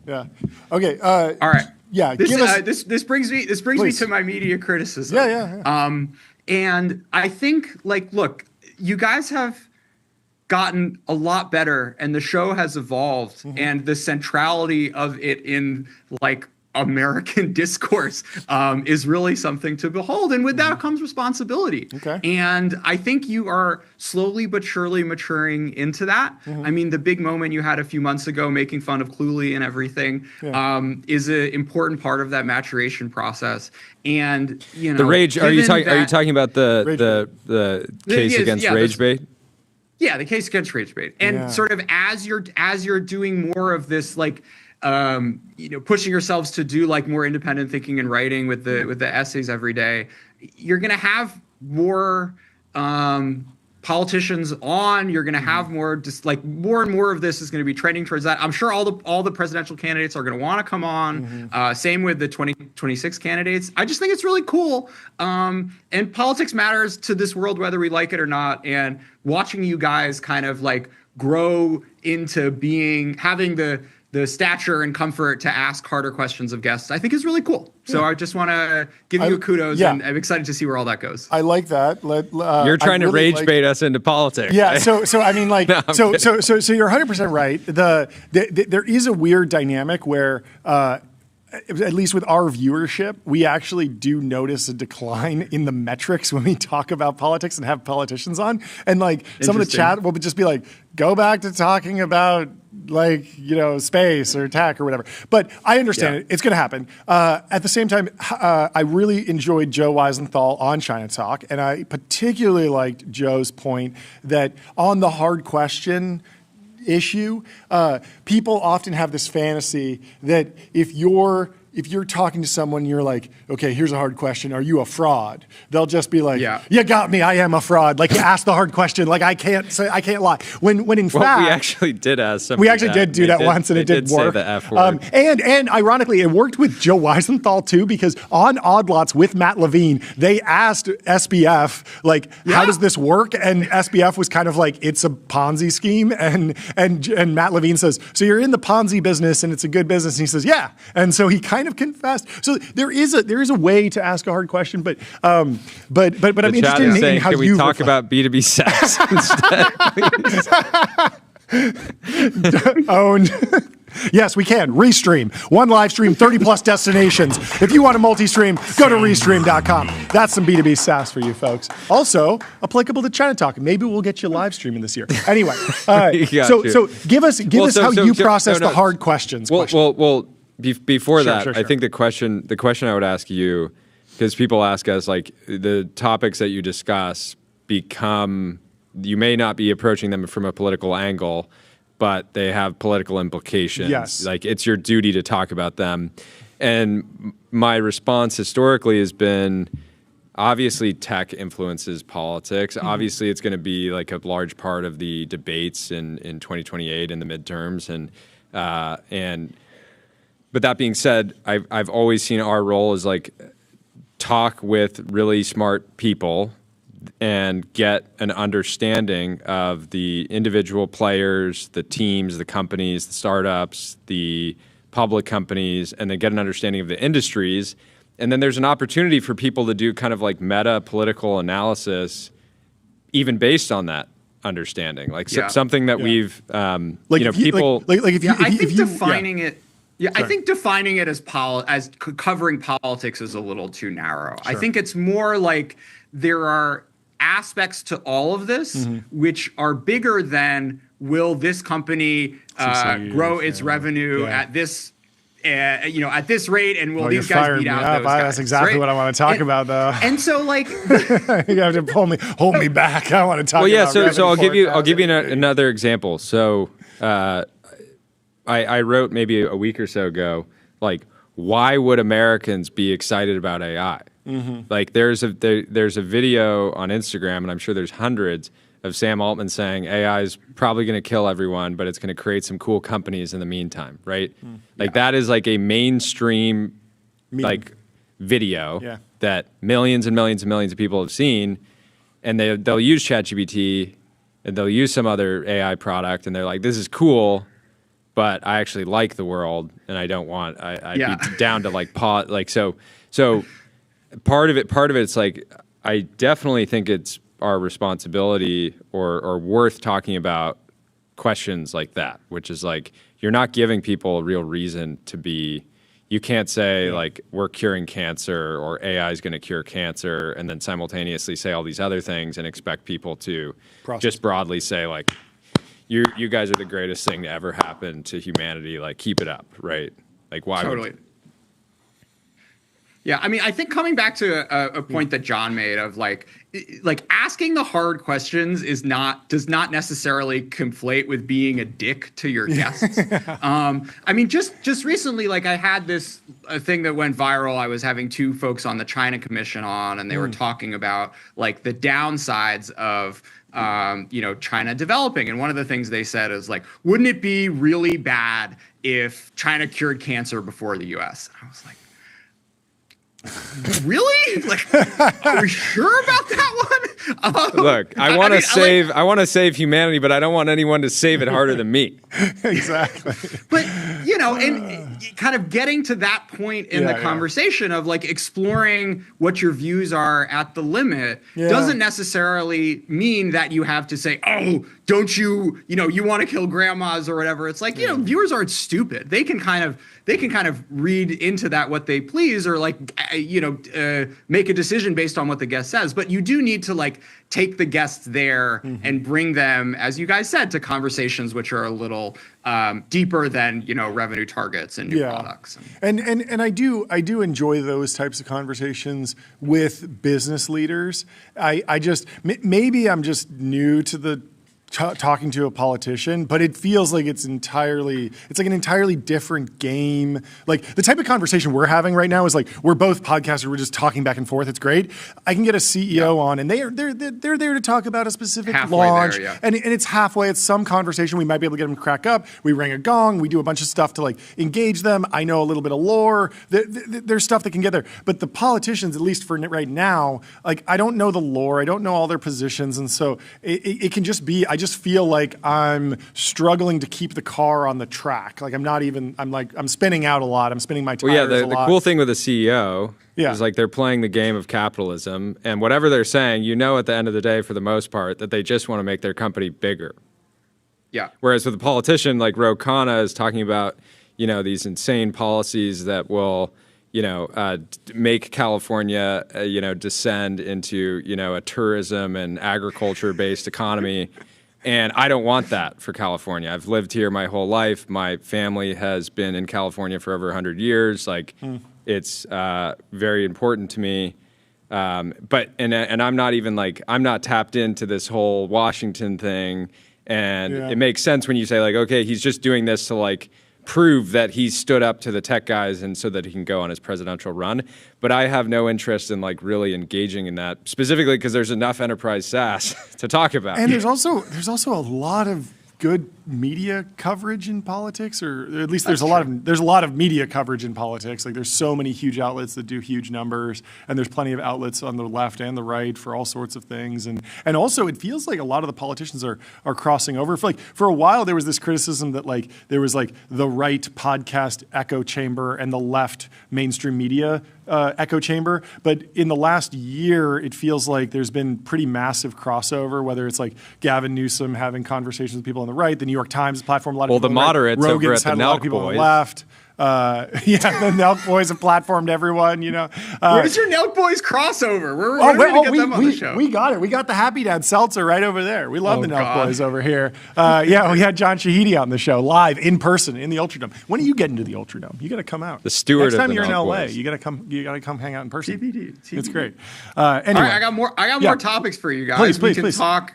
Yeah. Okay. All right. Yeah. This brings me to my media criticism. Yeah. And I think, look, you guys have gotten a lot better, and the show has evolved, and the centrality of it in American discourse is really something to behold, and with that comes responsibility. Okay. And I think you are slowly but surely maturing into that. I mean, the big moment you had a few months ago making fun of Cluely and everything is an important part of that maturation process. And the rage. Are you talking about the case against RageBait? Yeah, the case against RageBait, and sort of as you're doing more of this pushing yourselves to do more independent thinking and writing with the essays every day, you're going to have more politicians on. You're going to have more more and more of this is going to be trending towards that. I'm sure all the presidential candidates are going to want to come on. Same with the 2026 candidates. I just think it's really cool. And politics matters to this world whether we like it or not. And watching you guys kind of grow into having the the stature and comfort to ask harder questions of guests, I think is really cool. So I just want to give you kudos, and I'm excited to see where all that goes. I like that. You're trying to rage bait us into politics. Yeah. Right? So I mean, like, no, so you're 100% right. There is a weird dynamic where, at least with our viewership, we actually do notice a decline in the metrics when we talk about politics and have politicians on. And like some of the chat will just be like, go back to talking about like, you know, space or tech or whatever. But I understand it. It's going to happen. At the same time, I really enjoyed Joe Weisenthal on China Talk. And I particularly liked Joe's point that on the hard question issue, people often have this fantasy that if you're talking to someone, you're like, okay, here's a hard question. Are you a fraud? They'll just be like, you got me. I am a fraud. Like you asked the hard question. Like I can't lie. When in fact, we actually did ask somebody. We actually did do that once, and it did work. Say the F word. And ironically, it worked with Joe Weisenthal too, because on Odd Lots with Matt Levine, they asked SBF like, how does this work? And SBF was kind of like, it's a Ponzi scheme. And Matt Levine says, so you're in the Ponzi business, and it's a good business. And he says, yeah. And so he kind of confessed. So there is a way to ask a hard question, but I'm interested in how you talk about B2B sex instead. Owned. Yes, we can. Restream. One live stream, 30 plus destinations. If you want a multi-stream, go to restream.com. That's some B2B SaaS for you folks. Also, applicable to China Talk. Maybe we'll get you live streaming this year. Anyway, so give us how you process the hard questions. Before that, I think the question I would ask you, because people ask us, like, the topics that you discuss become, you may not be approaching them from a political angle, but they have political implications. Yes. Like, it's your duty to talk about them. And my response historically has been, obviously tech influences politics. Mm-hmm. Obviously it's going to be like a large part of the debates in 2028 in the midterms. But that being said, I've always seen our role as like talk with really smart people and get an understanding of the individual players, the teams, the companies, the startups, the public companies, and then get an understanding of the industries. And then there's an opportunity for people to do kind of like meta political analysis, even based on that understanding. Like something that we've, people. I think defining it. Yeah, I think defining it as covering politics is a little too narrow. Sure. I think it's more like there are aspects to all of this which are bigger than will this company grow its revenue at this at this rate, and will these guys beat out those guys? That's exactly what I want to talk about, though. And so, like, you have to hold me back. I want to talk. About so I'll give you another example. So. I wrote maybe a week or so ago, like, why would Americans be excited about AI? Mm-hmm. Like, there's a video on Instagram, and I'm sure there's hundreds, of Sam Altman saying AI is probably going to kill everyone, but it's going to create some cool companies in the meantime, right? That is like a mainstream like video that millions and millions and millions of people have seen, and they'll use ChatGPT and they'll use some other AI product, and they're like, this is cool, but I actually like the world, and I don't want. I'd be down to like pause. Like so part of it's like, I definitely think it's our responsibility or worth talking about questions like that, which is like, you're not giving people a real reason to be. You can't say like, we're curing cancer or AI is going to cure cancer, and then simultaneously say all these other things and expect people to just broadly say like, you guys are the greatest thing to ever happen to humanity. Like, keep it up, right? Like, why? Totally. Yeah, I mean, I think coming back to a point that John made of like asking the hard questions does not necessarily conflate with being a dick to your guests. I mean, just recently, like, I had a thing that went viral. I was having two folks on the China Commission on, and they were talking about like the downsides of China developing. And one of the things they said is like, wouldn't it be really bad if China cured cancer before the US? And I was like, really? Like, are we sure about that one? Look, I want to save humanity, but I don't want anyone to save it harder than me. Exactly. But and kind of getting to that point in the conversation of like exploring what your views are at the limit doesn't necessarily mean that you have to say, oh, don't you want to kill grandmas or whatever. It's like, viewers aren't stupid. They can kind of read into that what they please, or like, make a decision based on what the guest says. But you do need to like take the guests there and bring them, as you guys said, to conversations which are a little deeper than revenue targets and new products. And I do enjoy those types of conversations with business leaders. I just maybe I'm just new to the talking to a politician, but it feels like it's like an entirely different game. Like the type of conversation we're having right now is like, we're both podcasters, we're just talking back and forth. It's great. I can get a CEO on and they're there to talk about a specific launch. And it's halfway. It's some conversation. We might be able to get them to crack up. We ring a gong. We do a bunch of stuff to like engage them. I know a little bit of lore. There's stuff that can get there. But the politicians, at least for right now, like I don't know the lore. I don't know all their positions. And so it can just be, I just feel like I'm struggling to keep the car on the track. Like I'm spinning out a lot. I'm spinning my tires a lot. The cool thing with a CEO is like they're playing the game of capitalism, and whatever they're saying, at the end of the day, for the most part, that they just want to make their company bigger. Yeah. Whereas with a politician like Ro Khanna is talking about, these insane policies that will make California, descend into, a tourism and agriculture-based economy. And I don't want that for California. I've lived here my whole life. My family has been in California for over 100 years. Like, it's very important to me. But I'm not even like, I'm not tapped into this whole Washington thing. And it makes sense when you say like, okay, he's just doing this to like prove that he stood up to the tech guys and so that he can go on his presidential run. But I have no interest in like really engaging in that, specifically because there's enough enterprise SaaS to talk about. And there's also a lot of good media coverage in politics, or at least there's a lot of media coverage in politics. Like there's so many huge outlets that do huge numbers, and there's plenty of outlets on the left and the right for all sorts of things. And also it feels like a lot of the politicians are crossing over. For a while there was this criticism that like there was like the right podcast echo chamber and the left mainstream media echo chamber. But in the last year, it feels like there's been pretty massive crossover, whether it's like Gavin Newsom having conversations with people on the right, the New York Times platform, a lot of people the moderates right. over at the Nelk Boys. On the left. The Nelk Boys have platformed everyone, Where's your Nelk Boys crossover? We're ready to get them on the show. We got it. We got the Happy Dad Seltzer right over there. We love the Nelk Boys over here. We had John Shahidi on the show live in person in the Ultradome. When are you getting to the Ultradome? You got to come out. The steward Next time of the you're in Nelk LA, Boys. you got to come hang out in person. TBD. It's great. Anyway, all right, I got more topics for you guys. Please. We can talk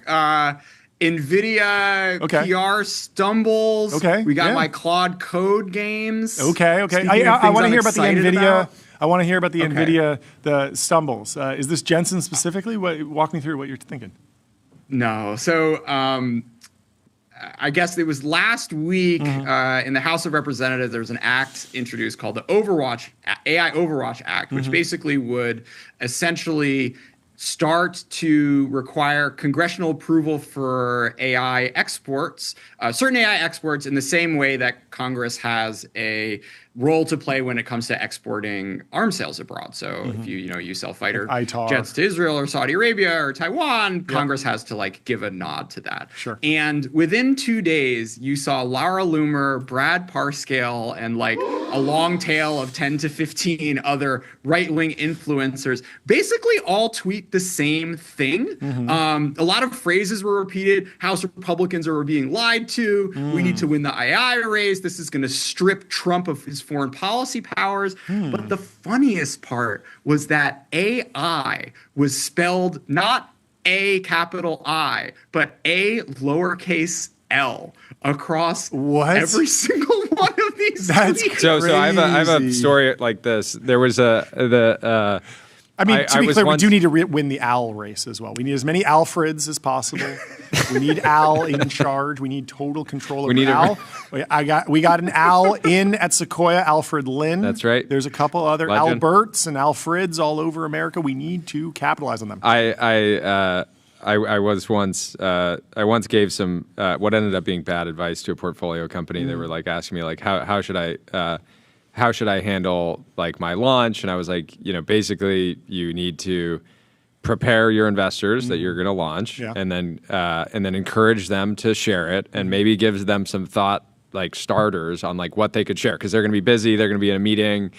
NVIDIA PR stumbles. Okay. We got my Claude Code games. Okay. I want to hear about the NVIDIA. I want to hear about the NVIDIA, the stumbles. Is this Jensen specifically? Walk me through what you're thinking. No. So I guess it was last week in the House of Representatives, there was an act introduced called the AI Overwatch Act, which basically would essentially start to require congressional approval for AI exports, certain AI exports, in the same way that Congress has a role to play when it comes to exporting arms sales abroad. So if you sell fighter jets to Israel or Saudi Arabia or Taiwan, Congress has to like give a nod to that. Sure. And within 2 days, you saw Laura Loomer, Brad Parscale, and like a long tail of 10 to 15 other right-wing influencers basically all tweet the same thing. A lot of phrases were repeated. House Republicans are being lied to. We need to win the AI race. This is going to strip Trump of his foreign policy powers. But the funniest part was that AI was spelled not A capital I, but A lowercase L across every single one of these. That's tweets. So I have a story like this. There was to be clear, we do need to win the Al race as well. We need as many Alfreds as possible. We need Al in charge. We need total control over Al. We got an Al in at Sequoia, Alfred Lin. That's right. There's a couple other Alberts and Alfreds all over America. We need to capitalize on them. I I once gave some what ended up being bad advice to a portfolio company. They were like asking me like how should I handle like my launch, and I was like, basically you need to prepare your investors that you're going to launch, and then encourage them to share it, and maybe give them some thought like starters on like what they could share, because they're going to be busy, they're going to be in a meeting,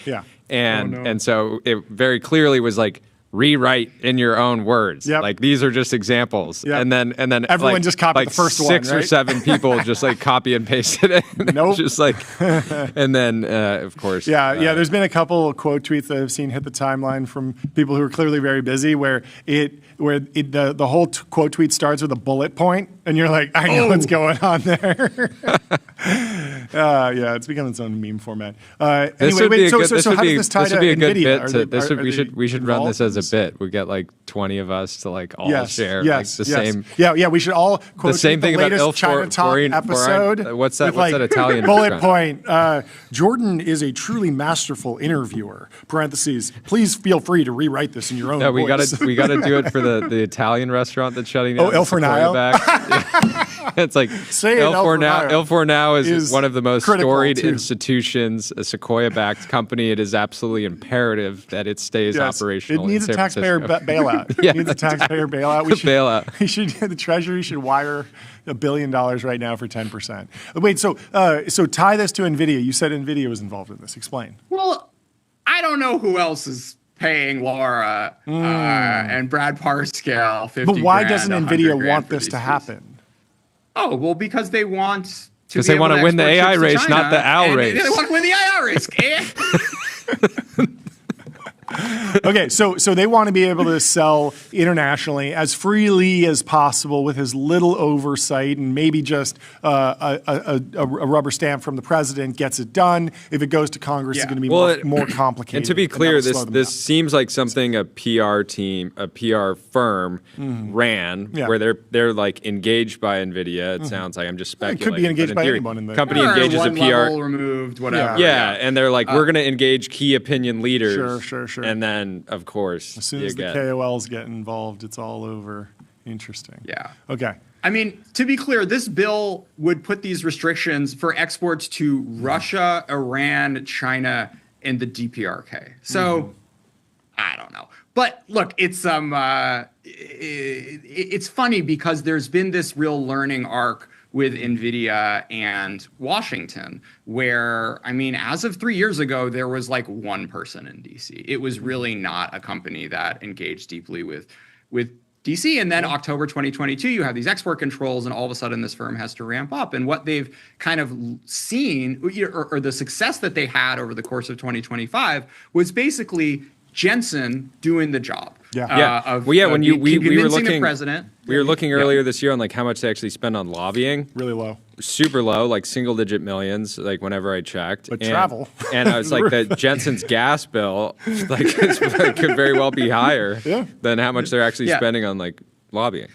and so it very clearly was like, rewrite in your own words. Like these are just examples. And then everyone just copied the first one, six or seven people just like copy and pasted it. Nope. Just like, and then of course. There's been a couple of quote tweets that I've seen hit the timeline from people who are clearly very busy where the whole quote tweet starts with a bullet point, and you're like, I know what's going on there. It's become its own meme format. Anyway, so how does this tie to NVIDIA? We should run this as a bit. We get like 20 of us to like all share same. Yeah, we should all quote the same thing the about latest China Talk episode. What's that Italian bullet point? Jordan is a truly masterful interviewer. Parentheses. Please feel free to rewrite this in your own voice. we gotta do it for the Italian restaurant that's shutting down. Il Fornaio. It's like Il Fornaio is one of the most storied institutions, a Sequoia-backed company. It is absolutely imperative that it stays operational. It needs a taxpayer bailout. It needs a taxpayer bailout. The Treasury should wire $1 billion right now for 10%. Wait, so tie this to NVIDIA. You said NVIDIA was involved in this. Explain. Well, I don't know who else is paying Laura and Brad Parscale 50 But why doesn't NVIDIA want this to happen? Oh, well, because they want to they want to win the AI race, not the owl race. They want to win the AI race. Okay, so they want to be able to sell internationally as freely as possible with as little oversight, and maybe just a rubber stamp from the president gets it done. If it goes to Congress, it's going to be more complicated. And to be clear, this seems like something a PR team, a PR firm ran, where they're like engaged by NVIDIA. It sounds like, I'm just speculating. It could be engaged by anyone in the company engages a PR level removed, whatever. And they're like, we're going to engage key opinion leaders. Sure. And then, of course, as soon as the KOLs get involved, it's all over. Interesting. Yeah. Okay. I mean, to be clear, this bill would put these restrictions for exports to Russia, Iran, China, and the DPRK. So, I don't know. But look, it's it's funny because there's been this real learning arc with NVIDIA and Washington, where, I mean, as of 3 years ago, there was like one person in DC. It was really not a company that engaged deeply with DC. And then October 2022, you have these export controls, and all of a sudden this firm has to ramp up. And what they've kind of seen, or the success that they had over the course of 2025, was basically Jensen doing the job. We were looking the president. We were looking earlier this year on like how much they actually spend on lobbying. Really low. Super low, like single-digit millions. Like whenever I checked. But travel. And I was like, that Jensen's gas bill, like, could very well be higher than how much they're actually spending on like lobbying.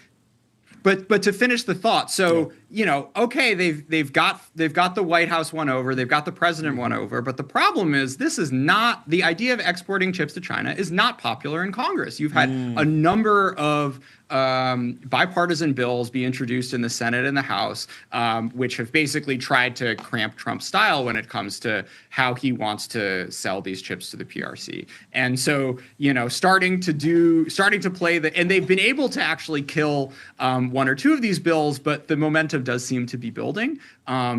But to finish the thought, so okay, they've got the White House won over, they've got the president won over, but the problem is this is not, the idea of exporting chips to China is not popular in Congress. You've had a number of bipartisan bills be introduced in the Senate and the House, which have basically tried to cramp Trump's style when it comes to how he wants to sell these chips to the PRC. And so, starting to play and they've been able to actually kill one or two of these bills, but the momentum does seem to be building.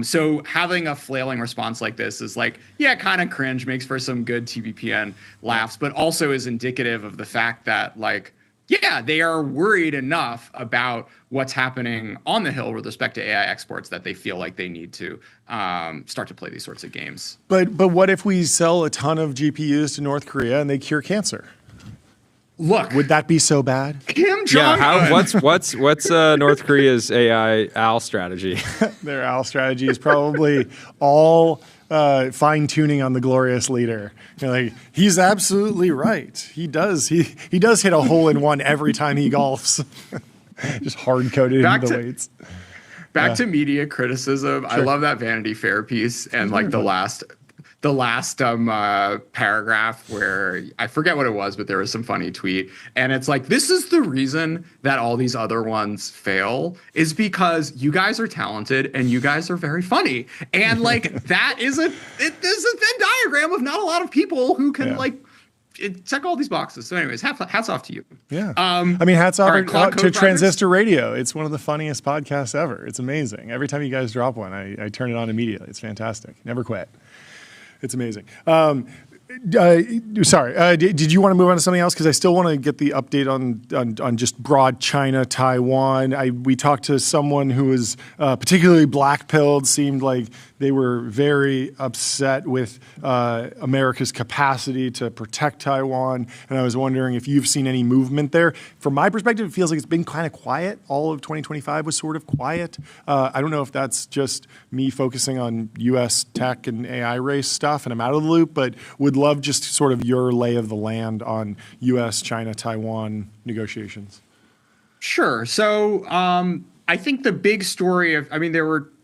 So having a flailing response like this is like, kind of cringe, makes for some good TBPN laughs, but also is indicative of the fact that they are worried enough about what's happening on the Hill with respect to AI exports that they feel like they need to start to play these sorts of games. But what if we sell a ton of GPUs to North Korea and they cure cancer? Look, would that be so bad? Kim Jong-un. What's North Korea's AI owl strategy? Their owl strategy is probably all fine-tuning on the glorious leader. Like, he's absolutely right. He does hit a hole in one every time he golfs. Just hard-coded into the weights. Back to media criticism. Sure. I love that Vanity Fair piece and like the last paragraph where I forget what it was, but there was some funny tweet, and it's like, this is the reason that all these other ones fail is because you guys are talented and you guys are very funny, and like that is a Venn diagram of not a lot of people who can check all these boxes. So anyways, hats off to you. Yeah. I mean, hats off to Transistor writers. Radio. It's one of the funniest podcasts ever. It's amazing. Every time you guys drop one, I turn it on immediately. It's fantastic. Never quit. It's amazing. Sorry, did you want to move on to something else? Because I still want to get the update on just broad China, Taiwan. We talked to someone who was particularly black-pilled, seemed like they were very upset with America's capacity to protect Taiwan, and I was wondering if you've seen any movement there. From my perspective, it feels like it's been kind of quiet. All of 2025 was sort of quiet. I don't know if that's just me focusing on U.S. tech and AI race stuff, and I'm out of the loop, but would love just sort of your lay of the land on U.S., China, Taiwan negotiations. Sure. So I think the big story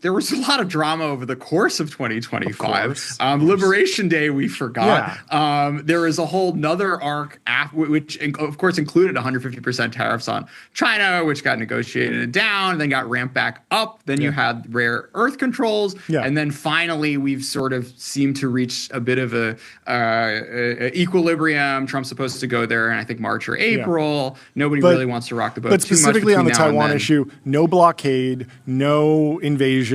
there was a lot of drama over the course of 2025. Of course. Liberation Day, we forgot. Yeah. There was a whole nother arc, which of course included 150% tariffs on China, which got negotiated down, then got ramped back up. Then you had rare earth controls. Yeah. And then finally, we've sort of seemed to reach a bit of a equilibrium. Trump's supposed to go there in, I think, March or April. Yeah. Nobody really wants to rock the boat. But specifically on the Taiwan issue, no blockade, no invasion,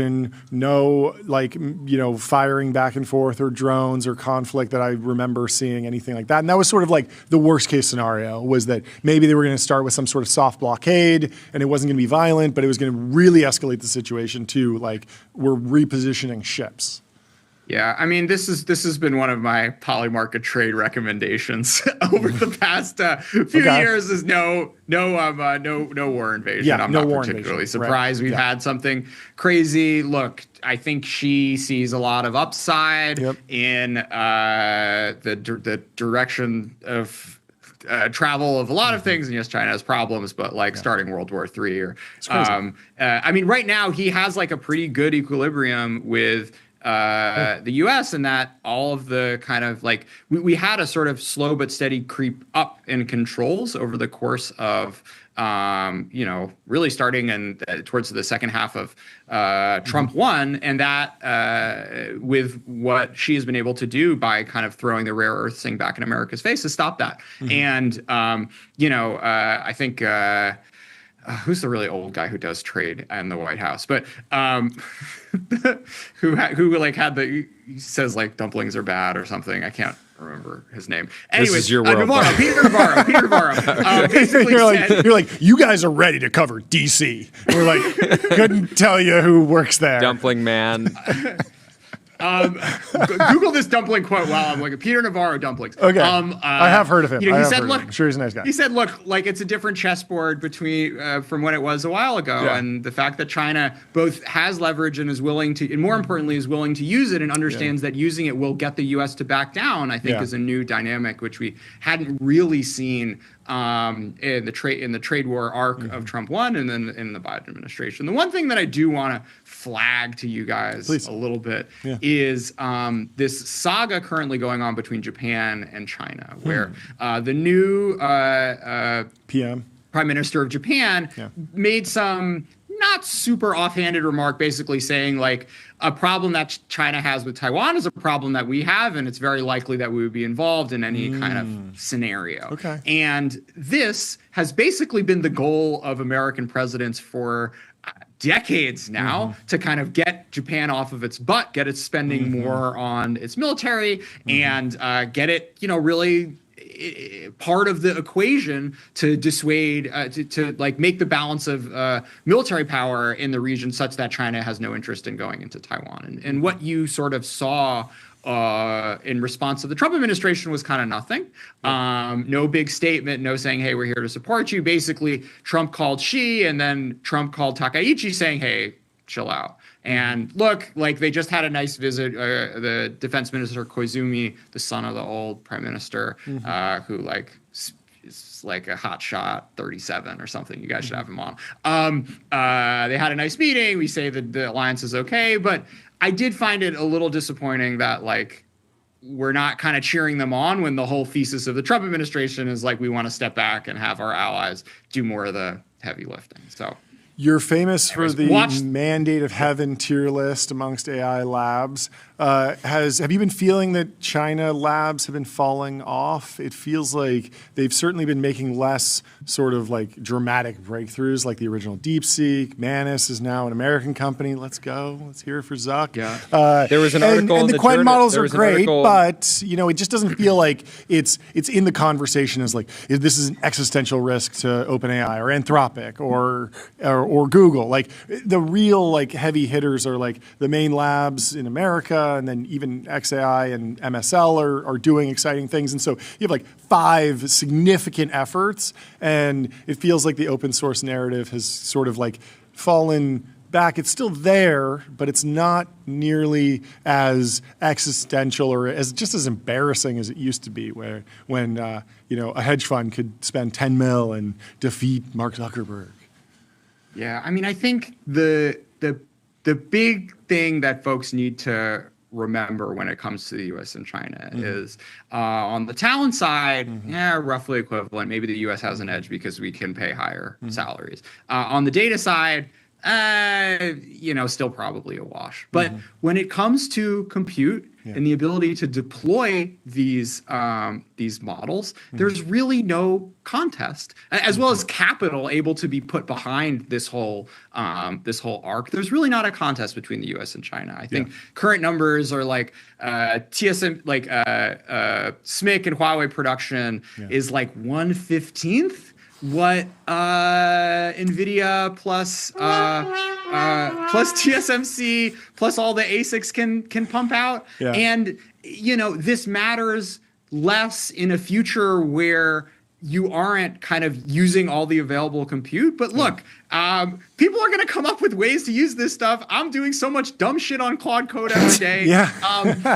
no firing back and forth or drones or conflict that I remember seeing anything like that. And that was sort of like the worst case scenario, was that maybe they were going to start with some sort of soft blockade and it wasn't going to be violent, but it was going to really escalate the situation to like we're repositioning ships. Yeah, I mean, this has been one of my polymarket trade recommendations over the past few years. Is no war invasion. Yeah, I'm not particularly surprised. We've had something crazy. Look, I think she sees a lot of upside in the direction of travel of a lot of things, and yes, China has problems, but starting World War III or I mean, right now he has like a pretty good equilibrium with the U.S. and that all of the kind of we had a sort of slow but steady creep up in controls over the course of really starting and towards the second half of Trump 1, and that with what she has been able to do by kind of throwing the rare earth thing back in America's face to stop that. And I think who's the really old guy who does trade in the White House, but who had he says dumplings are bad or something. I can't remember his name. Anyways, this is your world. Peter Navarro. Basically you're like, you guys are ready to cover DC. We're like, couldn't tell you who works there. Dumpling man. Google this dumpling quote while I'm looking. Peter Navarro dumplings. Okay. I have heard of him. He said, "Look, I'm sure he's a nice guy." He said, "Look, it's a different chessboard between from what it was a while ago, and the fact that China both has leverage and is willing to, and more importantly, is willing to use it and understands that using it will get the U.S. to back down. I think is a new dynamic which we hadn't really seen." In the trade war arc of Trump 1 and then in the Biden administration. The one thing that I do want to flag to you guys a little bit is this saga currently going on between Japan and China, where the new Prime Minister of Japan made some not super offhanded remark, basically saying a problem that China has with Taiwan is a problem that we have, and it's very likely that we would be involved in any kind of scenario. Okay. And this has basically been the goal of American presidents for decades now, to kind of get Japan off of its butt, get it spending more on its military, and get it, really part of the equation to dissuade, to make the balance of military power in the region such that China has no interest in going into Taiwan. And what you sort of saw in response to the Trump administration was kind of nothing. No big statement, no saying, hey, we're here to support you. Basically, Trump called Xi, and then Trump called Takaichi saying, hey, chill out. And look, they just had a nice visit. The defense minister Koizumi, the son of the old prime minister, who is like a hot shot 37 or something. You guys should have him on. They had a nice meeting. We say that the alliance is okay, but I did find it a little disappointing that we're not kind of cheering them on when the whole thesis of the Trump administration is like, we want to step back and have our allies do more of the heavy lifting. So you're famous for the mandate of heaven tier list amongst AI labs. Have you been feeling that China labs have been falling off? It feels like they've certainly been making less sort of like dramatic breakthroughs, like the original DeepSeek. Manus is now an American company. Let's go. Let's hear it for Zuck. Yeah. There was an article, and the Quen models are great, but it just doesn't feel like it's in the conversation as like this is an existential risk to OpenAI or Anthropic or Google. Like the real like heavy hitters are like the main labs in America. And then even XAI and MSL are doing exciting things. And so you have like 5 significant efforts, and it feels like the open source narrative has sort of like fallen back. It's still there, but it's not nearly as existential or as embarrassing as it used to be, when a hedge fund could spend 10 mil and defeat Mark Zuckerberg. Yeah, I mean, I think the big thing that folks need to remember when it comes to the U.S. and China is on the talent side, roughly equivalent. Maybe the U.S. has an edge because we can pay higher salaries. On the data side, still probably a wash. But when it comes to compute and the ability to deploy these models, there's really no contest, as well as capital able to be put behind this whole arc. There's really not a contest between the U.S. and China. I think current numbers are like TSM, like SMIC and Huawei production is like 1/15 what NVIDIA plus TSMC plus all the ASICs can pump out. Yeah. And, this matters less in a future where you aren't kind of using all the available compute. But look, people are going to come up with ways to use this stuff. I'm doing so much dumb shit on Claude Code every day.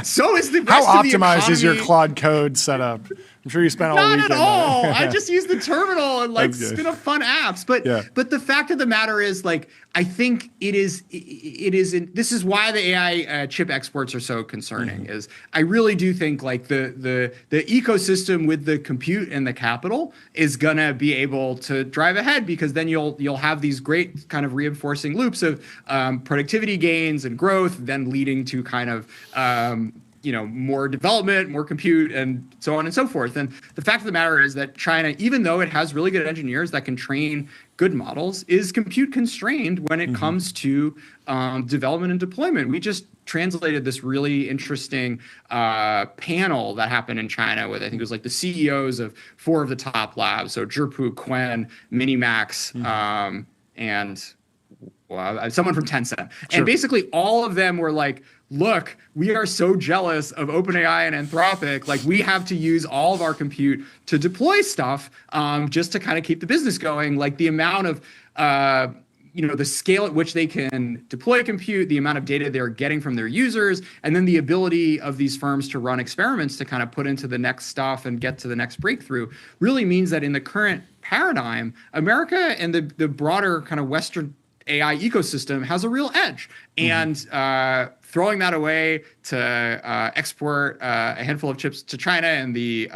So is the rest How of the economy. optimized is your Claude Code setup? I'm sure you spent all weekend. Not at all. I just use the terminal and spin up fun apps. But the fact of the matter is, like, I think this is why the AI chip exports are so concerning. Is I really do think like the ecosystem with the compute and the capital is gonna be able to drive ahead, because then you'll have these great kind of reinforcing loops of productivity gains and growth, then leading to kind of more development, more compute, and so on and so forth. And the fact of the matter is that China, even though it has really good engineers that can train good models, is compute constrained when it comes to development and deployment. We just translated this really interesting panel that happened in China with, I think it was like the CEOs of 4 of the top labs. So Zhipu, Quen, Minimax, and someone from Tencent. Sure. And basically all of them were like, look, we are so jealous of OpenAI and Anthropic. Like, we have to use all of our compute to deploy stuff just to kind of keep the business going. Like, the amount of, the scale at which they can deploy compute, the amount of data they're getting from their users, and then the ability of these firms to run experiments to kind of put into the next stuff and get to the next breakthrough really means that in the current paradigm, America and the broader kind of Western AI ecosystem has a real edge. And throwing that away to export a handful of chips to China and the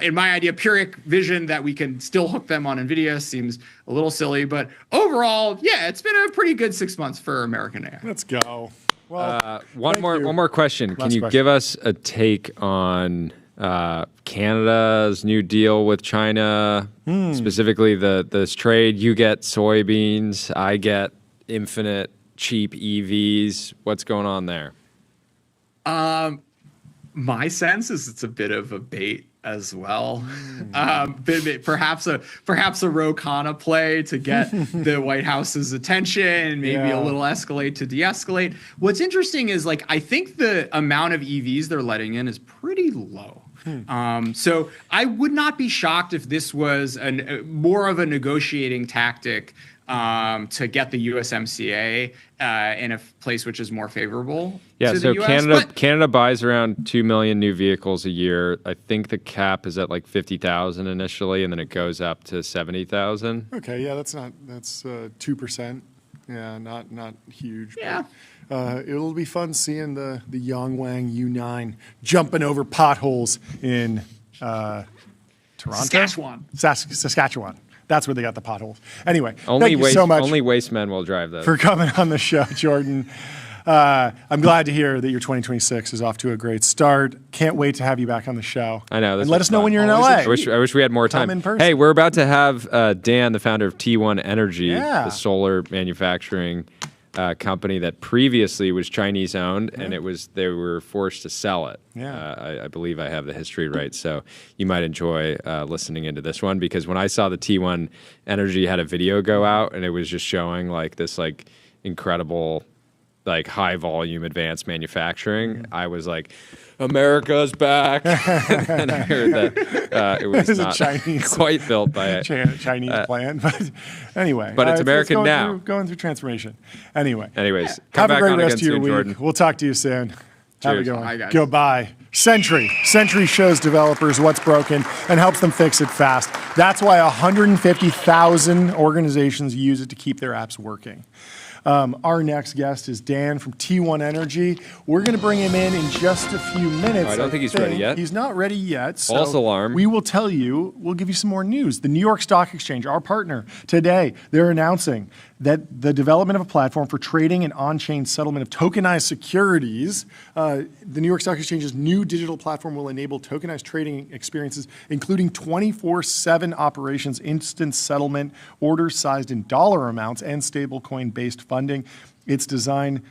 in my idea, Pyrrhic vision that we can still hook them on NVIDIA seems a little silly. But overall, it's been a pretty good 6 months for American AI. Let's go. Well, one more question. Can you give us a take on Canada's new deal with China, specifically this trade? You get soybeans, I get infinite cheap EVs. What's going on there? My sense is it's a bit of a bait as well. Perhaps a Ro Khanna play to get the White House's attention, maybe a little escalate to de-escalate. What's interesting is, like, I think the amount of EVs they're letting in is pretty low. So I would not be shocked if this was more of a negotiating tactic to get the USMCA in a place which is more favorable to the US. Canada buys around 2 million new vehicles a year. I think the cap is at like 50,000 initially, and then it goes up to 70,000. Okay, that's 2%. Yeah, not huge. Yeah. But, it'll be fun seeing the Yongwang U9 jumping over potholes in Toronto? Saskatchewan. That's where they got the potholes. Anyway, thank you so much. Only waste men will drive those. For coming on the show, Jordan. I'm glad to hear that your 2026 is off to a great start. Can't wait to have you back on the show. I know. And let us know when you're in LA. I wish we had more time. Come in person. Hey, we're about to have Dan, the founder of T1 Energy, the solar manufacturing company that previously was Chinese owned, and they were forced to sell it. I believe I have the history right, so you might enjoy listening into this one, because when I saw the T1 Energy had a video go out and it was just showing like this like incredible like high volume advanced manufacturing, I was like, America's back. And I heard that it was not quite built by a Chinese plan. But anyway. But it's American now. Going through transformation. Anyways, come back have a great on rest again of your soon, week. Jordan. We'll talk to you soon. Cheers. Have a good one. Bye, guys. Goodbye. Sentry. Sentry shows developers what's broken and helps them fix it fast. That's why 150,000 organizations use it to keep their apps working. Our next guest is Dan from T1 Energy. We're going to bring him in just a few minutes. I don't think he's ready yet. He's not ready yet. So false alarm. We will tell you, we'll give you some more news. The New York Stock Exchange, our partner, today, they're announcing that the development of a platform for trading and on-chain settlement of tokenized securities, the New York Stock Exchange's new digital platform will enable tokenized trading experiences, including 24/7 operations, instant settlement, orders sized in dollar amounts, and stablecoin-based funding. Its design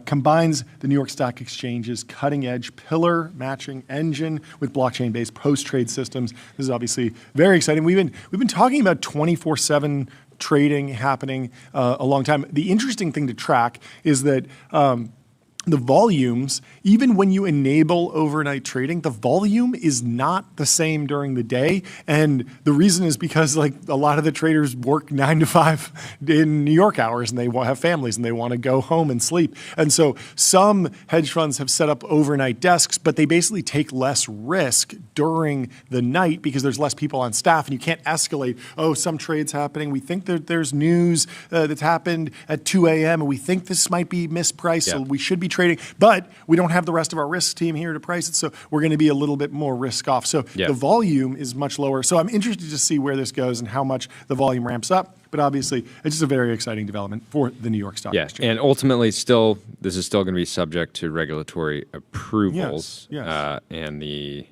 combines the New York Stock Exchange's cutting-edge pillar matching engine with blockchain-based post-trade systems. This is obviously very exciting. We've been talking about 24/7 trading happening a long time. The interesting thing to track is that the volumes, even when you enable overnight trading, the volume is not the same during the day. And the reason is because like a lot of the traders work 9 to 5 in New York hours, and they have families and they want to go home and sleep. And so some hedge funds have set up overnight desks, but they basically take less risk during the night because there's less people on staff, and you can't escalate. Oh, some trade's happening. We think that there's news that's happened at 2 a.m. and we think this might be mispriced, so we should be trading, but we don't have the rest of our risk team here to price it, so we're going to be a little bit more risk off. So the volume is much lower. So I'm interested to see where this goes and how much the volume ramps up. But obviously, it's just a very exciting development for the New York Stock Exchange. And ultimately, this is still going to be subject to regulatory approvals. And the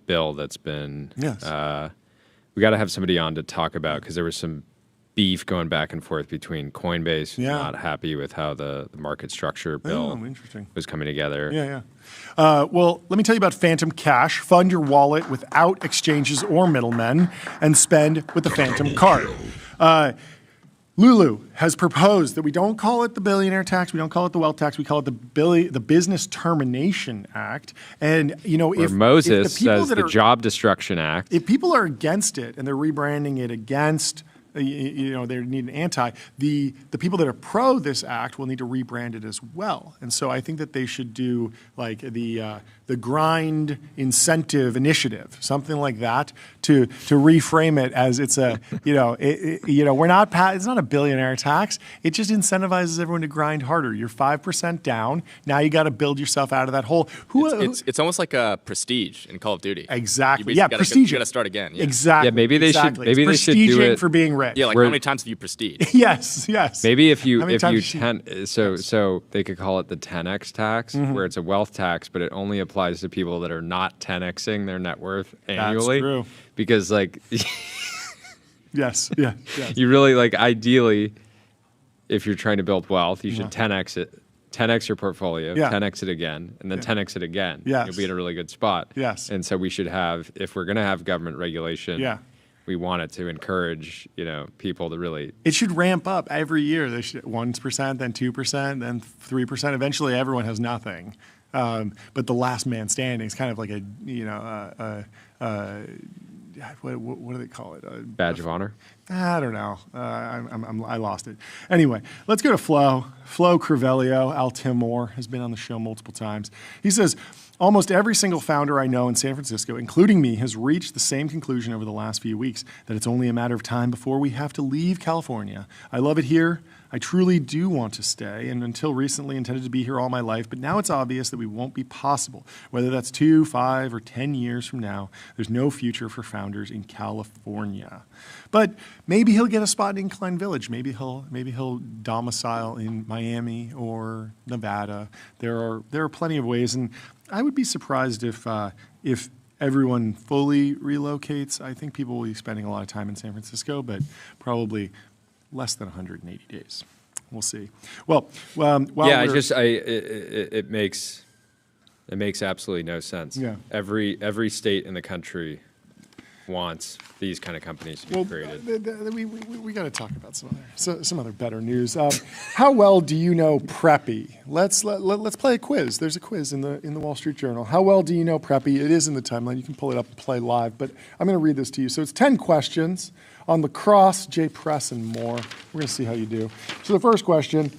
bill that's been. We got to have somebody on to talk about, because there was some beef going back and forth between Coinbase, not happy with how the market structure bill was coming together. Well, let me tell you about Phantom Cash. Fund your wallet without exchanges or middlemen and spend with the Phantom card. Lulu has proposed that we don't call it the billionaire tax, we don't call it the wealth tax, we call it the Business Termination Act. And if Moses if the people says the Job Destruction Act. If people are against it and they're rebranding it against, they need an anti. The people that are pro this act will need to rebrand it as well. And so I think that they should do like the grind incentive initiative, something like that, to reframe it as it's a we're not it's not a billionaire tax. It just incentivizes everyone to grind harder. You're 5% down. Now you got to build yourself out of that hole. It's almost like a prestige in Call of Duty. Exactly. Prestige. You got to start again. Exactly. Yeah, maybe they should do it for being rich. Yeah, like how many times have you prestige? Yes. Maybe if you so they could call it the 10x tax, where it's a wealth tax, but it only applies to people that are not 10xing their net worth annually. That's true. Because like yes. You really ideally, if you're trying to build wealth, you should 10x it. 10x your portfolio, 10x it again, and then 10x it again. Yes. You'll be in a really good spot. Yes. And so we should have, if we're going to have government regulation, we want it to encourage, people to really. It should ramp up every year. They should 1%, then 2%, then 3%. Eventually, everyone has nothing. But the last man standing is kind of like what do they call it? Badge of honor? I don't know. I lost it. Anyway, let's go to Flo. Flo Crivello, Al Timor, has been on the show multiple times. He says, Almost every single founder I know in San Francisco, including me, has reached the same conclusion over the last few weeks, that it's only a matter of time before we have to leave California. I love it here. I truly do want to stay, and until recently intended to be here all my life, but now it's obvious that we won't be possible. Whether that's 2, 5, or 10 years from now, there's no future for founders in California. But maybe he'll get a spot in Incline Village. Maybe he'll domicile in Miami or Nevada. There are plenty of ways, and I would be surprised if everyone fully relocates. I think people will be spending a lot of time in San Francisco, but probably less than 180 days. We'll see. Well, it makes absolutely no sense. Yeah. Every state in the country wants these kind of companies to be created. We got to talk about some other better news. How well do you know Preppy? Let's play a quiz. There's a quiz in the Wall Street Journal. How well do you know Preppy? It is in the timeline. You can pull it up and play live, but I'm going to read this to you. So it's 10 questions on lacrosse, J-Press, and more. We're going to see how you do. So the first question,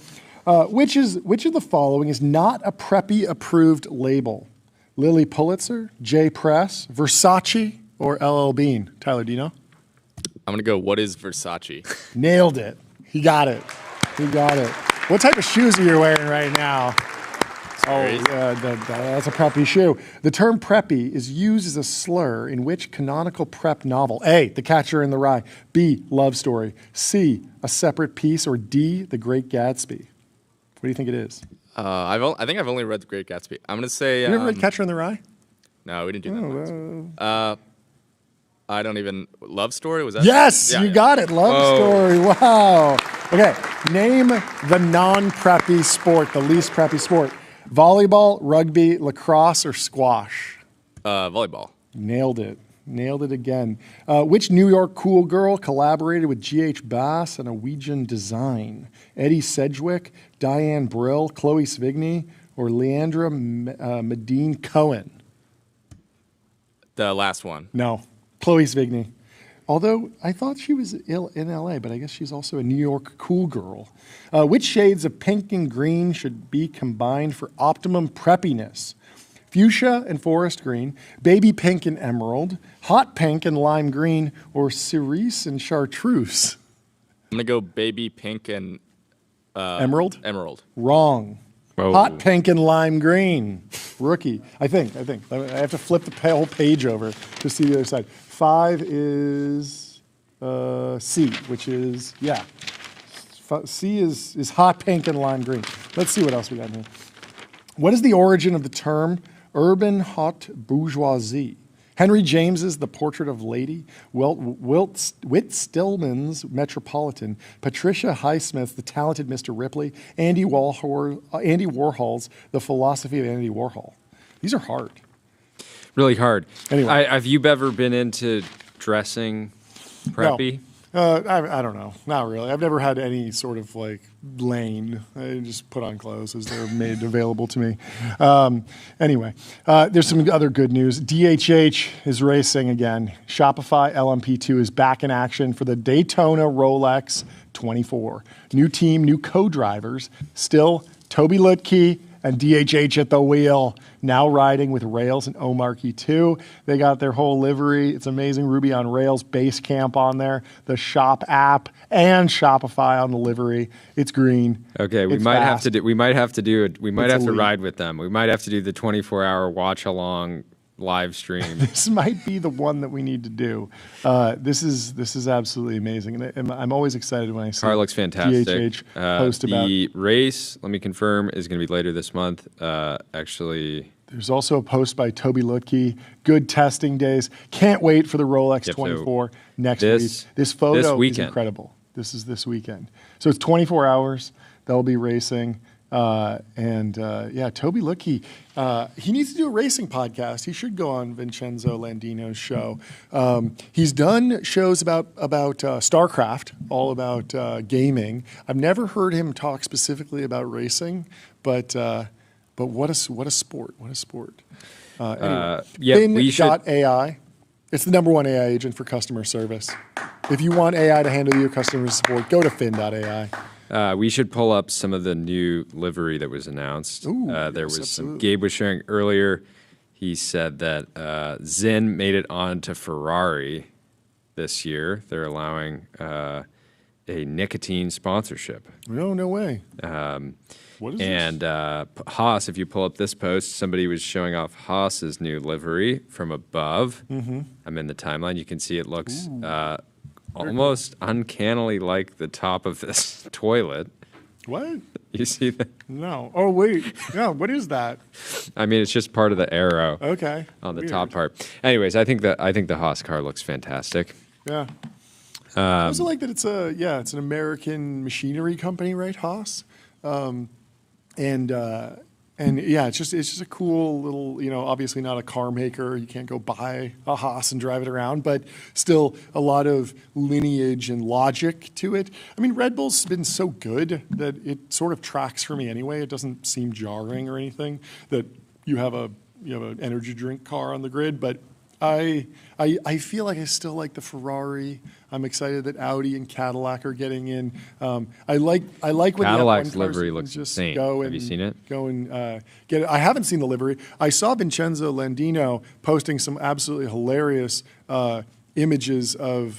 which of the following is not a Preppy-approved label? Lilly Pulitzer, J-Press, Versace, or LL Bean? Tyler, do you know? I'm going to go, what is Versace? Nailed it. He got it. What type of shoes are you wearing right now? That's a preppy shoe. The term preppy is used as a slur in which canonical prep novel? A, The Catcher in the Rye. B, Love Story. C, A Separate Piece. Or D, The Great Gatsby. What do you think it is? I think I've only read The Great Gatsby. I'm going to say... You never read Catcher in the Rye? No, we didn't do that. I don't even... Love Story? Was that? Yes, you got it. Love Story. Wow. Okay, name the non-preppy sport, the least preppy sport. Volleyball, rugby, lacrosse, or squash? Volleyball. Nailed it. Nailed it again. Which New York cool girl collaborated with G.H. Bass on Norwegian design? Eddie Sedgwick, Diane Brill, Chloe Svigny, or Leandra Medine Cohen? The last one. No, Chloe Svigny. Although I thought she was in L.A., but I guess she's also a New York cool girl. Which shades of pink and green should be combined for optimum preppiness? Fuchsia and forest green, baby pink and emerald, hot pink and lime green, or cerise and chartreuse? I'm going to go baby pink and... emerald? Emerald. Wrong. Whoa. Hot pink and lime green. Rookie. I think. I have to flip the whole page over to see the other side. 5 is C, which is, C is hot pink and lime green. Let's see what else we got here. What is the origin of the term urban haute bourgeoisie? Henry James's The Portrait of Lady, Whit Stillman's Metropolitan, Patricia Highsmith's The Talented Mr. Ripley, Andy Warhol's The Philosophy of Andy Warhol. These are hard. Really hard. Anyway. Have you ever been into dressing preppy? No. I don't know. Not really. I've never had any sort of lane. I just put on clothes as they're made available to me. Anyway, there's some other good news. DHH is racing again. Shopify LMP2 is back in action for the Daytona Rolex 24. New team, new co-drivers. Still Toby Lutke and DHH at the wheel, now riding with Rails and Omarchy 2. They got their whole livery. It's amazing. Ruby on Rails, Basecamp on there, the Shop app, and Shopify on the livery. It's green. Okay, we might have to ride with them. We might have to do the 24-hour watch along live stream. This might be the one that we need to do. This is absolutely amazing, and I'm always excited when I see car looks fantastic. DHH post about the race. Let me confirm is going to be later this month. Actually, there's also a post by Toby Lutke. Good testing days. Can't wait for the Rolex 24 next week. This photo is incredible. This is this weekend. So it's 24 hours. They'll be racing. Toby Lutke, he needs to do a racing podcast. He should go on Vincenzo Landino's show. He's done shows about StarCraft, all about gaming. I've never heard him talk specifically about racing, but what a sport! What a sport! Anyway, Fin.ai. It's the #1 AI agent for customer service. If you want AI to handle your customer support, go to Fin.ai. We should pull up some of the new livery that was announced. Ooh, there was some Gabe was sharing earlier. he said that Zyn made it onto Ferrari this year. They're allowing a nicotine sponsorship. No way. What is and this? Haas, if you pull up this post, somebody was showing off Haas's new livery from above. I'm in the timeline. You can see it looks almost uncannily like the top of this toilet. What? You see that? No. Oh, wait. No, what is that? I mean, it's just part of the arrow on the Weird. top part. Anyways, I think the Haas car looks fantastic. Yeah. I also like that it's an American machinery company, right, Haas? And yeah, it's just a cool little, obviously not a car maker. You can't go buy a Haas and drive it around, but still a lot of lineage and logic to it. I mean, Red Bull's been so good that it sort of tracks for me anyway. It doesn't seem jarring or anything that you have an energy drink car on the grid, but I feel like I still like the Ferrari. I'm excited that Audi and Cadillac are getting in. I like when Cadillac's the F1 livery cars looks just insane. go Have and you seen it? Go and get it. I haven't seen the livery. I saw Vincenzo Landino posting some absolutely hilarious images of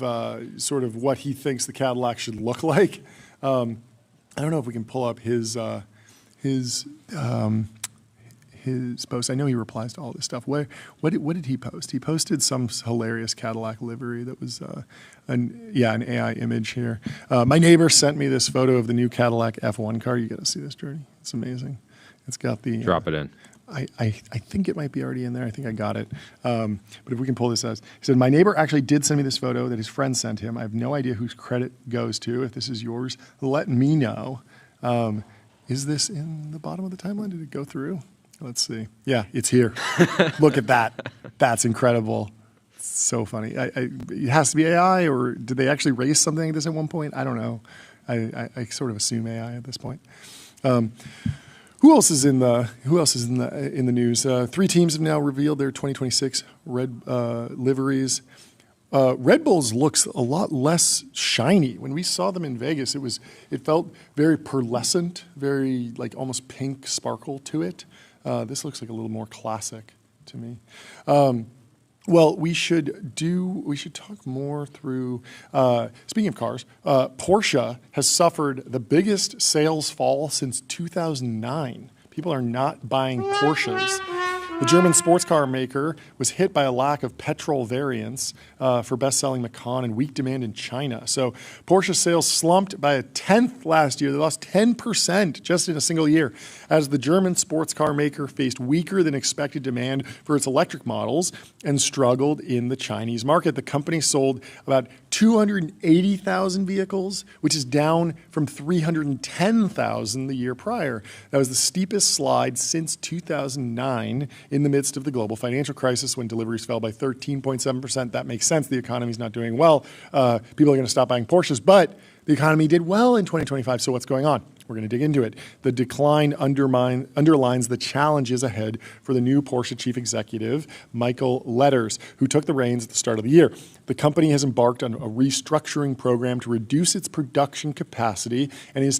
sort of what he thinks the Cadillac should look like. I don't know if we can pull up his post. I know he replies to all this stuff. What did he post? He posted some hilarious Cadillac livery that was an AI image here. My neighbor sent me this photo of the new Cadillac F1 car. You got to see this, Jordy. It's amazing. It's got the drop it in. I think it might be already in there. I think I got it. But if we can pull this out. He said, my neighbor actually did send me this photo that his friend sent him. I have no idea whose credit goes to. If this is yours, let me know. Is this in the bottom of the timeline? Did it go through? Let's see. Yeah, it's here. Look at that. That's incredible. It's so funny. It has to be AI, or did they actually raise something like this at one point? I don't know. I sort of assume AI at this point. Who else is in the news? 3 teams have now revealed their 2026 red liveries. Red Bull's looks a lot less shiny. When we saw them in Vegas, it felt very pearlescent, very like almost pink sparkle to it. This looks like a little more classic to me. Well, we should talk more through, speaking of cars, Porsche has suffered the biggest sales fall since 2009. People are not buying Porsches. The German sports car maker was hit by a lack of petrol variants for best-selling Macan and weak demand in China. So Porsche sales slumped by 1/10 last year. They lost 10% just in a single year as the German sports car maker faced weaker than expected demand for its electric models and struggled in the Chinese market. The company sold about 280,000 vehicles, which is down from 310,000 the year prior. That was the steepest slide since 2009 in the midst of the global financial crisis when deliveries fell by 13.7%. That makes sense. The economy's not doing well. People are going to stop buying Porsches, but the economy did well in 2025. So what's going on? We're going to dig into it. The decline underlines the challenges ahead for the new Porsche chief executive, Michael Letters, who took the reins at the start of the year. The company has embarked on a restructuring program to reduce its production capacity and is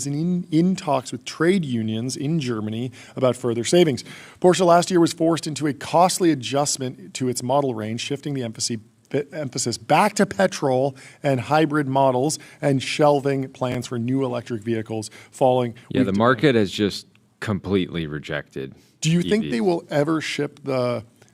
in talks with trade unions in Germany about further savings. Porsche last year was forced into a costly adjustment to its model range, shifting the emphasis back to petrol and hybrid models and shelving plans for new electric vehicles falling. Yeah, the market has just completely rejected. Do you think they will ever ship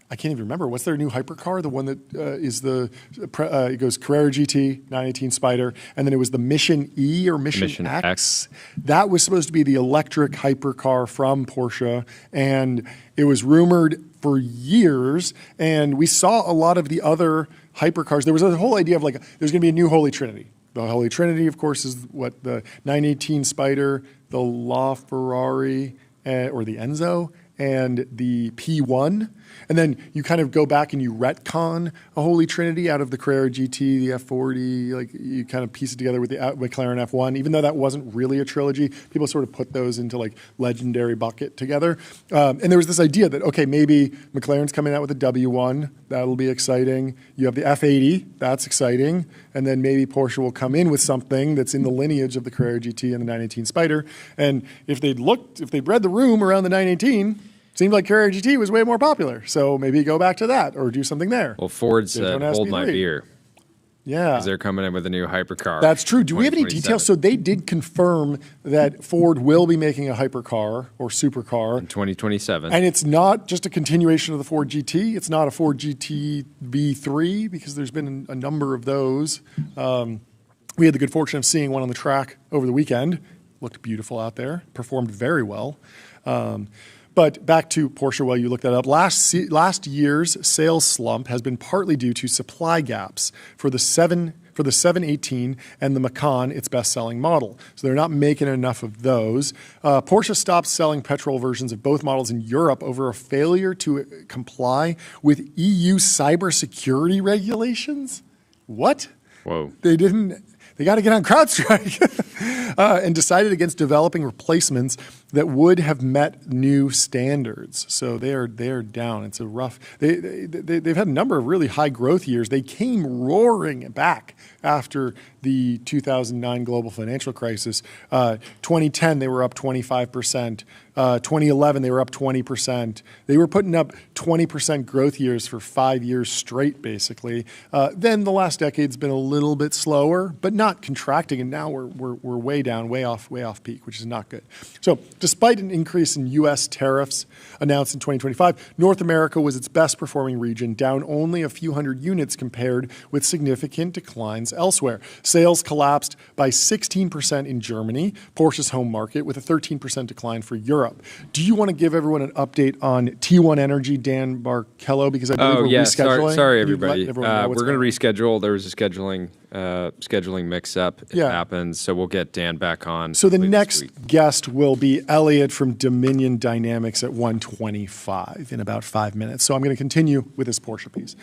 I can't even remember. What's their new hypercar? The one that it goes Carrera GT, 918 Spider, and then it was the Mission E or Mission X. That was supposed to be the electric hypercar from Porsche, and it was rumored for years, and we saw a lot of the other hypercars. There was a whole idea of there's going to be a new Holy Trinity. The Holy Trinity, of course, is what the 918 Spider, the LaFerrari, or the Enzo, and the P1. And then you kind of go back and you retcon a Holy Trinity out of the Carrera GT, the F40, you kind of piece it together with the McLaren F1. Even though that wasn't really a trilogy, people sort of put those into legendary bucket together. And there was this idea that, okay, maybe McLaren's coming out with a W1, that'll be exciting. You have the F80, that's exciting. And then maybe Porsche will come in with something that's in the lineage of the Carrera GT and the 918 Spider. And if they'd read the room around the 918, seemed like Carrera GT was way more popular. So maybe go back to that or do something there. Well, Ford said, hold my beer. Yeah. Because they're coming in with a new hypercar. That's true. Do we have any details? So they did confirm that Ford will be making a hypercar or supercar. In 2027. And it's not just a continuation of the Ford GT. It's not a Ford GT V3 because there's been a number of those. We had the good fortune of seeing one on the track over the weekend. Looked beautiful out there. Performed very well. But back to Porsche while you look that up. Last year's sales slump has been partly due to supply gaps for the 718 and the Macan, its best-selling model. So they're not making enough of those. Porsche stopped selling petrol versions of both models in Europe over a failure to comply with EU cybersecurity regulations. What? Whoa. They got to get on CrowdStrike and decided against developing replacements that would have met new standards. So they are down. It's a rough. They've had a number of really high growth years. They came roaring back after the 2009 global financial crisis. 2010 they were up 25%. 2011 they were up 20%. They were putting up 20% growth years for 5 years straight, basically. Then the last decade's been a little bit slower, but not contracting. And now we're way down, way off peak, which is not good. So despite an increase in U.S. tariffs announced in 2025, North America was its best performing region, down only a few hundred units compared with significant declines elsewhere. Sales collapsed by 16% in Germany, Porsche's home market, with a 13% decline for Europe. Do you want to give everyone an update on T1 Energy, Dan Barkello? Because I believe we're rescheduling. Sorry, everybody. We're going to reschedule. There was a scheduling mix-up. It happens, so we'll get Dan back on. So the next guest will be Eliot from Dominion Dynamics at 1:25 in about 5 minutes. So I'm going to continue with this Porsche piece.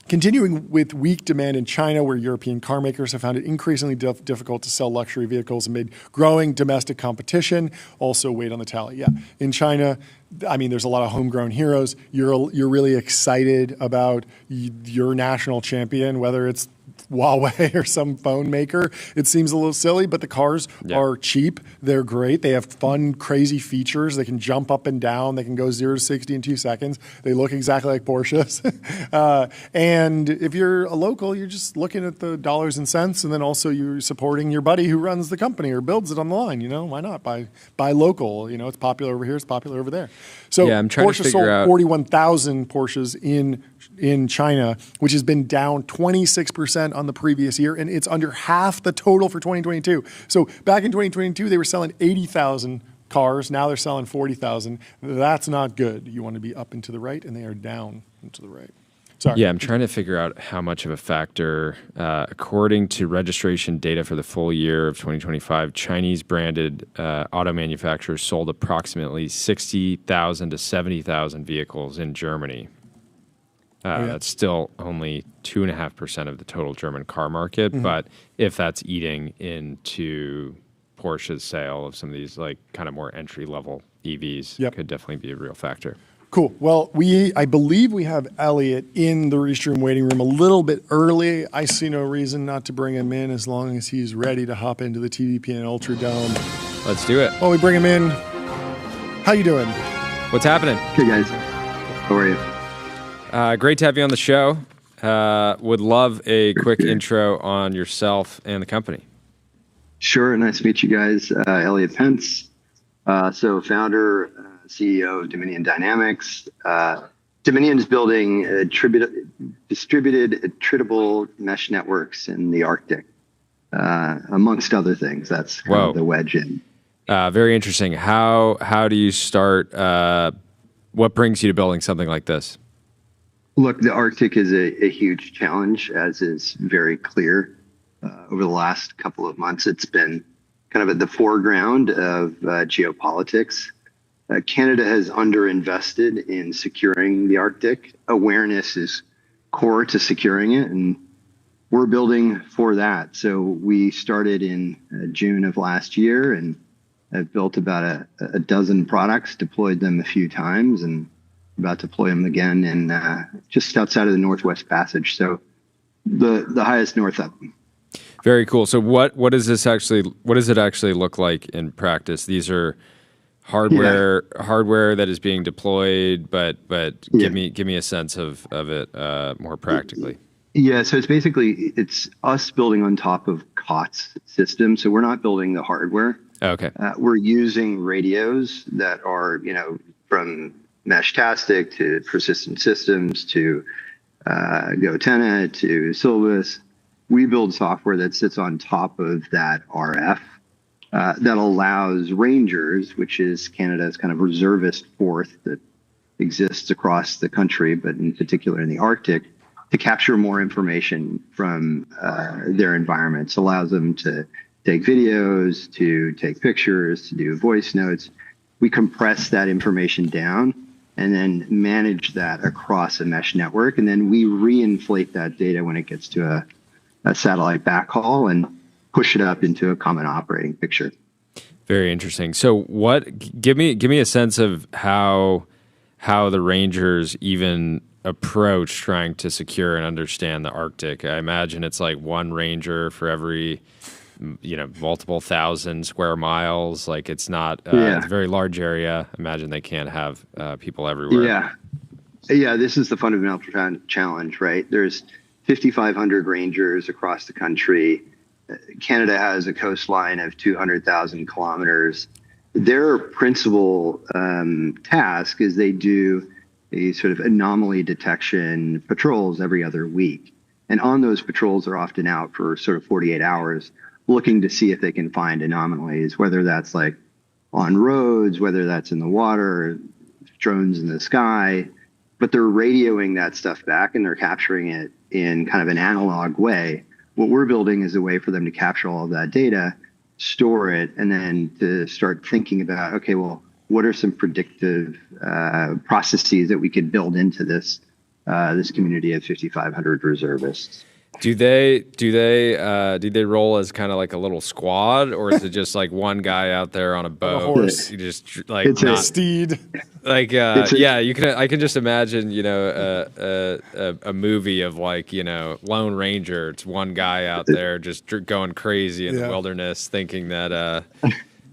Continuing with weak demand in China, where European car makers have found it increasingly difficult to sell luxury vehicles amid growing domestic competition. Also weighed on the tally. Yeah, in China, I mean, there's a lot of homegrown heroes. You're really excited about your national champion, whether it's Huawei or some phone maker. It seems a little silly, but the cars are cheap. They're great. They have fun, crazy features. They can jump up and down. They can go 0 to 60 in 2 seconds. They look exactly like Porsches. And if you're a local, you're just looking at the dollars and cents, and then also you're supporting your buddy who runs the company or builds it on the line. You know, why not? Buy local. You know, it's popular over here. It's popular over there. So I'm trying Porsche to figure out 41,000 Porsches in China, which has been down 26% on the previous year, and it's under half the total for 2022. So back in 2022, they were selling 80,000 cars. Now they're selling 40,000. That's not good. You want to be up and to the right, and they are down and to the right. Sorry. Yeah, I'm trying to figure out how much of a factor, according to registration data for the full year of 2025, Chinese branded auto manufacturers sold approximately 60,000 to 70,000 vehicles in Germany. That's still only 2.5% of the total German car market. Mm-hmm. But if that's eating into Porsche's sale of some of these like kind of more entry level EVs, could definitely be a real factor. Cool. Well, I believe we have Eliot in the Restream waiting room a little bit early. I see no reason not to bring him in as long as he's ready to hop into the TBPN Ultra Dome. Let's do it. While we bring him in, how you doing? What's happening? Hey guys, how are you? Great to have you on the show. Would love a quick intro on yourself and the company. Sure. Nice to meet you guys. Eliot Pence. So founder, CEO of Dominion Dynamics. Dominion is building distributed attritable mesh networks in the Arctic, amongst other things. That's kind of the wedge in. Very interesting. How do you start? What brings you to building something like this? Look, the Arctic is a huge challenge, as is very clear. Over the last couple of months, it's been kind of at the foreground of geopolitics. Canada has underinvested in securing the Arctic. Awareness is core to securing it, and we're building for that. So we started in June of last year, and have built about a dozen products, deployed them a few times, and about to deploy them again in just outside of the Northwest Passage. So the highest north up. Very cool. So what does it actually look like in practice? These are hardware that is being deployed, but give me a sense of it more practically. Yeah, so it's us building on top of COTS system. So we're not building the hardware. Okay. We're using radios that are, from Meshtastic to Persistent Systems to GoTenna to Silvus. We build software that sits on top of that RF that allows rangers, which is Canada's kind of reservist force that exists across the country, but in particular in the Arctic, to capture more information from their environments. Allows them to take videos, to take pictures, to do voice notes. We compress that information down and then manage that across a mesh network. And then we reinflate that data when it gets to a satellite backhaul and push it up into a common operating picture. Very interesting. So give me a sense of how the Rangers even approach trying to secure and understand the Arctic. I imagine it's like one Ranger for every multiple thousand square miles. Like it's not it's a very large area. I imagine they can't have people everywhere. Yeah, this is the fundamental challenge, right? There's 5,500 Rangers across the country. Canada has a coastline of 200,000 kilometers. Their principal task is they do a sort of anomaly detection patrols every other week. And on those patrols, they're often out for sort of 48 hours looking to see if they can find anomalies, whether that's like on roads, whether that's in the water, drones in the sky. But they're radioing that stuff back and they're capturing it in kind of an analog way. What we're building is a way for them to capture all of that data, store it, and then to start thinking about, okay, well, what are some predictive processes that we could build into this community of 5,500 reservists? Do they roll as kind of like a little squad, or is it just like one guy out there on a boat? A horse. You just like it's a steed. Like I can just imagine a movie of like Lone Ranger. It's one guy out there just going crazy in the wilderness, thinking that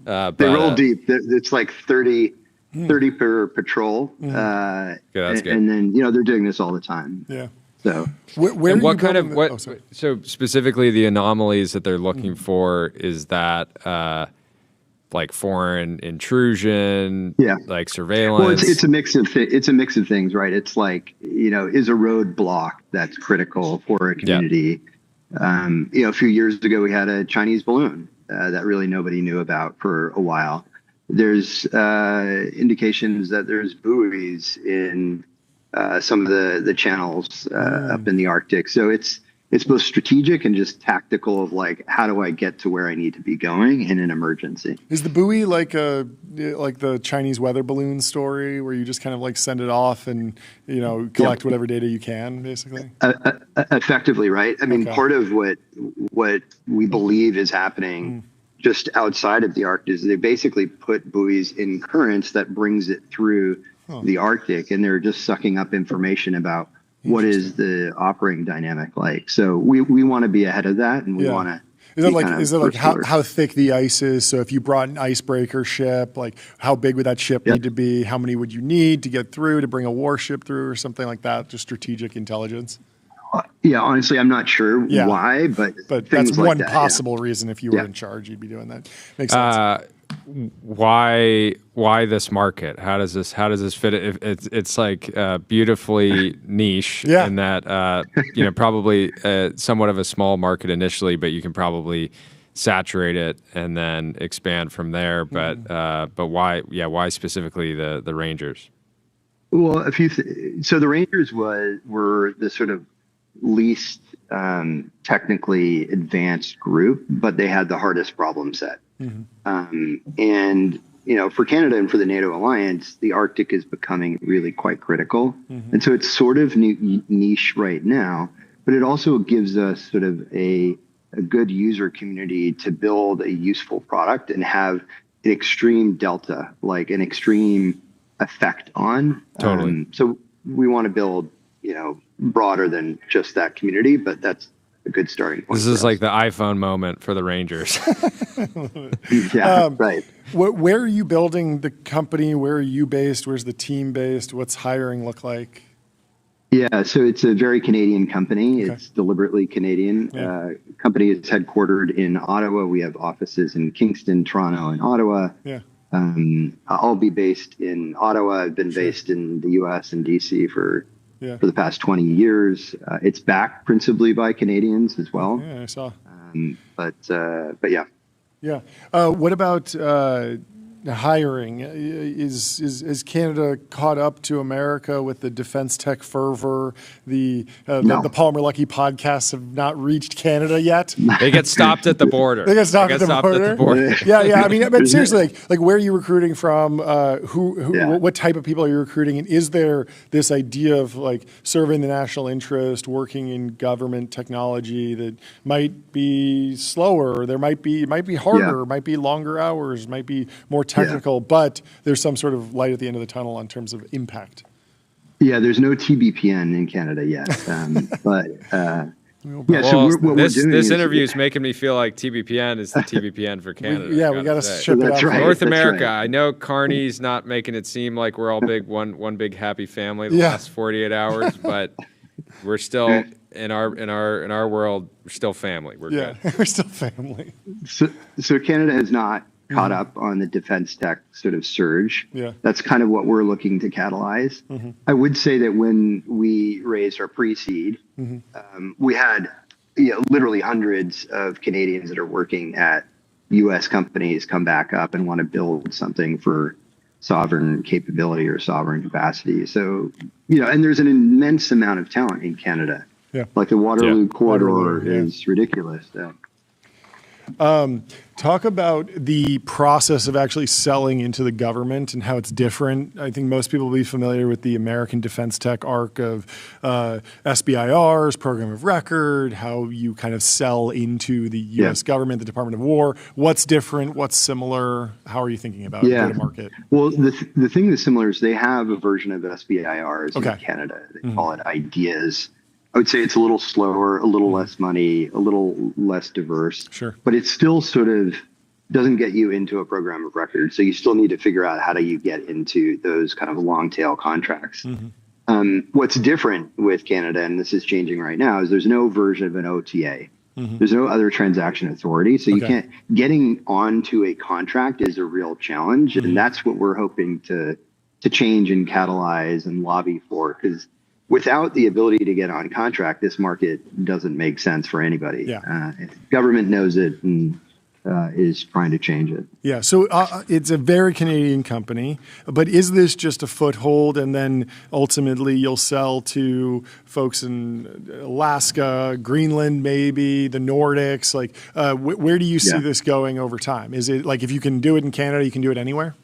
they roll deep. It's like 30 per patrol. That's good. And then they're doing this all the time. Yeah. So so specifically the anomalies that they're looking for, is that like foreign intrusion, like surveillance? Well, it's a mix of things, right? It's like, is a roadblock that's critical for a community. A few years ago we had a Chinese balloon that really nobody knew about for a while. There's indications that there's buoys in some of the channels up in the Arctic. So it's both strategic and just tactical of like, how do I get to where I need to be going in an emergency? Is the buoy like the Chinese weather balloon story where you just kind of like send it off and, collect whatever data you can, basically? Effectively, right? I mean, part of what we believe is happening just outside of the Arctic is they basically put buoys in currents that brings it through the Arctic, and they're just sucking up information about what is the operating dynamic like. So we want to be ahead of that, and we want to. Is it like how thick the ice is? So if you brought an icebreaker ship, like how big would that ship need to be? How many would you need to get through to bring a warship through, or something like that? Just strategic intelligence. Yeah, honestly, I'm not sure why, but that's like one possible reason. If you were in charge, you'd be doing that. Makes sense. Why this market? How does this fit? It's like beautifully niche in that probably somewhat of a small market initially, but you can probably saturate it and then expand from there. But why specifically the Rangers? Well, so the Rangers were the sort of least technically advanced group, but they had the hardest problem set. And for Canada and for the NATO alliance, the Arctic is becoming really quite critical. And so it's sort of niche right now, but it also gives us sort of a good user community to build a useful product and have an extreme delta, like an extreme effect on. Totally. So we want to build, broader than just that community, but that's good starting point. This is like the iPhone moment for the Rangers. Yeah, right. Where are you building the company? Where are you based? Where's the team based? What's hiring look like? Yeah, so it's a very Canadian company. Okay. It's deliberately Canadian. Company is headquartered in Ottawa. We have offices in Kingston, Toronto, and Ottawa. Yeah. I'll be based in Ottawa. I've been based in the U.S. and D.C. for the past 20 years. It's backed principally by Canadians as well. Yeah, I saw. But yeah. Yeah. What about hiring? Is Canada caught up to America with the defense tech fervor? The Palmer Luckey podcasts have not reached Canada yet. They get stopped at the border. They get stopped at the border. Yeah. I mean, but seriously, like where are you recruiting from? What type of people are you recruiting? And is there this idea of like serving the national interest, working in government technology that might be slower? There might be harder, might be longer hours, might be more technical, but there's some sort of light at the end of the tunnel in terms of impact. Yeah, there's no TBPN in Canada yet, but this interview is making me feel like TBPN is the TBPN for Canada. We got to ship it out. North America. Right. I know Carney's not making it seem like we're all one big happy family the last 48 hours, but we're still in our world. We're still family. We're good. We're still family. So Canada has not caught up on the defense tech sort of surge. Yeah. That's kind of what we're looking to catalyze. Mm-hmm. I would say that when we raised our pre-seed, we had literally hundreds of Canadians that are working at U.S. companies come back up and want to build something for sovereign capability or sovereign capacity. So, and there's an immense amount of talent in Canada. Yeah. Like the Waterloo corridor is ridiculous. Talk about the process of actually selling into the government and how it's different. I think most people will be familiar with the American defense tech arc of SBIR's program of record, how you kind of sell into the U.S. government, the Department of War. What's different? What's similar? How are you thinking about go-to-market? Well, the thing that's similar is they have a version of SBIR's in Canada. They call it Ideas. I would say it's a little slower, a little less money, a little less diverse. Sure. But it still sort of doesn't get you into a program of record. So you still need to figure out how do you get into those kind of long tail contracts. What's different with Canada, and this is changing right now, is there's no version of an OTA. There's no other transaction authority. So you can't, getting onto a contract is a real challenge. And that's what we're hoping to change and catalyze and lobby for, because without the ability to get on contract, this market doesn't make sense for anybody. Government knows it and is trying to change it. Yeah, so it's a very Canadian company, but is this just a foothold and then ultimately you'll sell to folks in Alaska, Greenland maybe, the Nordics? Like, where do you see this going over time? Is it like if you can do it in Canada, you can do it anywhere?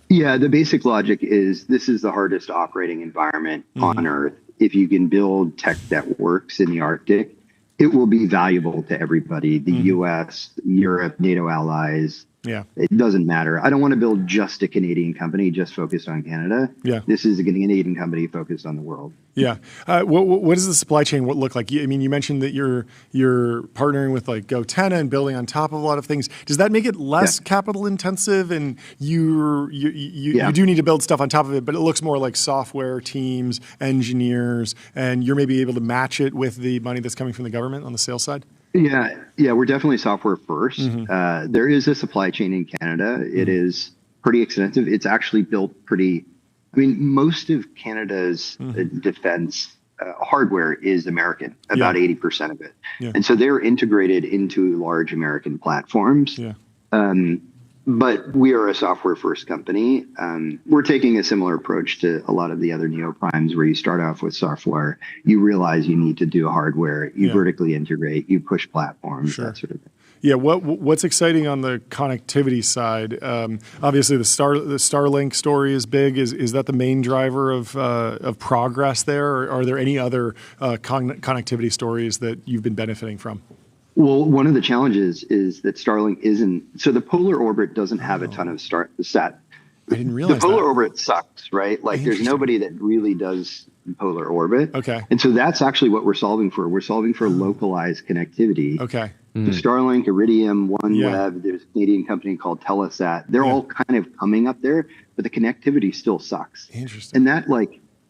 Yeah, the basic logic is this is the hardest operating environment on Earth. If you can build tech that works in the Arctic, it will be valuable to everybody, the U.S., Europe, NATO allies. Yeah. It doesn't matter. I don't want to build just a Canadian company just focused on Canada. Yeah. This is a Canadian company focused on the world. Yeah. What does the supply chain look like? I mean, you mentioned that you're partnering with like GoTenna and building on top of a lot of things. Does that make it less capital intensive? And you do need to build stuff on top of it, but it looks more like software teams, engineers, and you're maybe able to match it with the money that's coming from the government on the sales side? Yeah, we're definitely software first. There is a supply chain in Canada. It is pretty extensive. It's actually built most of Canada's defense hardware is American, about 80% of it. Yeah. And so they're integrated into large American platforms. Yeah. But we are a software first company. We're taking a similar approach to a lot of the other neoprimes where you start off with software, you realize you need to do hardware, you vertically integrate, you push platforms, that sort of thing. Yeah, what's exciting on the connectivity side? Obviously, the Starlink story is big. Is that the main driver of progress there, or are there any other connectivity stories that you've been benefiting from? Well, one of the challenges is that Starlink isn't. So the polar orbit doesn't have a ton of sat. I didn't realize the polar orbit sucks, right? Like there's nobody that really does polar orbit. Okay. And so that's actually what we're solving for. We're solving for localized connectivity. Okay. So Starlink, Iridium, OneWeb, there's a Canadian company called Telesat. They're all kind of coming up there, but the connectivity still sucks. Interesting. And that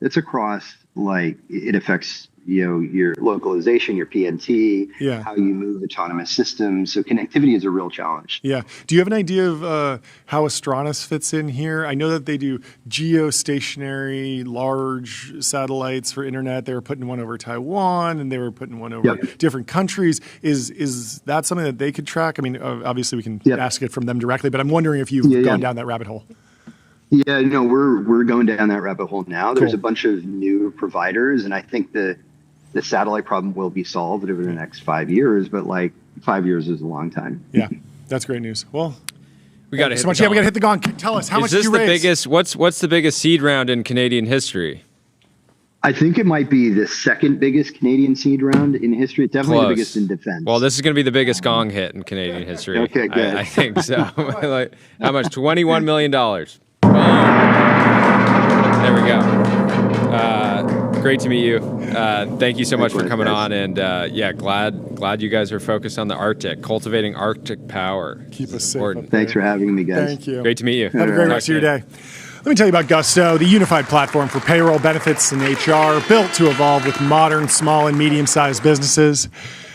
it's across, it affects, your localization, your PNT, how you move autonomous systems. So connectivity is a real challenge. Yeah. Do you have an idea of how Astronis fits in here? I know that they do geostationary large satellites for internet. They were putting one over Taiwan, and they were putting one over different countries. Is that something that they could track? I mean, obviously we can ask it from them directly, but I'm wondering if you've gone down that rabbit hole. Yeah, no, we're going down that rabbit hole now. There's a bunch of new providers, and I think the satellite problem will be solved over the next 5 years, but 5 years is a long time. Yeah, that's great news. Well, we got to hit we got to hit the gong. Tell us, how much did you raise? Is this the biggest, what's the biggest seed round in Canadian history? I think it might be the second biggest Canadian seed round in history. It's definitely the biggest in defense. Well, this is going to be the biggest gong hit in Canadian history. Okay, good. I think so. How much? $21 million. There we go. Great to meet you. Thank you so much for coming on. And glad you guys are focused on the Arctic, cultivating Arctic power. Keep us important. Thanks for having me, guys. Thank you. Great to meet you. Have a great rest of your day. Let me tell you about Gusto, the unified platform for payroll, benefits, and HR, built to evolve with modern, small, and medium-sized businesses.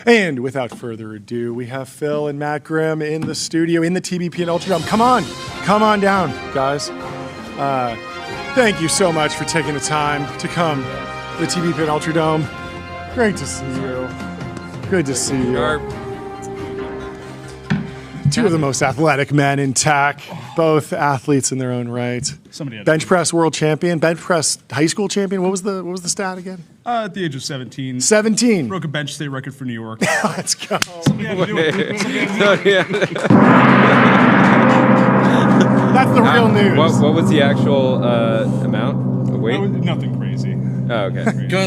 And without further ado, we have Phil and Matt Grimm in the studio, in the TBPN Ultradome. Come on down, guys. Thank you so much for taking the time to come to the TBPN Ultradome. Great to see you. Good to see you. Two of the most athletic men in tech, both athletes in their own right. Bench press world champion, bench press high school champion. What was the stat again? At the age of 17. 17. Broke a bench state record for New York. Let's go. Somebody had to do it. That's the real news. What was the actual amount of weight? Nothing crazy. Oh, okay.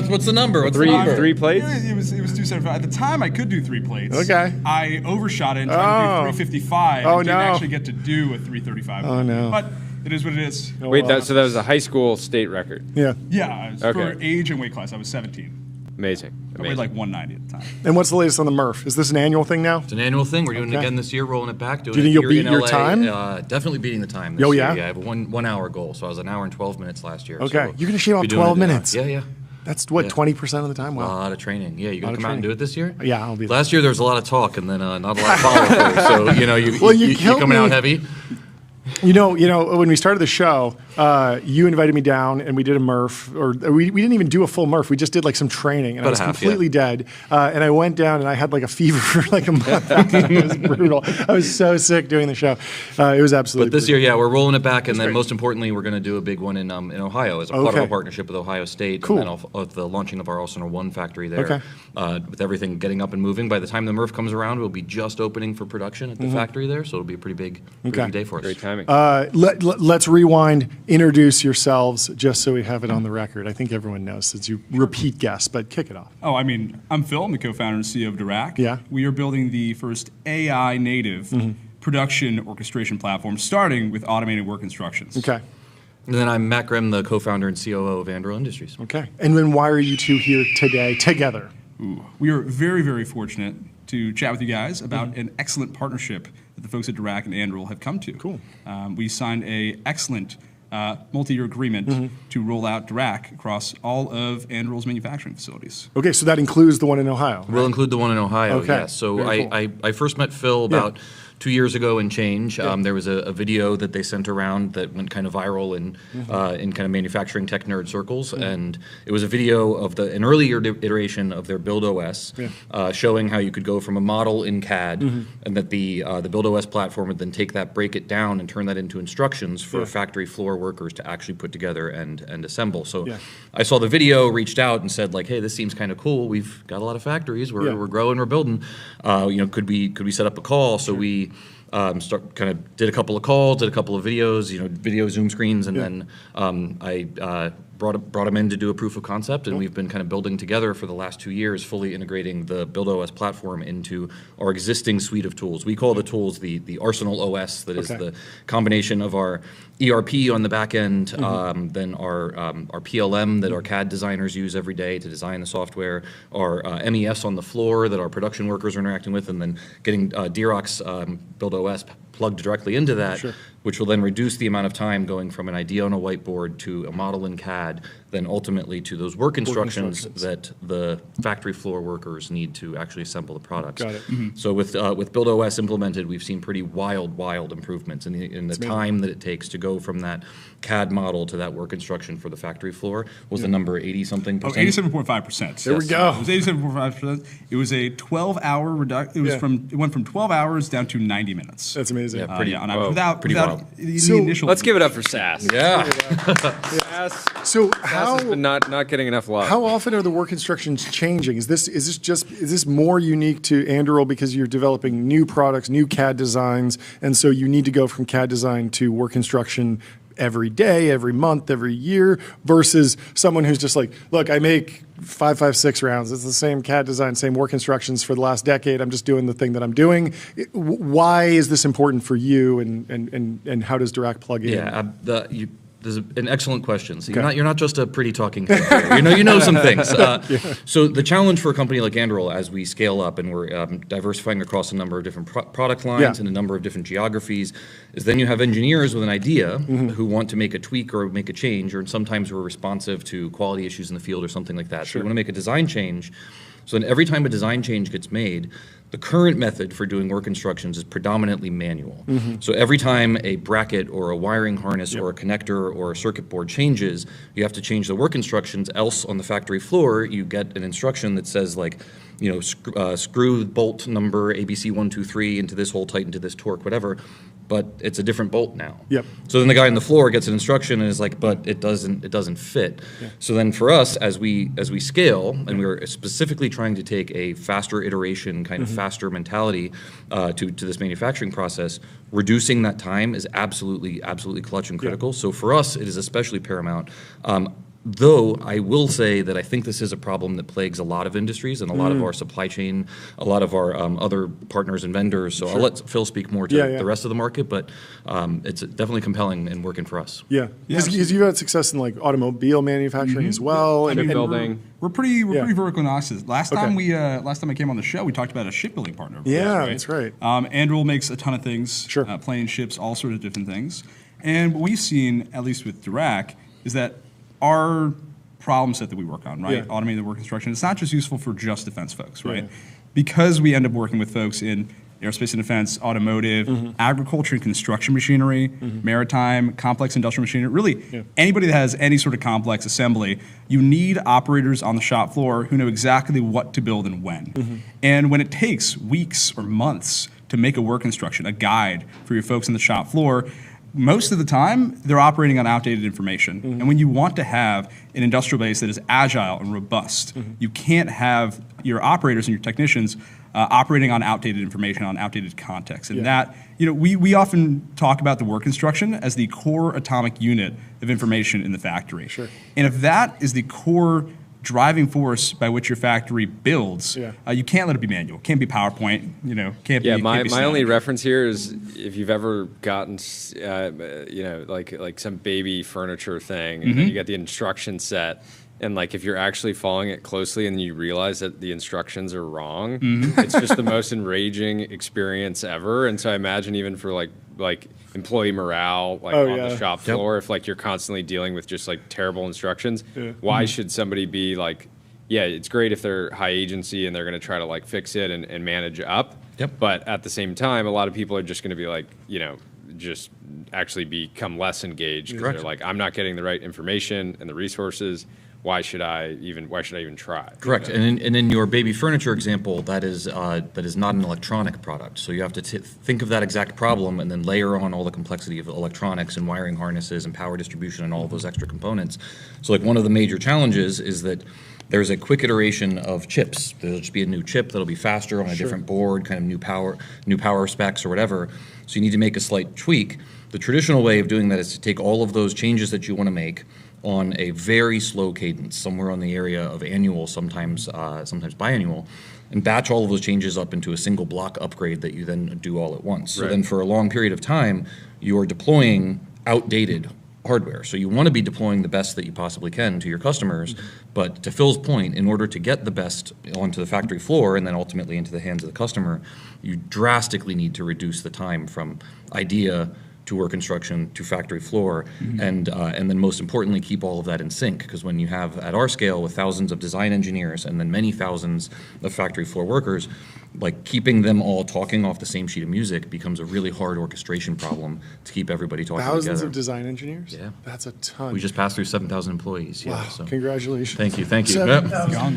What's the number? Three plates? It was 275. At the time, I could do 3 plates. Okay. I overshot it and tried to do 355. Oh, and didn't actually get to do a 335. Oh, no. But it is what it is. Wait, so that was a high school state record? Yeah. Yeah. For age and weight class, I was 17. Amazing. I weighed 190 at the time. And what's the latest on the Murph? Is this an annual thing now? It's an annual thing. We're doing it again this year, rolling it back. Do you think you'll beat your time? Definitely beating the time this year. Yeah, I have a 1 hour goal. So I was an hour and 12 minutes last year. Okay. So you're going to shave off 12 minutes? Yeah. That's what, 20% of the time? Wow. A lot of training. Yeah, you going to come out and do it this year? Yeah, I'll be there. Last year there was a lot of talk and then not a lot of follow-through. So, you coming out heavy. You know, when we started the show, you invited me down and we did a Murph, or we didn't even do a full Murph. We just did some training, and I was completely dead. And I went down and I had a fever for a month. It was brutal. I was so sick doing the show. It was absolutely. But this year, we're rolling it back, and then most importantly, we're going to do a big one in Ohio as a part of a partnership with Ohio State, and then of the launching of our Arsenal One factory there. With everything getting up and moving, by the time the Murph comes around, we'll be just opening for production at the factory there. So it'll be a pretty big day for us. Great timing. Let's rewind. Introduce yourselves, just so we have it on the record. I think everyone knows since you repeat guests, but kick it off. Oh, I'm Phil. I'm the co-founder and CEO of Dirac. Yeah. We are building the first AI native production orchestration platform, starting with automated work instructions. Okay. And then I'm Matt Grimm, the co-founder and COO of Anduril Industries. Okay. And then why are you two here today together? We are very, very fortunate to chat with you guys about an excellent partnership that the folks at Dirac and Anduril have come to. Cool. We signed an excellent multi-year agreement to roll out Dirac across all of Anduril's manufacturing facilities. Okay, so that includes the one in Ohio. We'll include the one in Ohio, okay. yes. So cool. I first met Phil about 2 years ago and change. There was a video that they sent around that went kind of viral in kind of manufacturing tech nerd circles, and it was a video of an earlier iteration of their Build OS, showing how you could go from a model in CAD, and that the Build OS platform would then take that, break it down, and turn that into instructions for factory floor workers to actually put together and assemble. So I saw the video, reached out, and said hey, this seems kind of cool. We've got a lot of factories. We're growing. We're building. Could we set up a call? So we kind of did a couple of calls, did a couple of videos, video Zoom screens, and then I brought them in to do a proof of concept, and we've been kind of building together for the last 2 years, fully integrating the BuildOS platform into our existing suite of tools. We call the tools the Arsenal OS, that is the combination of our ERP on the back end, then our PLM that our CAD designers use every day to design the software, our MES on the floor that our production workers are interacting with, and then getting Xerox BuildOS plugged directly into that, which will then reduce the amount of time going from an idea on a whiteboard to a model in CAD, then ultimately to those work instructions that the factory floor workers need to actually assemble the products. Got it. So with BuildOS implemented, we've seen pretty wild improvements in the time that it takes to go from that CAD model to that work instruction for the factory floor. Was the number 80-something percent? 87.5%. There we go. It was 87.5%. It was a 12-hour reduction. It went from 12 hours down to 90 minutes. That's amazing. Yeah, pretty without So initial. let's give it up for SAS. Yeah. SAS. So SAS has been not getting enough love. How often are the work instructions changing? Is this more unique to Anduril because you're developing new products, new CAD designs, and so you need to go from CAD design to work instruction every day, every month, every year, versus someone who's just like, look, I make 556 rounds. It's the same CAD design, same work instructions for the last decade. I'm just doing the thing that I'm doing. Why is this important for you, and how does Dirac plug in? Yeah, there's an excellent question. So you're not just a pretty talking head. You know some things. So the challenge for a company like Anduril as we scale up and we're diversifying across a number of different product lines and a number of different geographies is then you have engineers with an idea who want to make a tweak or make a change, or sometimes we're responsive to quality issues in the field or something like that. So we want to make a design change. So then every time a design change gets made, the current method for doing work instructions is predominantly manual. So every time a bracket or a wiring harness or a connector or a circuit board changes, you have to change the work instructions, else on the factory floor you get an instruction that says like, screw bolt number ABC123 into this hole, tighten to this torque, whatever. But it's a different bolt now. So then the guy on the floor gets an instruction and is like, but it doesn't fit. So then for us, as we scale, and we were specifically trying to take a faster iteration, kind of faster mentality to this manufacturing process, reducing that time is absolutely clutch and critical. So for us, it is especially paramount. Though I will say that I think this is a problem that plagues a lot of industries and a lot of our supply chain, a lot of our other partners and vendors. So I'll let Phil speak more to the rest of the market, but it's definitely compelling and working for us. Because you've had success in like automobile manufacturing as well, and building. We're pretty vertical agnostic. Last time I came on the show, we talked about a shipbuilding partner. That's right. Anduril makes a ton of things. Planes, ships, all sorts of different things. And what we've seen, at least with Dirac, is that our problem set that we work on, automated work instruction, it's not just useful for just defense folks, right? Because we end up working with folks in aerospace and defense, automotive, agriculture and construction machinery, maritime, complex industrial machinery, really anybody that has any sort of complex assembly, you need operators on the shop floor who know exactly what to build and when. And when it takes weeks or months to make a work instruction, a guide for your folks on the shop floor, most of the time, they're operating on outdated information. And when you want to have an industrial base that is agile and robust, you can't have your operators and your technicians operating on outdated information, on outdated context. And that, we often talk about the work instruction as the core atomic unit of information in the factory. And if that is the core driving force by which your factory builds, you can't let it be manual. Can't be PowerPoint. Can't be. My only reference here is if you've ever gotten, like some baby furniture thing, and then you get the instruction set, and like if you're actually following it closely, and you realize that the instructions are wrong, it's just the most enraging experience ever. And so I imagine even for like employee morale, on the shop floor, if like you're constantly dealing with just like terrible instructions, why should somebody be like, it's great if they're high agency and they're going to try to like fix it and manage up. But at the same time, a lot of people are just going to be like, just actually become less engaged because they're like, I'm not getting the right information and the resources. why should I even try? Correct. And in your baby furniture example, that is not an electronic product. So you have to think of that exact problem and then layer on all the complexity of electronics and wiring harnesses and power distribution and all of those extra components. So like one of the major challenges is that there's a quick iteration of chips. There'll just be a new chip that'll be faster on a different board, kind of new power specs or whatever. So you need to make a slight tweak. The traditional way of doing that is to take all of those changes that you want to make on a very slow cadence, somewhere on the area of annual, sometimes biannual, and batch all of those changes up into a single block upgrade that you then do all at once. So then for a long period of time, you're deploying outdated hardware. So you want to be deploying the best that you possibly can to your customers, but to Phil's point, in order to get the best onto the factory floor and then ultimately into the hands of the customer, you drastically need to reduce the time from idea to work instruction to factory floor, and then most importantly, keep all of that in sync. Because when you have, at our scale, with thousands of design engineers and then many thousands of factory floor workers, like keeping them all talking off the same sheet of music becomes a really hard orchestration problem to keep everybody talking together. Thousands of design engineers? Yeah. That's a ton. We just passed through 7,000 employees. Wow, Yeah, so. Congratulations. Thank you, thank you. 7,000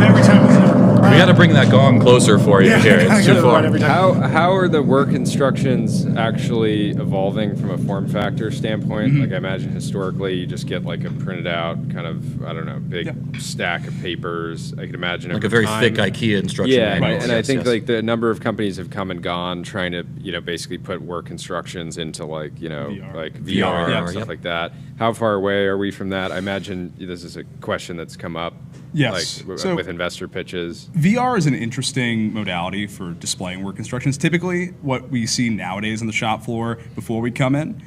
Every time we got to bring that gong closer for you here. It's too far. How are the work instructions actually evolving from a form factor standpoint? Like I imagine historically you just get like a printed out kind of, I don't know, big stack of papers. I could imagine like a very thick IKEA instruction manual. And I think like the number of companies have come and gone trying to, basically put work instructions into like, like VR and stuff like that. How far away are we from that? I imagine this is a question that's come up. Yes. Like so with investor pitches. VR is an interesting modality for displaying work instructions. Typically, what we see nowadays on the shop floor before we come in,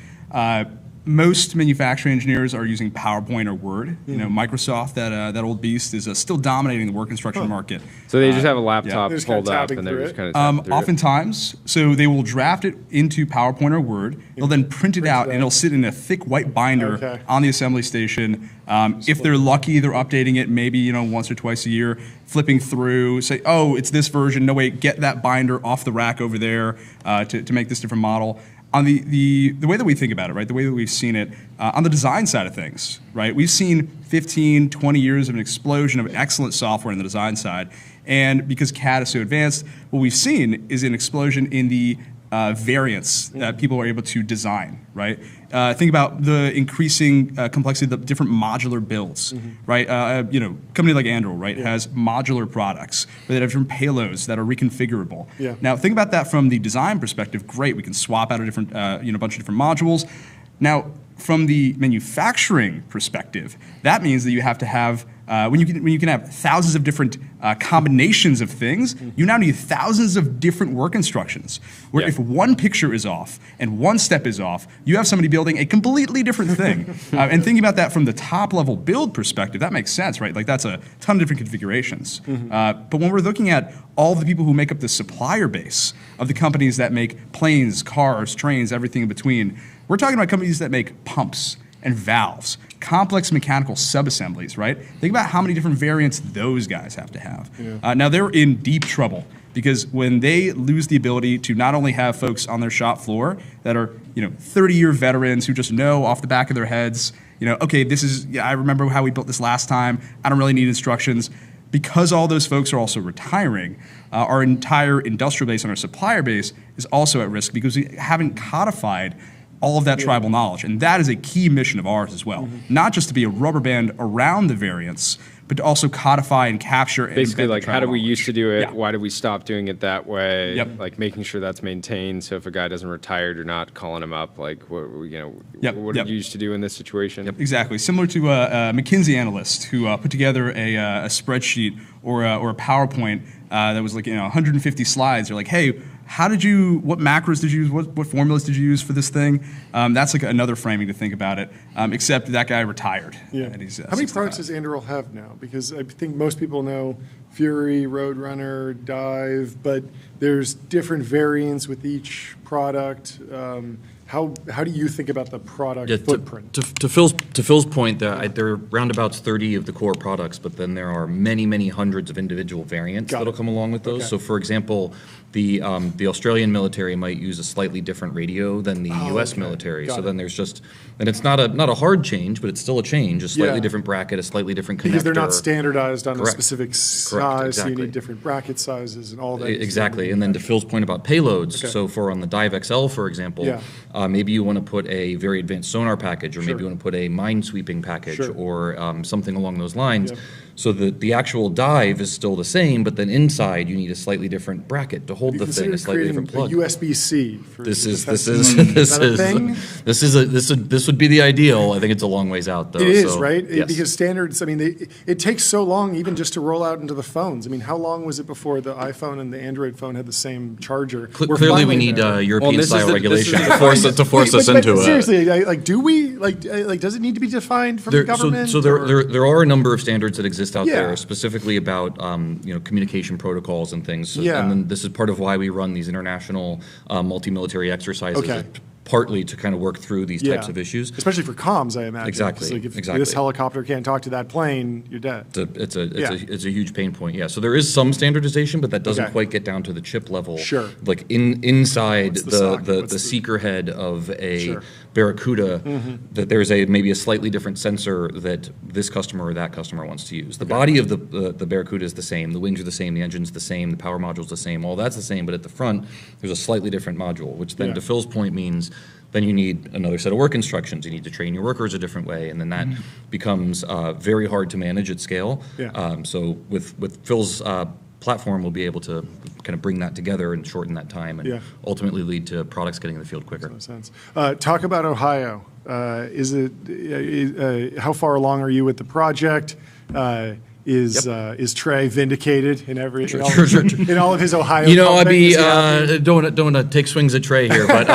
most manufacturing engineers are using PowerPoint or Word. Microsoft, that old beast, is still dominating the work instruction market. So they just have a laptop pulled up and they're just kind of oftentimes, so they will draft it into PowerPoint or Word. They'll then print it out and it'll sit in a thick white binder on the assembly station. If they're lucky, they're updating it maybe once or twice a year, flipping through, say, oh, it's this version. No, wait, get that binder off the rack over there to make this different model. On the way that we think about it, right, the way that we've seen it, on the design side of things, right, we've seen 15, 20 years of an explosion of excellent software on the design side. And because CAD is so advanced, what we've seen is an explosion in the variants that people are able to design, right? Think about the increasing complexity of the different modular builds, right? Company like Anduril, right, has modular products that have different payloads that are reconfigurable. Now, think about that from the design perspective. Great, we can swap out a different, bunch of different modules. Now, from the manufacturing perspective, that means that you have to have when you can have thousands of different combinations of things, you now need thousands of different work instructions. Where if one picture is off and one step is off, you have somebody building a completely different thing. And thinking about that from the top level build perspective, that makes sense, right? Like that's a ton of different configurations. But when we're looking at all the people who make up the supplier base of the companies that make planes, cars, trains, everything in between, we're talking about companies that make pumps and valves, complex mechanical subassemblies, right? Think about how many different variants those guys have to have. Now they're in deep trouble because when they lose the ability to not only have folks on their shop floor that are 30-year veterans who just know off the back of their heads, okay, this is, I remember how we built this last time, I don't really need instructions. Because all those folks are also retiring, our entire industrial base and our supplier base is also at risk because we haven't codified all of that tribal knowledge. And that is a key mission of ours as well. Not just to be a rubber band around the variants, but to also codify and capture. Basically, like how do we used to do it? Why did we stop doing it that way? Like making sure that's maintained. So if a guy doesn't retire, you're not calling him up. Like what did you used to do in this situation? Exactly. Similar to a McKinsey analyst who put together a spreadsheet or a PowerPoint that was like 150 slides. They're like, hey, what macros did you use? What formulas did you use for this thing? That's like another framing to think about it, except that guy retired. And he's, how many products does Anduril have now? Because I think most people know Fury, Roadrunner, Dive, but there's different variants with each product. How do you think about the product footprint? To Phil's point, there are roundabouts 30 of the core products, but then there are many hundreds of individual variants that'll come along with those. So, for example, the Australian military might use a slightly different radio than the U.S. military. So then there's and it's not a hard change, but it's still a change. A slightly different bracket, a slightly different connector. Because they're not standardized on a specific size, so you need different bracket sizes and all that. Exactly. And then to Phil's point about payloads, so for on the Dive XL, for example, maybe you want to put a very advanced sonar package, or maybe you want to put a mine-sweeping package, or something along those lines. So the actual dive is still the same, but then inside you need a slightly different bracket to hold the thing, a slightly different plug. USB-C. This would be the ideal. I think it's a long ways out, though. It is, right? Yes. Because standards, I mean, it takes so long even just to roll out into the phones. I mean, how long was it before the iPhone and the Android phone had the same charger? Clearly, we need European-style regulation to force us into it. Seriously, do we? Does it need to be defined from the government? So there are a number of standards that exist out there, specifically about communication protocols and things. And then this is part of why we run these international multi-military exercises. Partly to kind of work through these types of issues, especially for comms, I imagine. Exactly. Like if this helicopter can't talk to that plane, you're dead. It's a huge pain point. Yeah. So there is some standardization, but that doesn't quite get down to the chip level. Sure. Like inside the seeker head of a Barracuda, that there's maybe a slightly different sensor that this customer or that customer wants to use. The body of the Barracuda is the same. The wings are the same. The engine's the same. The power module's the same. All that's the same. But at the front, there's a slightly different module, which then, to Phil's point, means then you need another set of work instructions. You need to train your workers a different way, and then that becomes very hard to manage at scale. So with Phil's platform, we'll be able to kind of bring that together and shorten that time, and ultimately lead to products getting in the field quicker. Makes sense. Talk about Ohio. How far along are you with the project? Is Trey vindicated in in all of his Ohio? Don't want to take swings at Trey here, but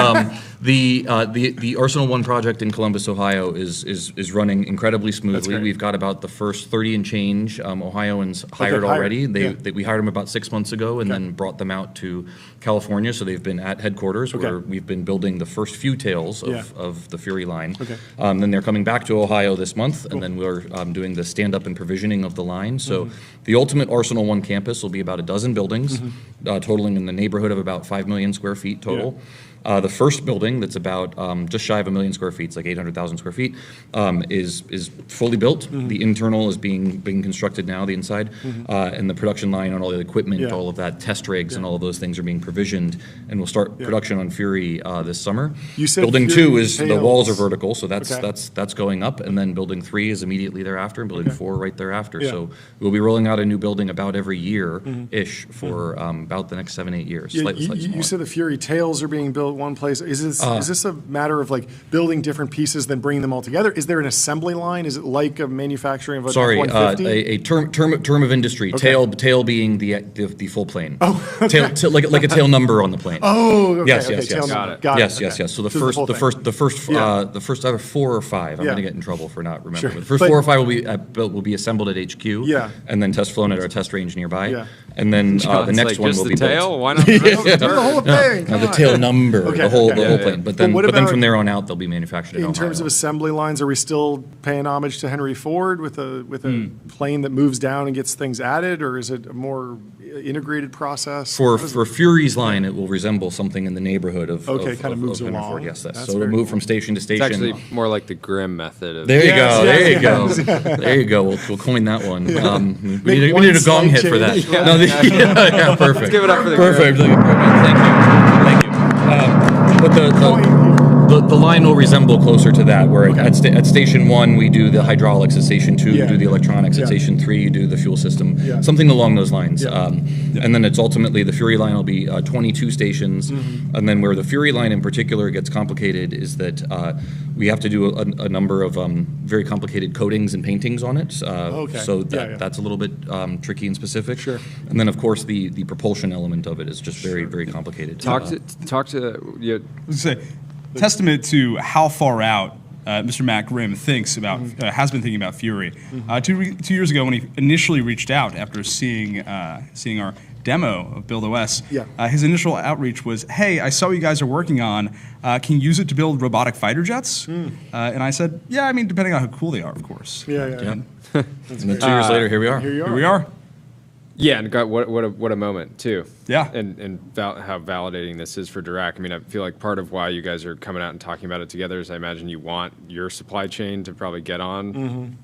the Arsenal One project in Columbus, Ohio, is running incredibly smoothly. We've got about the first 30 and change Ohioans hired already. We hired them about 6 months ago, and then brought them out to California. So they've been at headquarters where we've been building the first few tails of the Fury line. Then they're coming back to Ohio this month, and then we're doing the stand-up and provisioning of the line. So the ultimate Arsenal One campus will be about a dozen buildings, totaling in the neighborhood of about 5 million square feet total. The first building, that's about just shy of 1 million square feet, it's like 800,000 square feet, is fully built. The internal is being constructed now, the inside, and the production line on all the equipment, all of that, test rigs and all of those things are being provisioned, and we'll start production on Fury this summer. You said building Fury 2 is tails. the walls are vertical, so that's going up, and then building 3 is immediately thereafter, and building 4 right thereafter. So we'll be rolling out a new building about every year-ish for about the next 7-8 years. Slightly you said the Fury tails are being built one place. Is this a matter of like building different pieces then bringing them all together? Is there an assembly line? Is it like a manufacturing of a F-150? A term of industry. Tail being the full plane. Oh, okay. Tail, like a tail number on the plane. Oh, okay. Yes. Got it. Yes. So the first either 4 or 5. I'm going to get in trouble for not remembering. But the first 4 or 5 will be assembled at HQ. And then test flown at our test range nearby. And then the next one will be tail. built. Why not? The whole thing. The tail number. The whole plane. But then from there on out, they'll be manufactured in Ohio. In terms of assembly lines, are we still paying homage to Henry Ford with a plane that moves down and gets things added, or is it a more integrated process? For Fury's line, it will resemble something in the neighborhood of kind of moves Henry along. Ford. Yes, so it'll move from station to station. It's actually more like the Grimm method. There you go. We'll coin that one. We need a gong hit for that. Perfect. Let's give it up for the perfect. Thank you. But the line will resemble closer to that, where at Station 1 we do the hydraulics, at Station 2 you do the electronics, at Station 3 you do the fuel system, something along those lines. And then it's ultimately, the Fury line will be 22 stations, and then where the Fury line in particular gets complicated is that we have to do a number of very complicated coatings and paintings on it, so that's a little bit tricky and specific. Sure. And then of course the propulsion element of it is just very, very complicated. Talk to testament to how far out Mr. Matt Grimm thinks about has been thinking about Fury. 2 years ago, when he initially reached out after seeing our demo of Build OS, his initial outreach was, hey, I saw what you guys are working on. Can you use it to build robotic fighter jets? And I said, yeah, I mean, depending on how cool they are, of course. And then 2 years later, here we are. Here we are. Yeah, and what a moment too. Yeah, and how validating this is for Dirac. I mean, I feel like part of why you guys are coming out and talking about it together is I imagine you want your supply chain to probably get on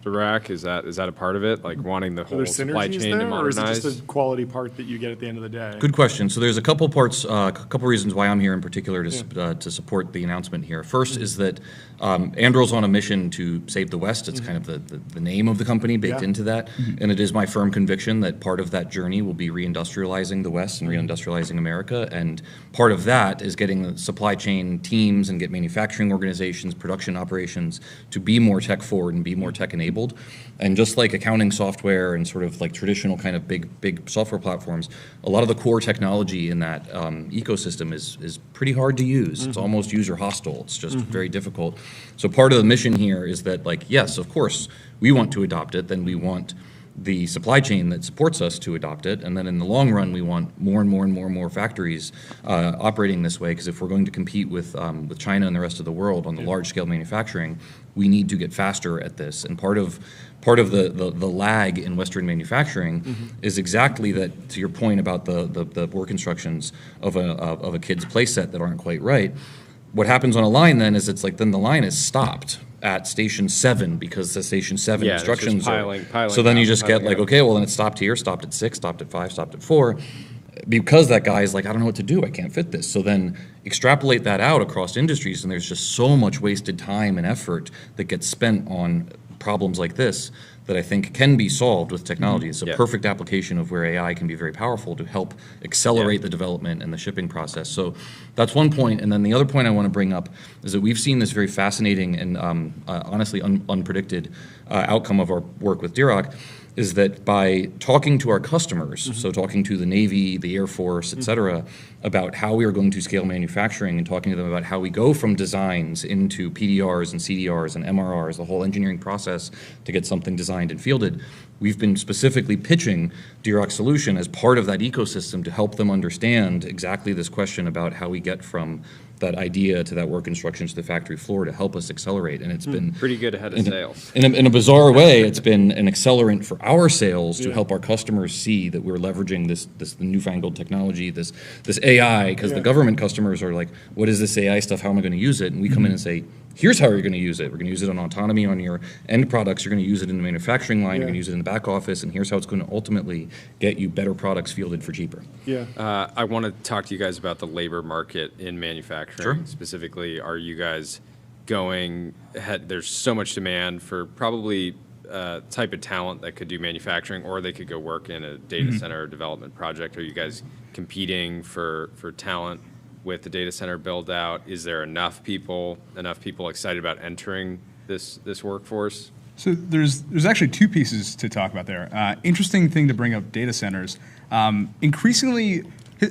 Dirac. Is that a part of it? Like wanting the whole supply chain to modernize? Or is it just a quality part that you get at the end of the day? Good question. So there's a couple parts, a couple reasons why I'm here in particular to support the announcement here. First is that Anduril's on a mission to save the West. It's kind of the name of the company baked into that. And it is my firm conviction that part of that journey will be reindustrializing the West and reindustrializing America. And part of that is getting the supply chain teams and get manufacturing organizations, production operations to be more tech forward and be more tech enabled. And just like accounting software and sort of like traditional kind of big software platforms, a lot of the core technology in that ecosystem is pretty hard to use. It's almost user hostile. It's just very difficult. So part of the mission here is that, like, yes, of course, we want to adopt it, then we want the supply chain that supports us to adopt it, and then in the long run, we want more and more factories operating this way, because if we're going to compete with China and the rest of the world on the large-scale manufacturing, we need to get faster at this. And part of the lag in Western manufacturing is exactly that, to your point about the work instructions of a kid's play set that aren't quite right. What happens on a line then is then the line is stopped at station 7 because the station 7 instructions piling so then you just get like, okay, well then it stopped here, stopped at 6, stopped at 5, stopped at 4. Because that guy is like, I don't know what to do, I can't fit this. So then extrapolate that out across industries, and there's just so much wasted time and effort that gets spent on problems like this that I think can be solved with technology. It's a perfect application of where AI can be very powerful to help accelerate the development and the shipping process. So that's one point. And then the other point I want to bring up is that we've seen this very fascinating and honestly unpredicted outcome of our work with Dirac, is that by talking to our customers, so talking to the Navy, the Air Force, et cetera, about how we are going to scale manufacturing and talking to them about how we go from designs into PDRs and CDRs and MRRs, the whole engineering process to get something designed and fielded, we've been specifically pitching Dirac's solution as part of that ecosystem to help them understand exactly this question about how we get from that idea to that work instructions to the factory floor to help us accelerate. And it's been pretty good ahead of sales. In a bizarre way, it's been an accelerant for our sales to help our customers see that we're leveraging this newfangled technology, this AI, because the government customers are like, what is this AI stuff? How am I going to use it? And we come in and say, here's how you're going to use it. We're going to use it on autonomy on your end products. You're going to use it in the manufacturing line. You're going to use it in the back office. And here's how it's going to ultimately get you better products fielded for cheaper. I want to talk to you guys about the labor market in manufacturing. Specifically, are you guys going ahead? There's so much demand for probably type of talent that could do manufacturing, or they could go work in a data center development project. Are you guys competing for talent with the data center build out? Is there enough people excited about entering this workforce? So there's actually two pieces to talk about there. Interesting thing to bring up data centers. Increasingly,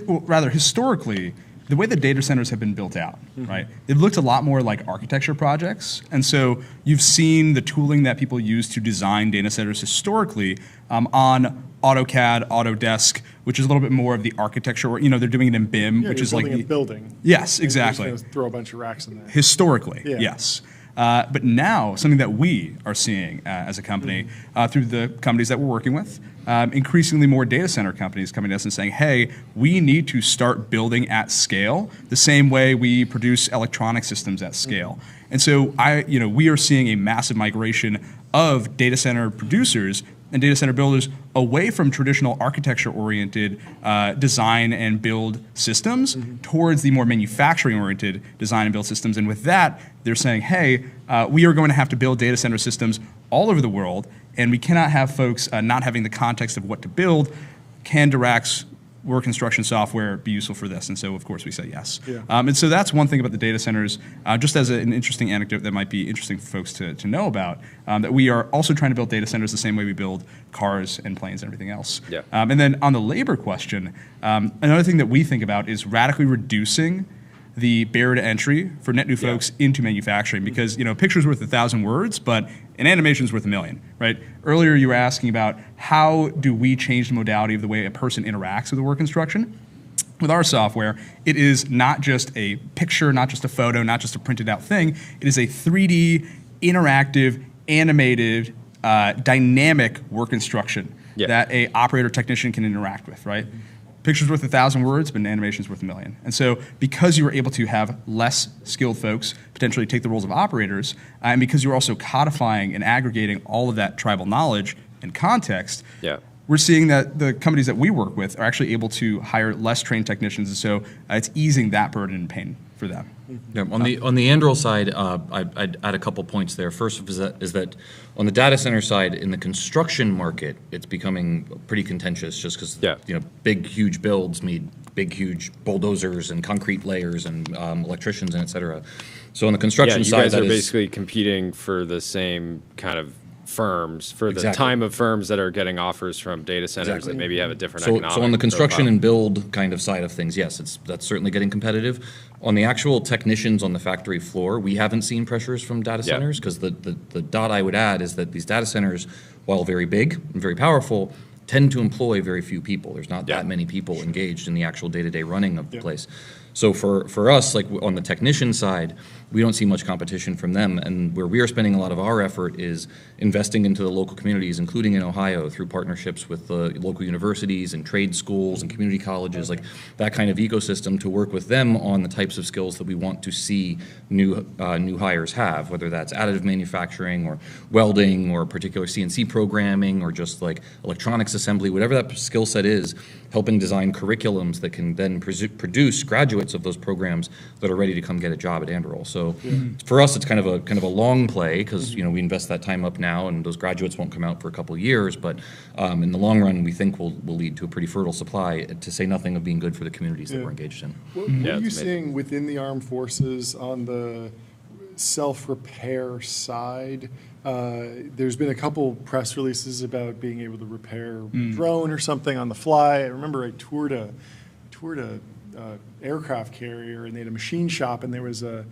rather historically, the way the data centers have been built out, right? It looked a lot more like architecture projects. And so you've seen the tooling that people use to design data centers historically on AutoCAD, Autodesk, which is a little bit more of the architecture, or, they're doing it in BIM, which is like a building. Yes, exactly. Just throw a bunch of racks in there. Historically, yes. But now, something that we are seeing as a company through the companies that we're working with, increasingly more data center companies coming to us and saying, hey, we need to start building at scale the same way we produce electronic systems at scale. And so we are seeing a massive migration of data center producers and data center builders away from traditional architecture-oriented design and build systems towards the more manufacturing-oriented design and build systems. And with that, they're saying, hey, we are going to have to build data center systems all over the world, and we cannot have folks not having the context of what to build. Can Dirac's work instruction software be useful for this? And so, of course, we say yes. And so that's one thing about the data centers, just as an interesting anecdote that might be interesting for folks to know about, that we are also trying to build data centers the same way we build cars and planes and everything else. And then on the labor question, another thing that we think about is radically reducing the barrier to entry for net new folks into manufacturing, because a picture's worth 1,000 words, but an animation's worth 1,000,000, right? Earlier you were asking about how do we change the modality of the way a person interacts with the work instruction. With our software, it is not just a picture, not just a photo, not just a printed out thing. It is a 3D, interactive, animated, dynamic work instruction that a operator technician can interact with, right? Picture's worth 1,000 words, but an animation's worth 1,000,000. And so because you were able to have less skilled folks potentially take the roles of operators, and because you're also codifying and aggregating all of that tribal knowledge and context, we're seeing that the companies that we work with are actually able to hire less trained technicians, and so it's easing that burden and pain for them. Yeah, on the Anduril side, I'd add a couple points there. First is that on the data center side, in the construction market, it's becoming pretty contentious, just because big, huge builds need big, huge bulldozers and concrete layers and electricians and et cetera. So on the construction side, you guys are basically competing for the same kind of firms, for the time of firms that are getting offers from data centers that maybe have a different economic So on the construction profile. and build kind of side of things, yes, that's certainly getting competitive. On the actual technicians on the factory floor, we haven't seen pressures from data centers, because the dot I would add is that these data centers, while very big and very powerful, tend to employ very few people. There's not that many people engaged in the actual day-to-day running of the place. So for us, like on the technician side, we don't see much competition from them. And where we are spending a lot of our effort is investing into the local communities, including in Ohio, through partnerships with the local universities and trade schools and community colleges, like that kind of ecosystem, to work with them on the types of skills that we want to see new hires have, whether that's additive manufacturing or welding or particular CNC programming or just like electronics assembly, whatever that skill set is, helping design curriculums that can then produce graduates of those programs that are ready to come get a job at Anduril. So for us, it's kind of a long play, because we invest that time up now, and those graduates won't come out for a couple of years. But in the long run, we think will lead to a pretty fertile supply. To say nothing of being good for the communities that we're engaged in. What are you seeing within the armed forces on the self-repair side? There's been a couple press releases about being able to repair a drone or something on the fly. I remember I toured a aircraft carrier, and they had a machine shop, and there was a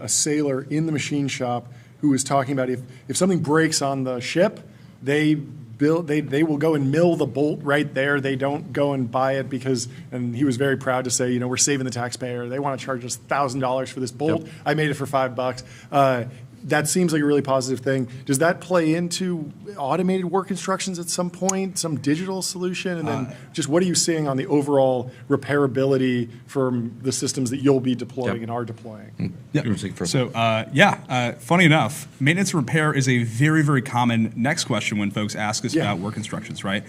sailor in the machine shop who was talking about if something breaks on the ship, they will go and mill the bolt right there. They don't go and buy it and he was very proud to say, we're saving the taxpayer. They want to charge us $1,000 for this bolt. I made it for $5. That seems like a really positive thing. Does that play into automated work instructions at some point, some digital solution? And then just what are you seeing on the overall repairability from the systems that you'll be deploying and are deploying? So, funny enough, maintenance and repair is a very, very common next question when folks ask us about work instructions, right?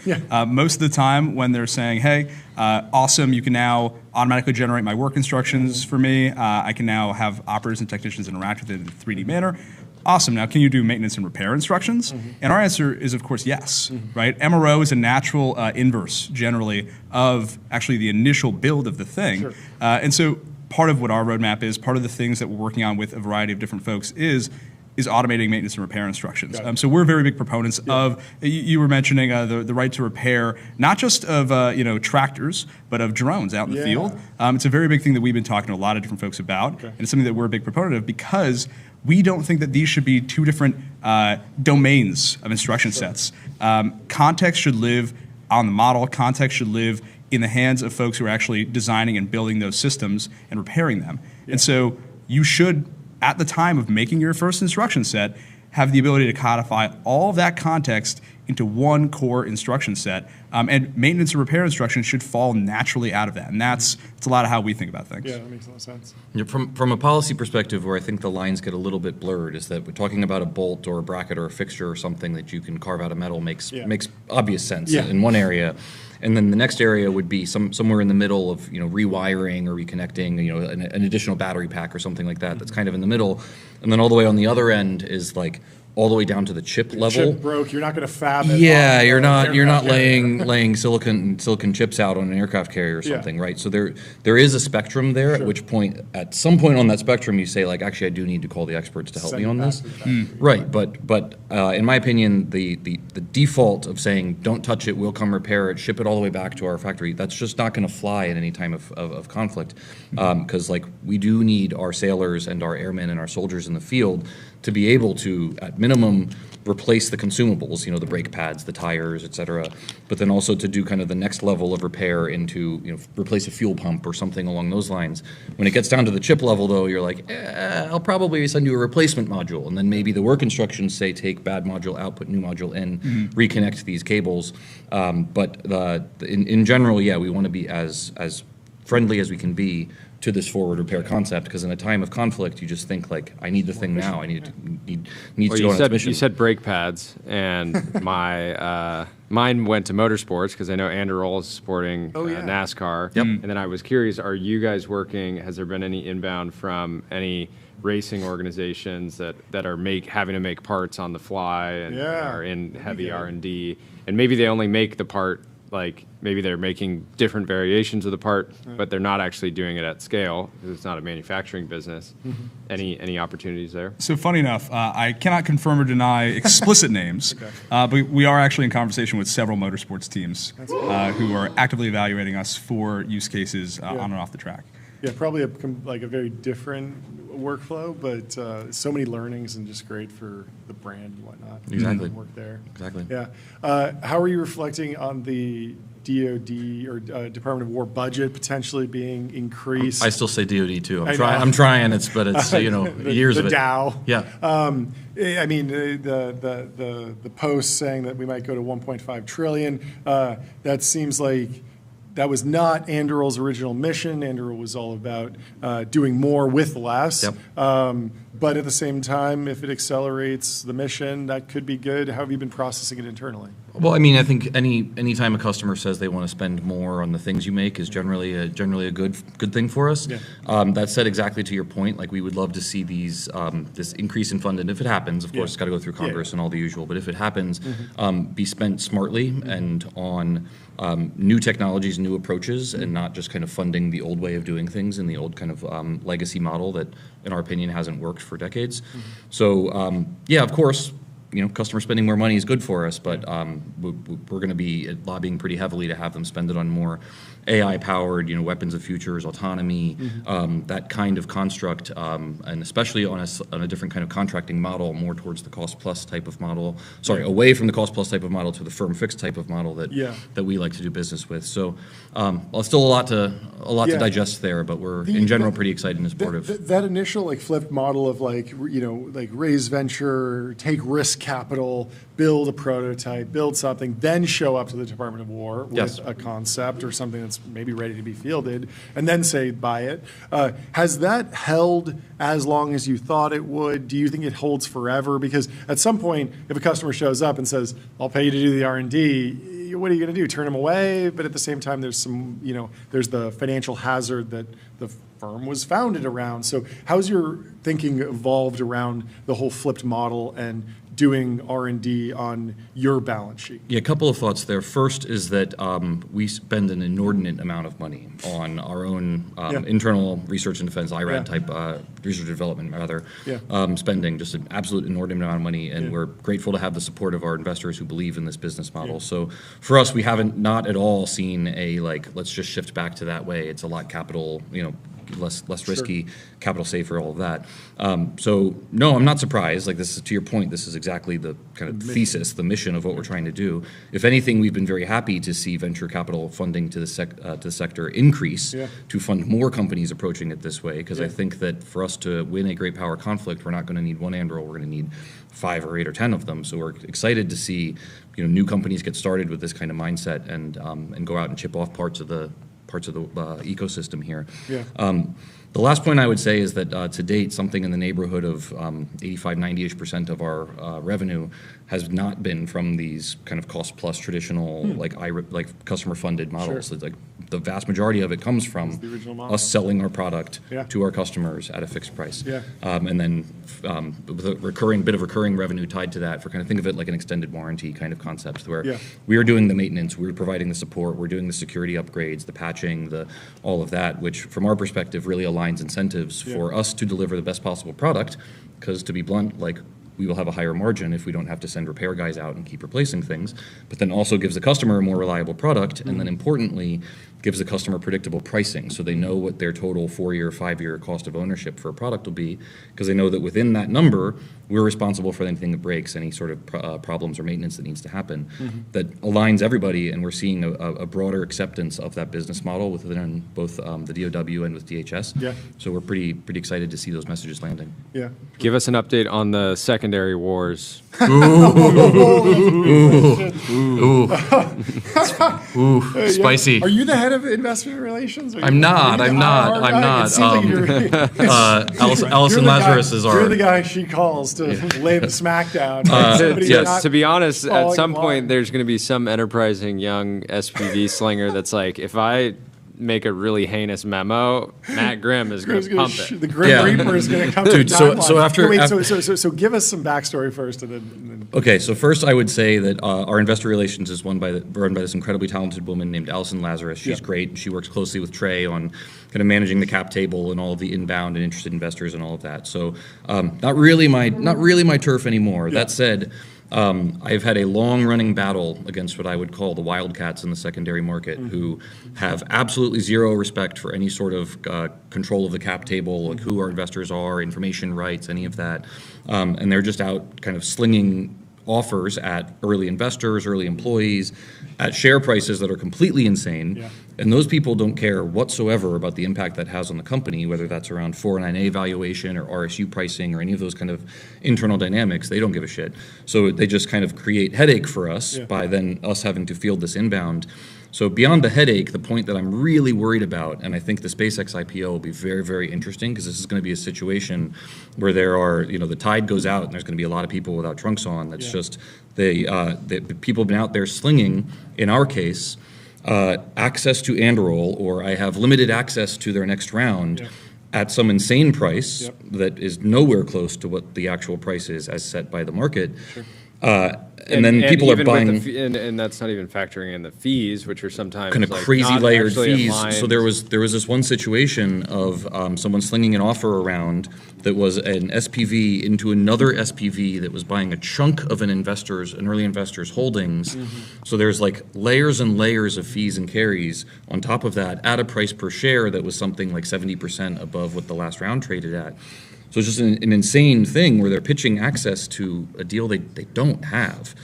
Most of the time when they're saying, hey, awesome, you can now automatically generate my work instructions for me. I can now have operators and technicians interact with it in a 3D manner. Awesome, now can you do maintenance and repair instructions? And our answer is, of course, yes, right? MRO is a natural inverse, generally, of actually the initial build of the thing. And so part of what our roadmap is, part of the things that we're working on with a variety of different folks is automating maintenance and repair instructions. So we're very big proponents of, you were mentioning the right to repair, not just of tractors, but of drones out in the field. It's a very big thing that we've been talking to a lot of different folks about, and it's something that we're a big proponent of, because we don't think that these should be two different domains of instruction sets. Context should live on the model. Context should live in the hands of folks who are actually designing and building those systems and repairing them. And so you should, at the time of making your first instruction set, have the ability to codify all of that context into one core instruction set. And maintenance and repair instructions should fall naturally out of that. And that's a lot of how we think about things. Yeah, that makes a lot of sense. From a policy perspective, where I think the lines get a little bit blurred, is that we're talking about a bolt or a bracket or a fixture or something that you can carve out of metal makes obvious sense in one area. And then the next area would be somewhere in the middle of rewiring or reconnecting, an additional battery pack or something like that. That's kind of in the middle. And then all the way on the other end is like all the way down to the chip level. Chip broke. You're not going to fab it. Yeah, you're not laying silicon chips out on an aircraft carrier or something, right? So there is a spectrum there. At which point, at some point on that spectrum, you say like, actually, I do need to call the experts to help me on this. Right, but in my opinion, the default of saying don't touch it, we'll come repair it, ship it all the way back to our factory, that's just not going to fly in any time of conflict, because like we do need our sailors and our airmen and our soldiers in the field to be able to, at minimum, replace the consumables, the brake pads, the tires, et cetera, but then also to do kind of the next level of repair into, replace a fuel pump or something along those lines. When it gets down to the chip level, though, you're like, I'll probably send you a replacement module, and then maybe the work instructions say take bad module out, put new module in, reconnect these cables. But in general, we want to be as friendly as we can be to this forward repair concept, because in a time of conflict, you just think like, I need the thing now. I need to go on its mission. You said brake pads, and my mine went to motorsports because I know Andrew is supporting NASCAR. Yep. And then I was curious, are you guys working? Has there been any inbound from any racing organizations that are having to make parts on the fly and are in heavy R&D, and maybe they only make the part, like maybe they're making different variations of the part, but they're not actually doing it at scale because it's not a manufacturing business. Any opportunities there? So funny enough, I cannot confirm or deny explicit names, but we are actually in conversation with several motorsports teams who are actively evaluating us for use cases on and off the track. Yeah, probably a very different workflow, but so many learnings and just great for the brand and whatnot. Exactly. Work there. Exactly. Yeah. How are you reflecting on the DoD or Department of War budget potentially being increased? I still say DoD too. I'm trying. It's years of it. The Dow. Yeah. I mean, the post saying that we might go to 1.5 trillion. That seems like that was not Anduril's original mission. Anduril was all about doing more with less. Yep. But at the same time, if it accelerates the mission, that could be good. How have you been processing it internally? Well, I mean, I think any time a customer says they want to spend more on the things you make is generally a good thing for us. Yeah. That said, exactly to your point, like we would love to see these this increase in funding, if it happens. Of course, it's got to go through Congress and all the usual. But if it happens, be spent smartly and on new technologies, new approaches, and not just kind of funding the old way of doing things and the old kind of legacy model that, in our opinion, hasn't worked for decades. So, of course, customer spending more money is good for us, but we're going to be lobbying pretty heavily to have them spend it on more AI-powered, weapons of futures, autonomy, that kind of construct, and especially on a different kind of contracting model, more towards the cost-plus type of model. Sorry, away from the cost-plus type of model to the firm-fixed type of model that we like to do business with. So, still a lot to digest there, but we're in general pretty excited and supportive. That initial flipped model of raise venture, take risk capital, build a prototype, build something, then show up to the Department of War with a concept or something that's maybe ready to be fielded, and then say buy it. Has that held as long as you thought it would? Do you think it holds forever? Because at some point, if a customer shows up and says, I'll pay you to do the R&D, what are you going to do? Turn them away? But at the same time, there's there's the financial hazard that the firm was founded around. So how's your thinking evolved around the whole flipped model and doing R&D on your balance sheet? Yeah, a couple of thoughts there. First is that we spend an inordinate amount of money on our own internal research and defense, IRAD type research and development, rather, spending just an absolute inordinate amount of money, and we're grateful to have the support of our investors who believe in this business model. So for us, we haven't not at all seen a let's just shift back to that way. It's a lot capital, less risky, capital safer, all of that. So no, I'm not surprised. This is, to your point, this is exactly the kind of thesis, the mission of what we're trying to do. If anything, we've been very happy to see venture capital funding to the sector increase to fund more companies approaching it this way, because I think that for us to win a great power conflict, we're not going to need one Anduril, we're going to need 5 or 8 or 10 of them. So we're excited to see new companies get started with this kind of mindset and go out and chip off parts of the parts of the ecosystem here. Yeah. The last point I would say is that to date, something in the neighborhood of 85, 90-ish% of our revenue has not been from these kind of cost-plus traditional, like customer-funded models. Sure. It's like the vast majority of it comes from us selling our product to our customers at a fixed price. Yeah. And then with a bit of recurring revenue tied to that, for kind of think of it like an extended warranty kind of concept, where we are doing the maintenance, we're providing the support, we're doing the security upgrades, the patching, all of that, which from our perspective really aligns incentives for us to deliver the best possible product, because to be blunt, like, we will have a higher margin if we don't have to send repair guys out and keep replacing things, but then also gives the customer a more reliable product, and then importantly, gives the customer predictable pricing, so they know what their total 4-year, 5-year cost of ownership for a product will be, because they know that within that number, we're responsible for anything that breaks, any sort of problems or maintenance that needs to happen. That aligns everybody, and we're seeing a broader acceptance of that business model within both the DOW and with DHS. Yeah. So we're pretty excited to see those messages landing. Yeah. Give us an update on the secondary wars. Spicy. Are you the head of investor relations? I'm not. Allison Lazarus is our. You're the guy she calls to lay the smackdown. To be honest, at some point there's going to be some enterprising young SPV slinger that's like, if I make a really heinous memo, Matt Grimm is going to pump it. The Grim Reaper is going to come to the timeline. So give us some backstory first, and then. Okay, so first I would say that our investor relations is run by this incredibly talented woman named Allison Lazarus. She's great. She works closely with Trey on kind of managing the cap table and all of the inbound and interested investors and all of that. So not really my turf anymore. That said, I've had a long-running battle against what I would call the wildcats in the secondary market, who have absolutely zero respect for any sort of control of the cap table, like who our investors are, information rights, any of that. And they're just out kind of slinging offers at early investors, early employees, at share prices that are completely insane. Yeah. And those people don't care whatsoever about the impact that has on the company, whether that's around 409A valuation or RSU pricing or any of those kind of internal dynamics. They don't give a shit. So they just kind of create headache for us by then us having to field this inbound. So beyond the headache, the point that I'm really worried about, and I think the SpaceX IPO will be very, very interesting, because this is going to be a situation where there are, the tide goes out and there's going to be a lot of people without trunks on. That's just the people have been out there slinging, in our case, access to Anduril, or I have limited access to their next round at some insane price that is nowhere close to what the actual price is as set by the market. Sure. And then people are buying, and that's not even factoring in the fees, which are sometimes kind of like crazy layered fees. Aligned. So there was this one situation of someone slinging an offer around that was an SPV into another SPV that was buying a chunk of an early investor's holdings. So there's like layers and layers of fees and carries on top of that at a price per share that was something like 70% above what the last round traded at. So it's just an insane thing where they're pitching access to a deal they don't have.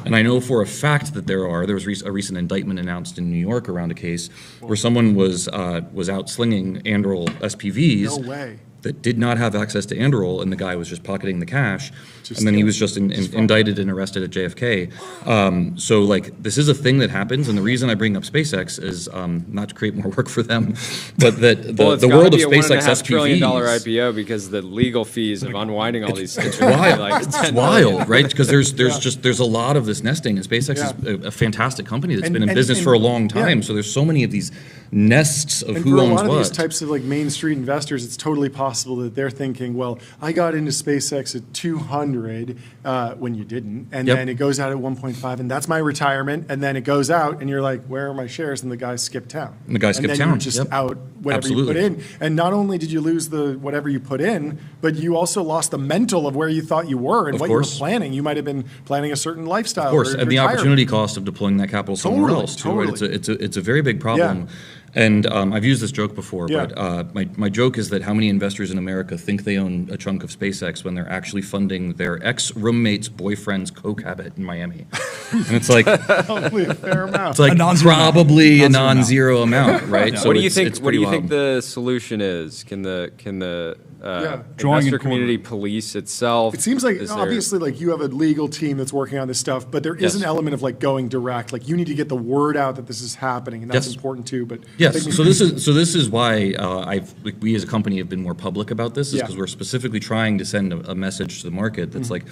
And I know for a fact that there was a recent indictment announced in New York around a case where someone was out slinging Anduril SPVs. No way. That did not have access to Anduril, and the guy was just pocketing the cash, and then he was just indicted and arrested at JFK. So like, this is a thing that happens, and the reason I bring up SpaceX is not to create more work for them, but that the world of SpaceX SPVs. $1.5 trillion IPO because the legal fees of unwinding all these things. It's wild. It's wild, right? Because there's a lot of this nesting, and SpaceX is a fantastic company that's been in business for a long time. So there's so many of these nests of who owns what. For a lot of these types of like Main Street investors, it's totally possible that they're thinking, well, I got into SpaceX at 200 when you didn't, and then it goes out at 1.5, and that's my retirement, and then it goes out, and you're like, where are my shares? And the guy skipped town. And the guy skipped town. And then you're just out whatever you put in. And not only did you lose the whatever you put in, but you also lost the mental of where you thought you were and what you were planning. You might have been planning a certain lifestyle. Of course, and the retirement. opportunity cost of deploying that capital somewhere else too. Right? It's a very big problem. And I've used this joke before, but my joke is that how many investors in America think they own a chunk of SpaceX when they're actually funding their ex-roommate's boyfriend's coke habit in Miami? And it's like probably a fair amount. It's like probably a non-zero amount, right? So what do you think? What do you think the solution is? Can the investor community police itself. It seems like obviously like you have a legal team that's working on this stuff, but there is an element of like going direct. Like you need to get the word out that this is happening, and that's important too. But so this is why we as a company have been more public about this, is because we're specifically trying to send a message to the market that's like,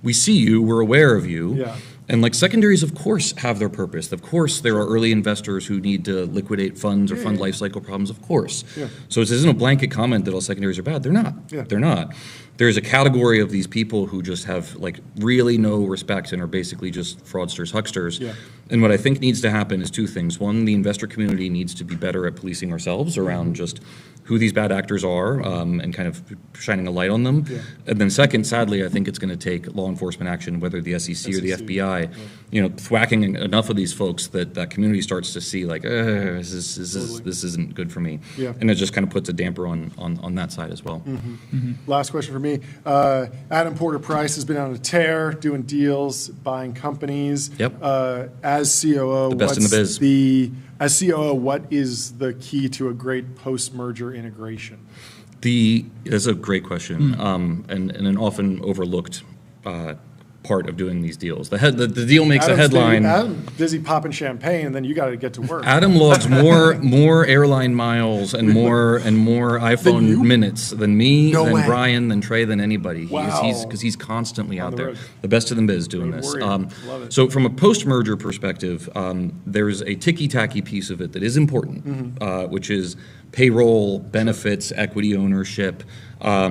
we see you, we're aware of you. Yeah. And like secondaries, of course, have their purpose. Of course, there are early investors who need to liquidate funds or fund life cycle problems, of course. Yeah. So it isn't a blanket comment that all secondaries are bad. They're not. Yeah. They're not. There's a category of these people who just have like really no respect and are basically just fraudsters, hucksters. Yeah. And what I think needs to happen is two things. One, the investor community needs to be better at policing ourselves around just who these bad actors are and kind of shining a light on them. Yeah. And then second, sadly, I think it's going to take law enforcement action, whether the SEC or the FBI, thwacking enough of these folks that community starts to see like, this isn't good for me. Yeah. And it just kind of puts a damper on that side as well. Last question for me. Adam Porter Price has been on a tear, doing deals, buying companies. Yep. As COO, The best in the biz. As COO, what is the key to a great post-merger integration? That's a great question, and an often overlooked part of doing these deals. The deal makes a headline. Adam's busy popping champagne, and then you got to get to work. Adam logs more airline miles and more iPhone minutes than me, than Brian, than Trey, than anybody. Wow. He's constantly out there. road. The best of the biz doing this. Love it. So from a post-merger perspective, there's a ticky-tacky piece of it that is important, which is payroll, benefits, equity ownership, all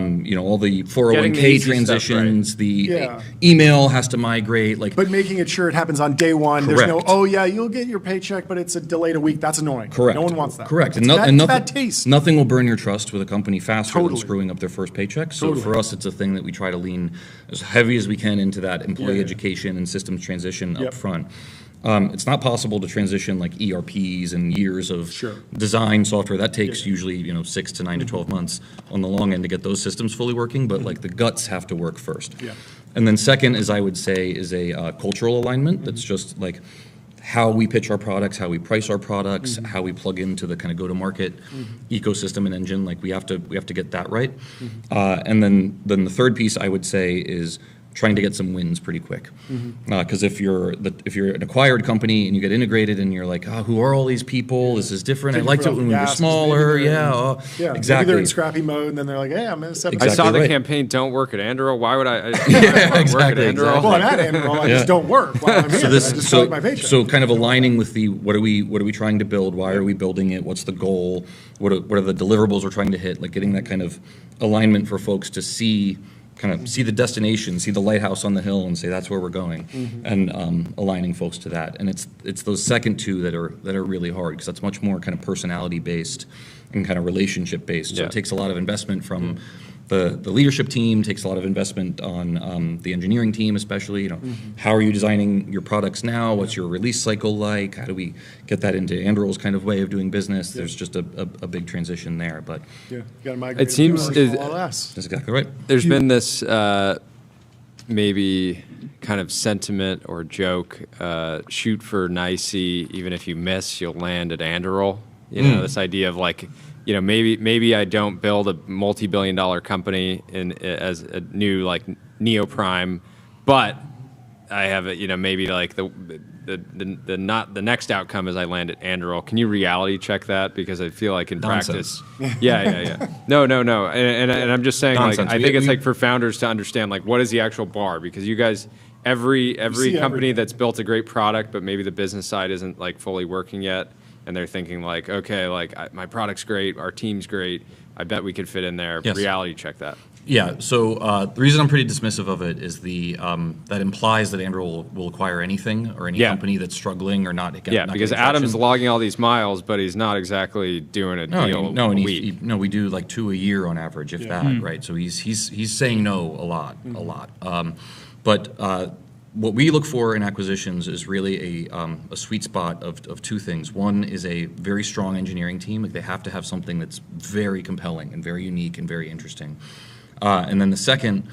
the 401k transitions, the email has to migrate. But making it sure it happens on day one. Correct. There's no, you'll get your paycheck, but it's delayed a week. That's annoying. Correct. No one wants that. Correct. It's bad taste. Nothing will burn your trust with a company faster than screwing up their first paycheck. So for us, it's a thing that we try to lean as heavy as we can into that employee education and systems transition up front. It's not possible to transition like ERPs and years of design software. That takes usually 6 to 9 to 12 months on the long end to get those systems fully working. But like the guts have to work first. Yeah. And then second, as I would say, is a cultural alignment. That's just like how we pitch our products, how we price our products, how we plug into the kind of go-to-market ecosystem and engine. Like we have to get that right. And then the third piece I would say is trying to get some wins pretty quick, because if you're an acquired company and you get integrated and you're like, who are all these people? This is different. I liked it when we were smaller. Exactly. Maybe they're in scrappy mode, and then they're like, hey, I'm in 7. I saw the campaign. Don't work at Anduril. Why would I? Work at Anduril? Well, I'm at Anduril. I just don't work while I'm here. I just collect my paycheck. So kind of aligning with the what are we trying to build? Why are we building it? What's the goal? What are the deliverables we're trying to hit? Like getting that kind of alignment for folks to see the destination, see the lighthouse on the hill, and say that's where we're going, and aligning folks to that. And it's those second two that are really hard, because that's much more kind of personality based and kind of relationship based. So it takes a lot of investment from the leadership team, takes a lot of investment on the engineering team, especially. How are you designing your products now? What's your release cycle like? How do we get that into Anduril's kind of way of doing business? There's just a big transition there, but you got to migrate. It seems that's exactly right. There's been this maybe kind of sentiment or joke: shoot for nicey, even if you miss, you'll land at Anduril. This idea of like, maybe I don't build a multi-billion-dollar company as a new like neoprime, but I have maybe like the next outcome is I land at Anduril. Can you reality check that? Because I feel like in practice, no, and I'm just saying like I think it's like for founders to understand like what is the actual bar, because you guys. Every company that's built a great product, but maybe the business side isn't like fully working yet, and they're thinking like, okay, like my product's great, our team's great, I bet we could fit in there. Yes. Reality check that. Yeah. So the reason I'm pretty dismissive of it is that implies that Anduril will acquire anything or any company that's struggling or not. Because Adam's logging all these miles, but he's not exactly doing a deal. No, we do like 2 a year on average, if that, right? So he's saying no a lot. But what we look for in acquisitions is really a sweet spot of two things. One is a very strong engineering team. Like they have to have something that's very compelling and very unique and very interesting. And then the second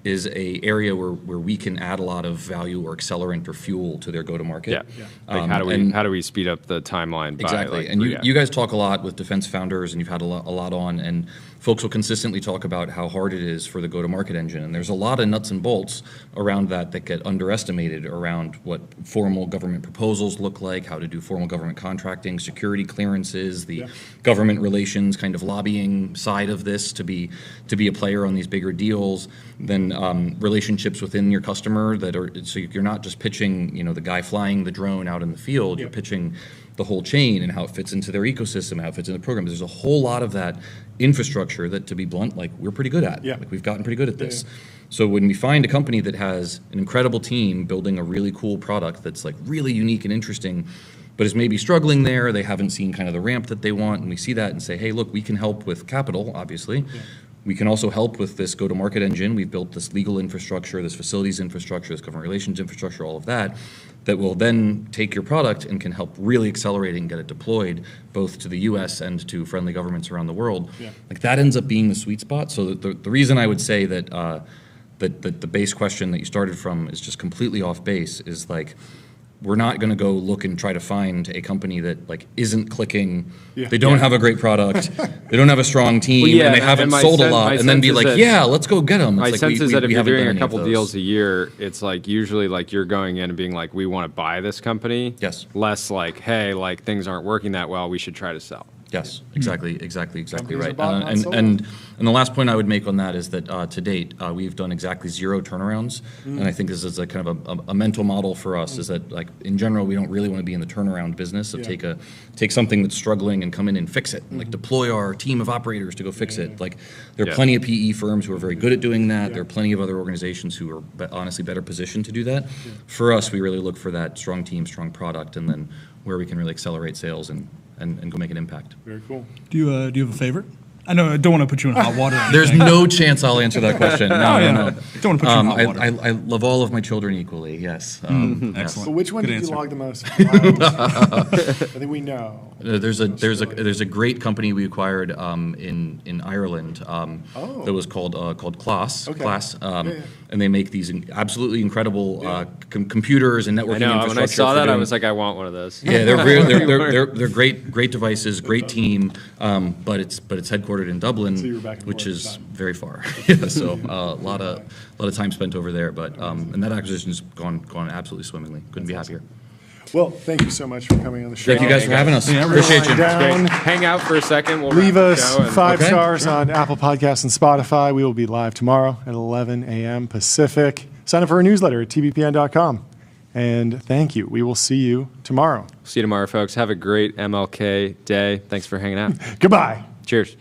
is a area where we can add a lot of value or accelerant or fuel to their go-to-market. Like how do we speed up the timeline? Exactly. By, and you guys talk a lot with defense founders, and you've had a lot on, and folks will consistently talk about how hard it is for the go-to-market engine. And there's a lot of nuts and bolts around that get underestimated around what formal government proposals look like, how to do formal government contracting, security clearances, the government relations kind of lobbying side of this to be a player on these bigger deals, then relationships within your customer so you're not just pitching, the guy flying the drone out in the field, you're pitching the whole chain and how it fits into their ecosystem, how it fits into the program. There's a whole lot of that infrastructure that, to be blunt, like we're pretty good at. Like we've gotten pretty good at this. So when we find a company that has an incredible team building a really cool product that's like really unique and interesting, but is maybe struggling there, they haven't seen kind of the ramp that they want, and we see that and say, hey, look, we can help with capital, obviously. We can also help with this go-to-market engine. We've built this legal infrastructure, this facilities infrastructure, this government relations infrastructure, all of that will then take your product and can help really accelerate it and get it deployed both to the US and to friendly governments around the world. Like that ends up being the sweet spot. So the reason I would say that the base question that you started from is just completely off base is like, we're not going to go look and try to find a company that like isn't clicking. They don't have a great product. They don't have a strong team, and they haven't sold a lot. And then be like, let's go get them. My sense is that if you're doing a couple deals a year, it's like usually like you're going in and being like, we want to buy this company. Yes. Less like, hey, like things aren't working that well. We should try to sell. Yes, exactly right. And the last point I would make on that is that to date we've done exactly 0 turnarounds, and I think this is a kind of a mental model for us. Is that like in general we don't really want to be in the turnaround business of take something that's struggling and come in and fix it, and like deploy our team of operators to go fix it. Like there are plenty of PE firms who are very good at doing that. There are plenty of other organizations who are honestly better positioned to do that. For us, we really look for that strong team, strong product, and then where we can really accelerate sales and go make an impact. Very cool. Do you have a favorite? I know I don't want to put you in hot water. There's no chance I'll answer that question. No. Don't want to put you in hot water. I love all of my children equally. Yes. Excellent. So which one Good did answer. you log the most? I think we know. There's a great company we acquired in Ireland that was called Class. And they make these absolutely incredible computers and networking infrastructure. When I saw that, I was like, I want one of those. Yeah, they're great devices, great team, but it's headquartered in Dublin, which is very far. So a lot of time spent over there, but and that acquisition has gone absolutely swimmingly. Couldn't be happier. Well, thank you so much for coming on the show. Thank you guys for having us. Appreciate you. Hang out for a second. We'll leave us 5 stars on Apple Podcasts and Spotify. We will be live tomorrow at 11 a.m. Pacific. Sign up for our newsletter at tbpn.com. And thank you. We will see you tomorrow. See you tomorrow, folks. Have a great MLK day. Thanks for hanging out. Goodbye. Cheers.